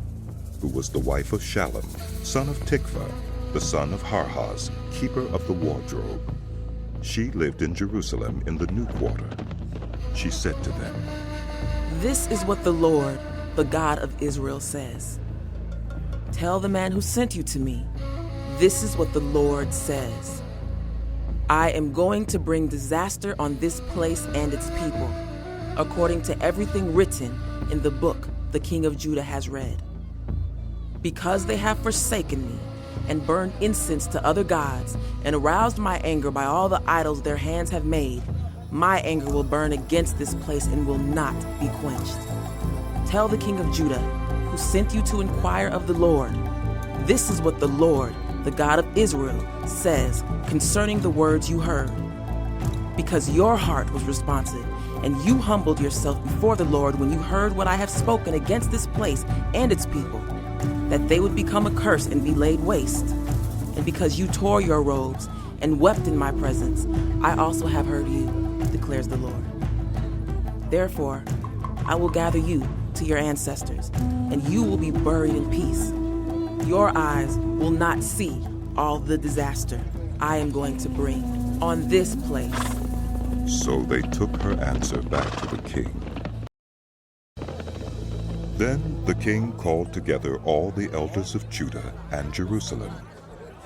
who was the wife of Shallum, son of Tikvah, the son of Harhas, keeper of the wardrobe. She lived in Jerusalem in the new quarter. She said to them, This is what the Lord, the God of Israel, says. Tell the man who sent you to me, this is what the Lord says. I am going to bring disaster on this place and its people, according to everything written in the book the king of Judah has read. Because they have forsaken me and burned incense to other gods and aroused my anger by all the idols their hands have made, my anger will burn against this place and will not be quenched. Tell the king of Judah, who sent you to inquire of the Lord, this is what the Lord, the God of Israel, says concerning the words you heard. Because your heart was responsive, and you humbled yourself before the Lord when you heard what I have spoken against this place and its people, that they would become a curse and be laid waste. And because you tore your robes and wept in my presence, I also have heard you, declares the Lord. Therefore, I will gather you to your ancestors, and you will be buried in peace. Your eyes will not see all the disaster I am going to bring on this place. So they took her answer back to the king. Then the king called together all the elders of Judah and Jerusalem.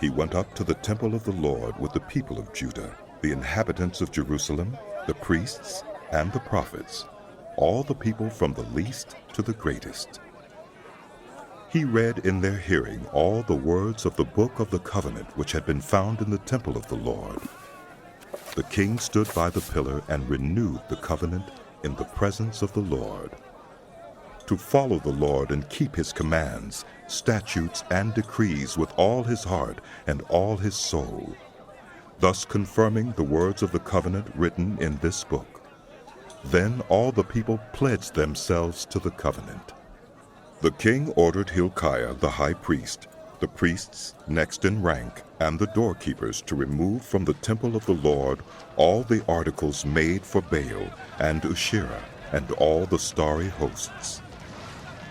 He went up to the temple of the Lord with the people of Judah, the inhabitants of Jerusalem, the priests, and the prophets, all the people from the least to the greatest. He read in their hearing all the words of the book of the covenant which had been found in the temple of the Lord. The king stood by the pillar and renewed the covenant in the presence of the Lord, to follow the Lord and keep his commands, statutes, and decrees with all his heart and all his soul, thus confirming the words of the covenant written in this book. Then all the people pledged themselves to the covenant. The king ordered Hilkiah the high priest, the priests next in rank, and the doorkeepers to remove from the temple of the Lord all the articles made for Baal and Asherah and all the starry hosts.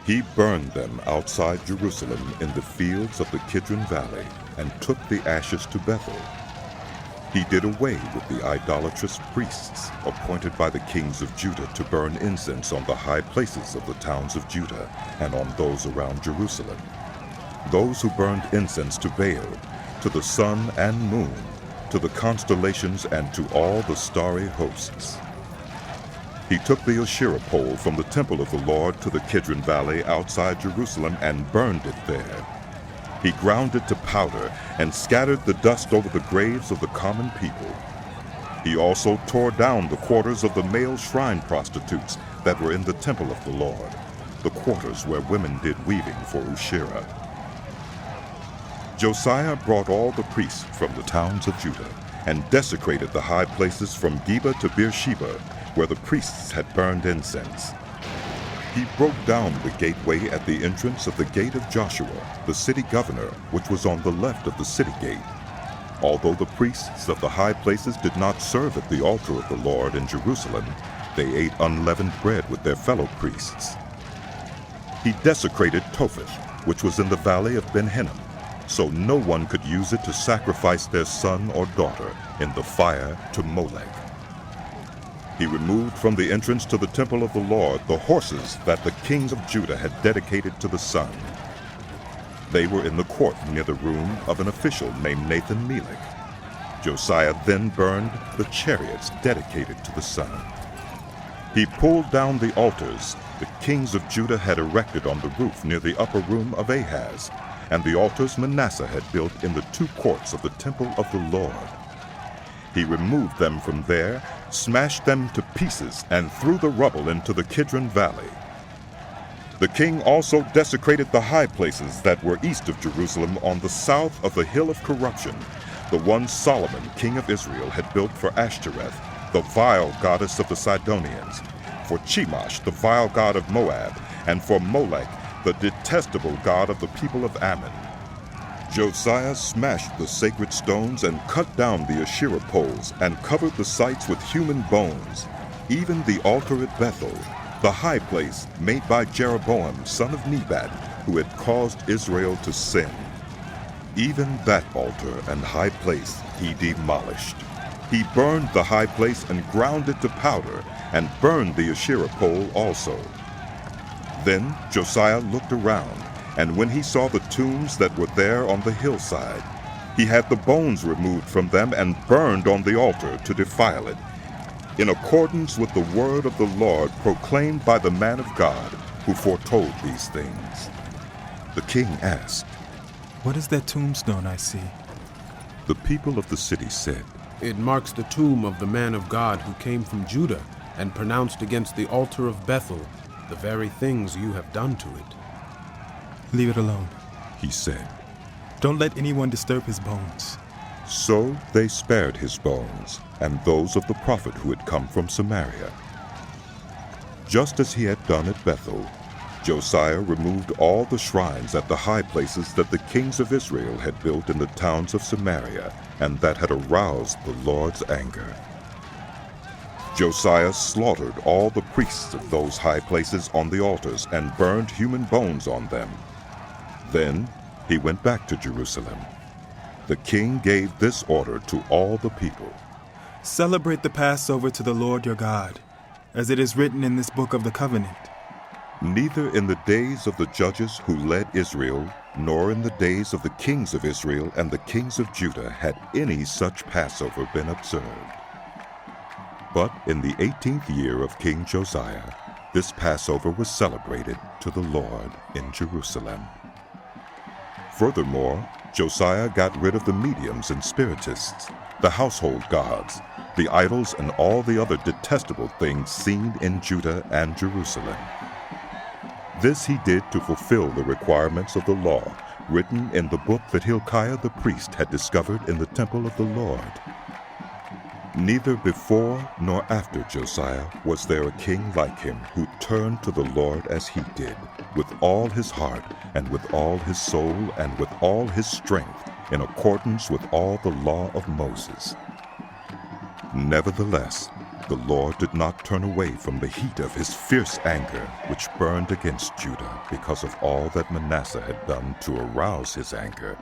He burned them outside Jerusalem in the fields of the Kidron Valley and took the ashes to Bethel. He did away with the idolatrous priests appointed by the kings of Judah to burn incense on the high places of the towns of Judah and on those around Jerusalem, those who burned incense to Baal, to the sun and moon, to the constellations, and to all the starry hosts. He took the Asherah pole from the temple of the Lord to the Kidron Valley outside Jerusalem and burned it there. He ground it to powder and scattered the dust over the graves of the common people. He also tore down the quarters of the male shrine prostitutes that were in the temple of the Lord, the quarters where women did weaving for Asherah. Josiah brought all the priests from the towns of Judah and desecrated the high places from Geba to Beersheba, where the priests had burned incense. He broke down the gateway at the entrance of the gate of Joshua, the city governor, which was on the left of the city gate. Although the priests of the high places did not serve at the altar of the Lord in Jerusalem, they ate unleavened bread with their fellow priests. He desecrated Topheth, which was in the valley of Ben Hinnom, so no one could use it to sacrifice their son or daughter in the fire to Molech. He removed from the entrance to the temple of the Lord the horses that the kings of Judah had dedicated to the sun. They were in the court near the room of an official named Nathan-Melech. Josiah then burned the chariots dedicated to the sun. He pulled down the altars the kings of Judah had erected on the roof near the upper room of Ahaz, and the altars Manasseh had built in the 2 courts of the temple of the Lord. He removed them from there, smashed them to pieces, and threw the rubble into the Kidron Valley. The king also desecrated the high places that were east of Jerusalem on the south of the Hill of Corruption, the one Solomon, king of Israel, had built for Ashtoreth, the vile goddess of the Sidonians, for Chemosh, the vile god of Moab, and for Molech, the detestable god of the people of Ammon. Josiah smashed the sacred stones and cut down the Asherah poles and covered the sites with human bones, even the altar at Bethel, the high place made by Jeroboam, son of Nebat, who had caused Israel to sin. Even that altar and high place he demolished. He burned the high place and ground it to powder, and burned the Asherah pole also. Then Josiah looked around, and when he saw the tombs that were there on the hillside, he had the bones removed from them and burned on the altar to defile it, in accordance with the word of the Lord proclaimed by the man of God who foretold these things. The king asked, "What is that tombstone I see?" The people of the city said, "It marks the tomb of the man of God who came from Judah and pronounced against the altar of Bethel the very things you have done to it." "Leave it alone," he said. "Don't let anyone disturb his bones." So they spared his bones and those of the prophet who had come from Samaria. Just as he had done at Bethel, Josiah removed all the shrines at the high places that the kings of Israel had built in the towns of Samaria and that had aroused the Lord's anger. Josiah slaughtered all the priests of those high places on the altars and burned human bones on them. Then he went back to Jerusalem. The king gave this order to all the people: "Celebrate the Passover to the Lord your God, as it is written in this book of the covenant." Neither in the days of the judges who led Israel, nor in the days of the kings of Israel and the kings of Judah had any such Passover been observed. But in the 18th year of King Josiah, this Passover was celebrated to the Lord in Jerusalem. Furthermore, Josiah got rid of the mediums and spiritists, the household gods, the idols, and all the other detestable things seen in Judah and Jerusalem. This he did to fulfill the requirements of the law written in the book that Hilkiah the priest had discovered in the temple of the Lord. Neither before nor after Josiah was there a king like him who turned to the Lord as he did, with all his heart and with all his soul and with all his strength, in accordance with all the law of Moses. Nevertheless, the Lord did not turn away from the heat of his fierce anger, which burned against Judah because of all that Manasseh had done to arouse his anger.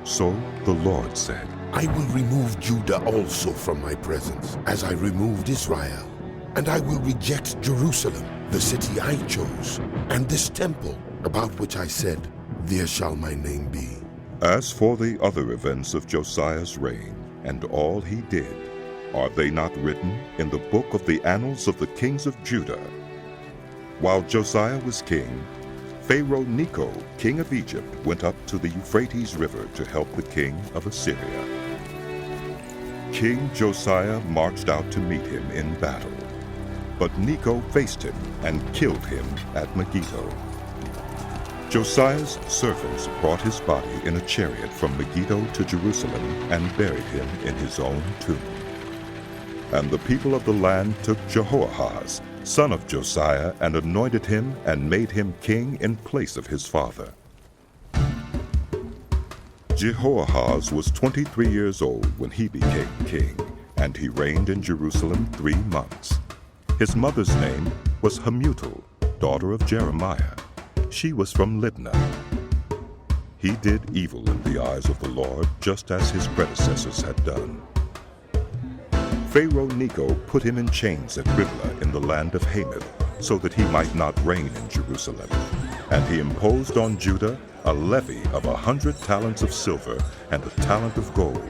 So the Lord said, "I will remove Judah also from my presence, as I removed Israel, and I will reject Jerusalem, the city I chose, and this temple, about which I said, 'There shall my name be.'" As for the other events of Josiah's reign, and all he did, are they not written in the book of the annals of the kings of Judah? While Josiah was king, Pharaoh Necho, king of Egypt, went up to the Euphrates River to help the king of Assyria. King Josiah marched out to meet him in battle, but Necho faced him and killed him at Megiddo. Josiah's servants brought his body in a chariot from Megiddo to Jerusalem and buried him in his own tomb. And the people of the land took Jehoahaz, son of Josiah, and anointed him and made him king in place of his father. Jehoahaz was 23 years old when he became king, and he reigned in Jerusalem 3 months. His mother's name was Hamutal, daughter of Jeremiah. She was from Libnah. He did evil in the eyes of the Lord, just as his predecessors had done. Pharaoh Necho put him in chains at Riblah in the land of Hamath, so that he might not reign in Jerusalem. And he imposed on Judah a levy of 100 talents of silver and a talent of gold.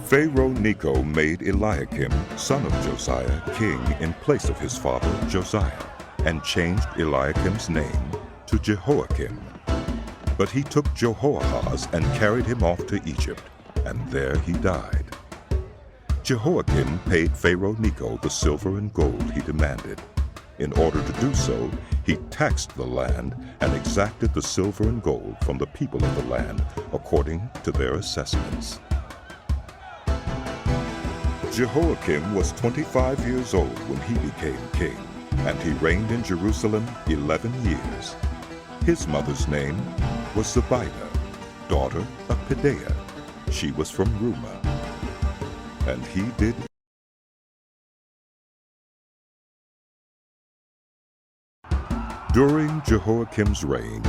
Pharaoh Necho made Eliakim, son of Josiah, king in place of his father Josiah, and changed Eliakim's name to Jehoiakim. But he took Jehoahaz and carried him off to Egypt, and there he died. Jehoiakim paid Pharaoh Necho the silver and gold he demanded. In order to do so, he taxed the land and exacted the silver and gold from the people of the land according to their assessments. Jehoiakim was 25 years old when he became king, and he reigned in Jerusalem 11 years. His mother's name was Zebidah, daughter of Pedaiah. She was from Rumah. And he did During Jehoiakim's reign,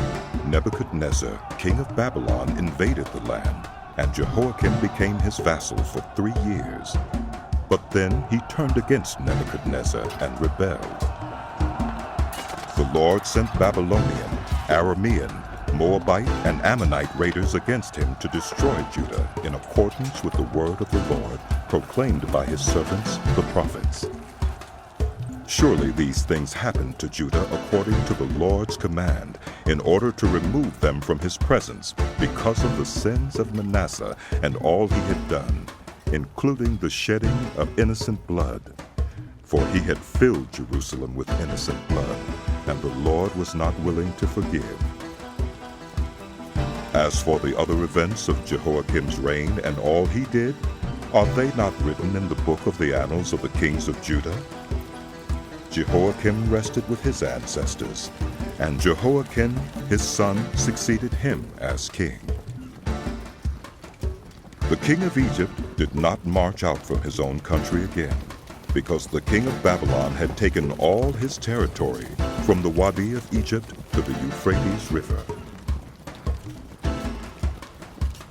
Nebuchadnezzar, king of Babylon, invaded the land, and Jehoiakim became his vassal for 3 years. But then he turned against Nebuchadnezzar and rebelled. The Lord sent Babylonian, Aramean, Moabite, and Ammonite raiders against him to destroy Judah in accordance with the word of the Lord proclaimed by his servants, the prophets. Surely these things happened to Judah according to the Lord's command, in order to remove them from his presence because of the sins of Manasseh and all he had done, including the shedding of innocent blood. For he had filled Jerusalem with innocent blood, and the Lord was not willing to forgive. As for the other events of Jehoiakim's reign and all he did, are they not written in the book of the annals of the kings of Judah? Jehoiakim rested with his ancestors, and Jehoiakim his son succeeded him as king. The king of Egypt did not march out from his own country again, because the king of Babylon had taken all his territory from the Wadi of Egypt to the Euphrates River.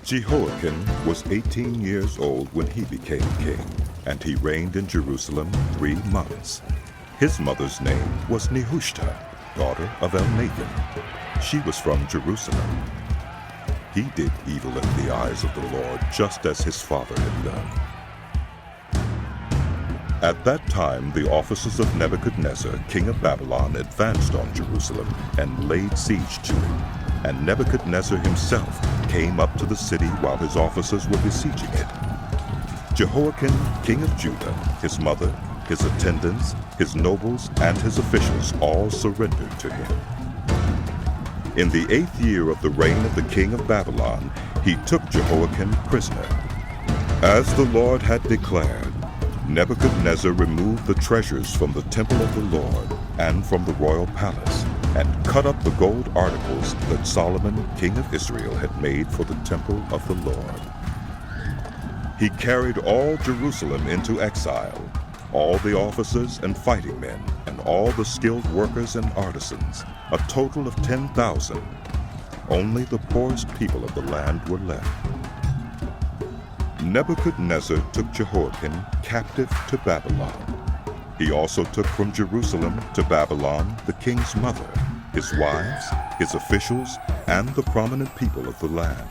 Jehoiakim was 18 years old when he became king, and he reigned in Jerusalem 3 months. His mother's name was Nehushta, daughter of Elnathan. She was from Jerusalem. He did evil in the eyes of the Lord, just as his father had done. At that time, the officers of Nebuchadnezzar, king of Babylon, advanced on Jerusalem and laid siege to it. And Nebuchadnezzar himself came up to the city while his officers were besieging it. Jehoiakim, king of Judah, his mother, his attendants, his nobles, and his officials all surrendered to him. In the 8th year of the reign of the king of Babylon, he took Jehoiakim prisoner. As the Lord had declared, Nebuchadnezzar removed the treasures from the temple of the Lord and from the royal palace, and cut up the gold articles that Solomon, king of Israel, had made for the temple of the Lord. He carried all Jerusalem into exile, all the officers and fighting men, and all the skilled workers and artisans, a total of 10,000. Only the poorest people of the land were left. Nebuchadnezzar took Jehoiakim captive to Babylon. He also took from Jerusalem to Babylon the king's mother, his wives, his officials, and the prominent people of the land.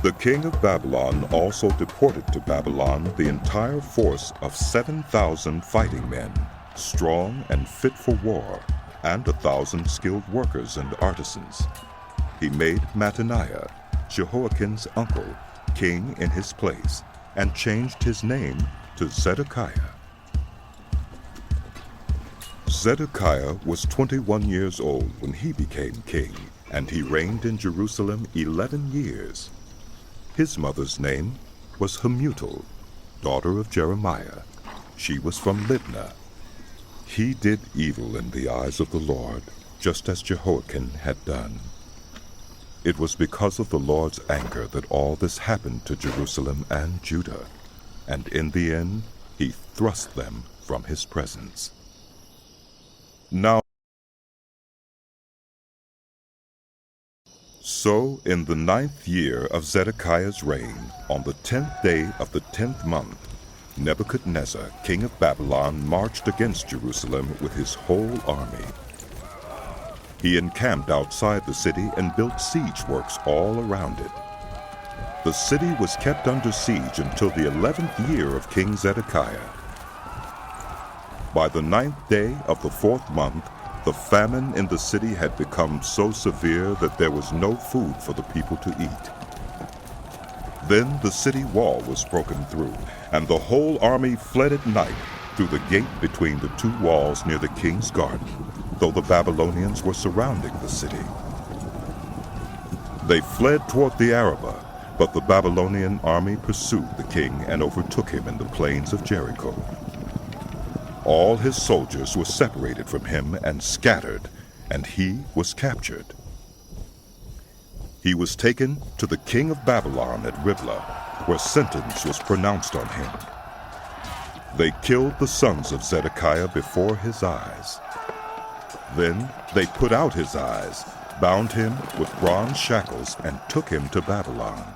The king of Babylon also deported to Babylon the entire force of 7,000 fighting men, strong and fit for war, and 1,000 skilled workers and artisans. He made Mattaniah, Jehoiakim's uncle, king in his place, and changed his name to Zedekiah. Zedekiah was 21 years old when he became king, and he reigned in Jerusalem 11 years. His mother's name was Hamutal, daughter of Jeremiah. She was from Libnah. He did evil in the eyes of the Lord, just as Jehoiakim had done. It was because of the Lord's anger that all this happened to Jerusalem and Judah, and in the end he thrust them from his presence. So in the 9th year of Zedekiah's reign, on the 10th day of the 10th month, Nebuchadnezzar, king of Babylon, marched against Jerusalem with his whole army. He encamped outside the city and built siege works all around it. The city was kept under siege until the 11th year of King Zedekiah. By the 9th day of the 4th month, the famine in the city had become so severe that there was no food for the people to eat. Then the city wall was broken through, and the whole army fled at night through the gate between the two walls near the king's garden, though the Babylonians were surrounding the city. They fled toward the Arabah, but the Babylonian army pursued the king and overtook him in the plains of Jericho. All his soldiers were separated from him and scattered, and he was captured. He was taken to the king of Babylon at Riblah, where sentence was pronounced on him. They killed the sons of Zedekiah before his eyes. Then they put out his eyes, bound him with bronze shackles, and took him to Babylon.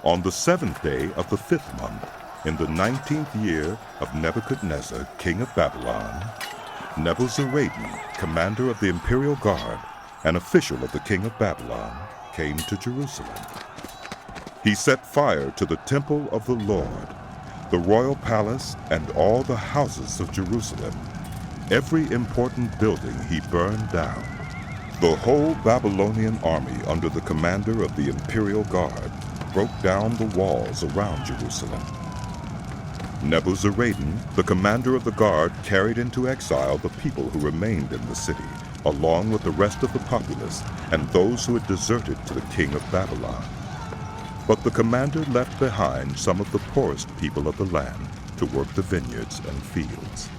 On the 7th day of the 5th month, in the 19th year of Nebuchadnezzar, king of Babylon, Nebuzaradan, commander of the imperial guard, an official of the king of Babylon, came to Jerusalem. He set fire to the temple of the Lord, the royal palace, and all the houses of Jerusalem. Every important building he burned down. The whole Babylonian army under the commander of the imperial guard broke down the walls around Jerusalem. Nebuzaradan, the commander of the guard, carried into exile the people who remained in the city, along with the rest of the populace and those who had deserted to the king of Babylon. But the commander left behind some of the poorest people of the land to work the vineyards and fields.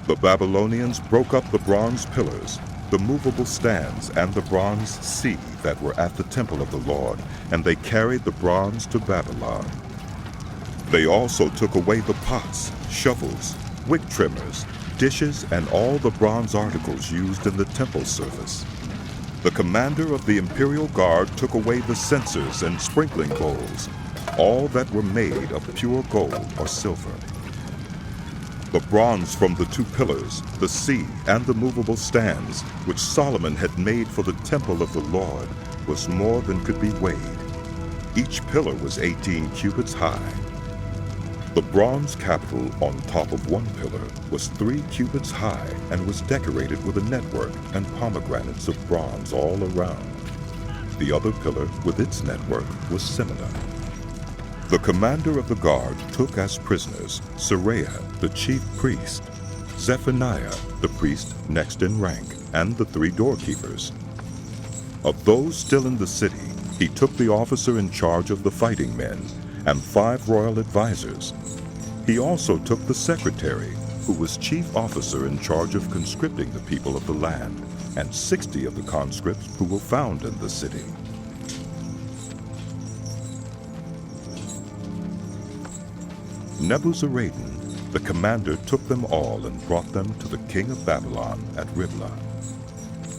The Babylonians broke up the bronze pillars, the movable stands, and the bronze sea that were at the temple of the Lord, and they carried the bronze to Babylon. They also took away the pots, shovels, wick trimmers, dishes, and all the bronze articles used in the temple service. The commander of the imperial guard took away the censers and sprinkling bowls, all that were made of pure gold or silver. The bronze from the two pillars, the sea, and the movable stands, which Solomon had made for the temple of the Lord, was more than could be weighed. Each pillar was 18 cubits high. The bronze capital on top of one pillar was 3 cubits high and was decorated with a network and pomegranates of bronze all around. The other pillar with its network was similar. The commander of the guard took as prisoners Seraiah, the chief priest, Zephaniah, the priest next in rank, and the 3 doorkeepers. Of those still in the city, he took the officer in charge of the fighting men and 5 royal advisers. He also took the secretary, who was chief officer in charge of conscripting the people of the land, and 60 of the conscripts who were found in the city. Nebuzaradan, the commander, took them all and brought them to the king of Babylon at Riblah.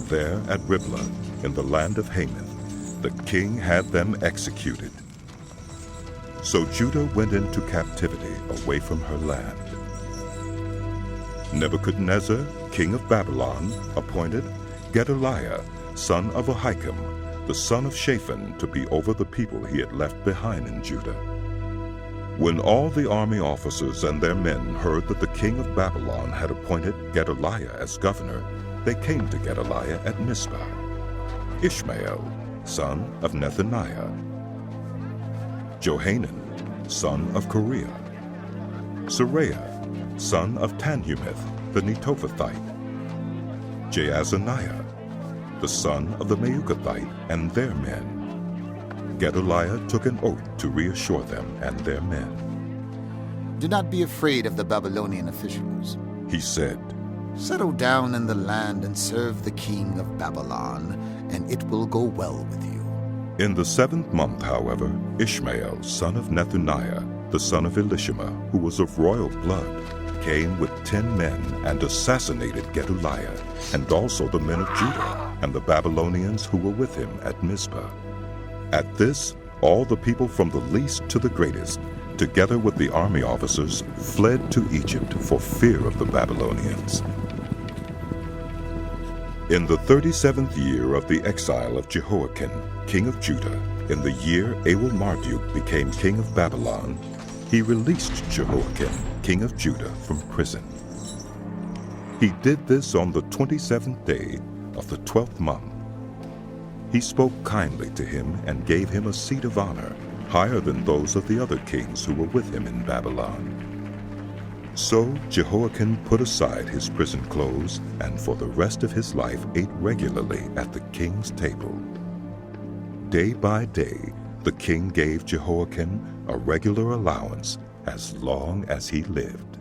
There at Riblah, in the land of Hamath, the king had them executed. So Judah went into captivity away from her land. Nebuchadnezzar, king of Babylon, appointed Gedaliah, son of Ahikam, the son of Shaphan, to be over the people he had left behind in Judah. When all the army officers and their men heard that the king of Babylon had appointed Gedaliah as governor, they came to Gedaliah at Mizpah. Ishmael, son of Nethaniah, Johanan, son of Kareah, Seraiah, son of Tanhumeth the Netophathite, Jaazaniah, the son of the Meuchathite, and their men. Gedaliah took an oath to reassure them and their men. Do not be afraid of the Babylonian officials, he said. Settle down in the land and serve the king of Babylon, and it will go well with you. In the 7th month, however, Ishmael, son of Nethaniah, the son of Elishama, who was of royal blood, came with 10 men and assassinated Gedaliah, and also the men of Judah, and the Babylonians who were with him at Mizpah. At this, all the people from the least to the greatest, together with the army officers, fled to Egypt for fear of the Babylonians. In the 37th year of the exile of Jehoiakim, king of Judah, in the year Marduk became king of Babylon, he released Jehoiakim, king of Judah, from prison. He did this on the 27th day of the 12th month. He spoke kindly to him and gave him a seat of honor, higher than those of the other kings who were with him in Babylon. So Jehoiakim put aside his prison clothes, and for the rest of his life ate regularly at the king's table. Day by day, the king gave Jehoiakim a regular allowance as long as he lived.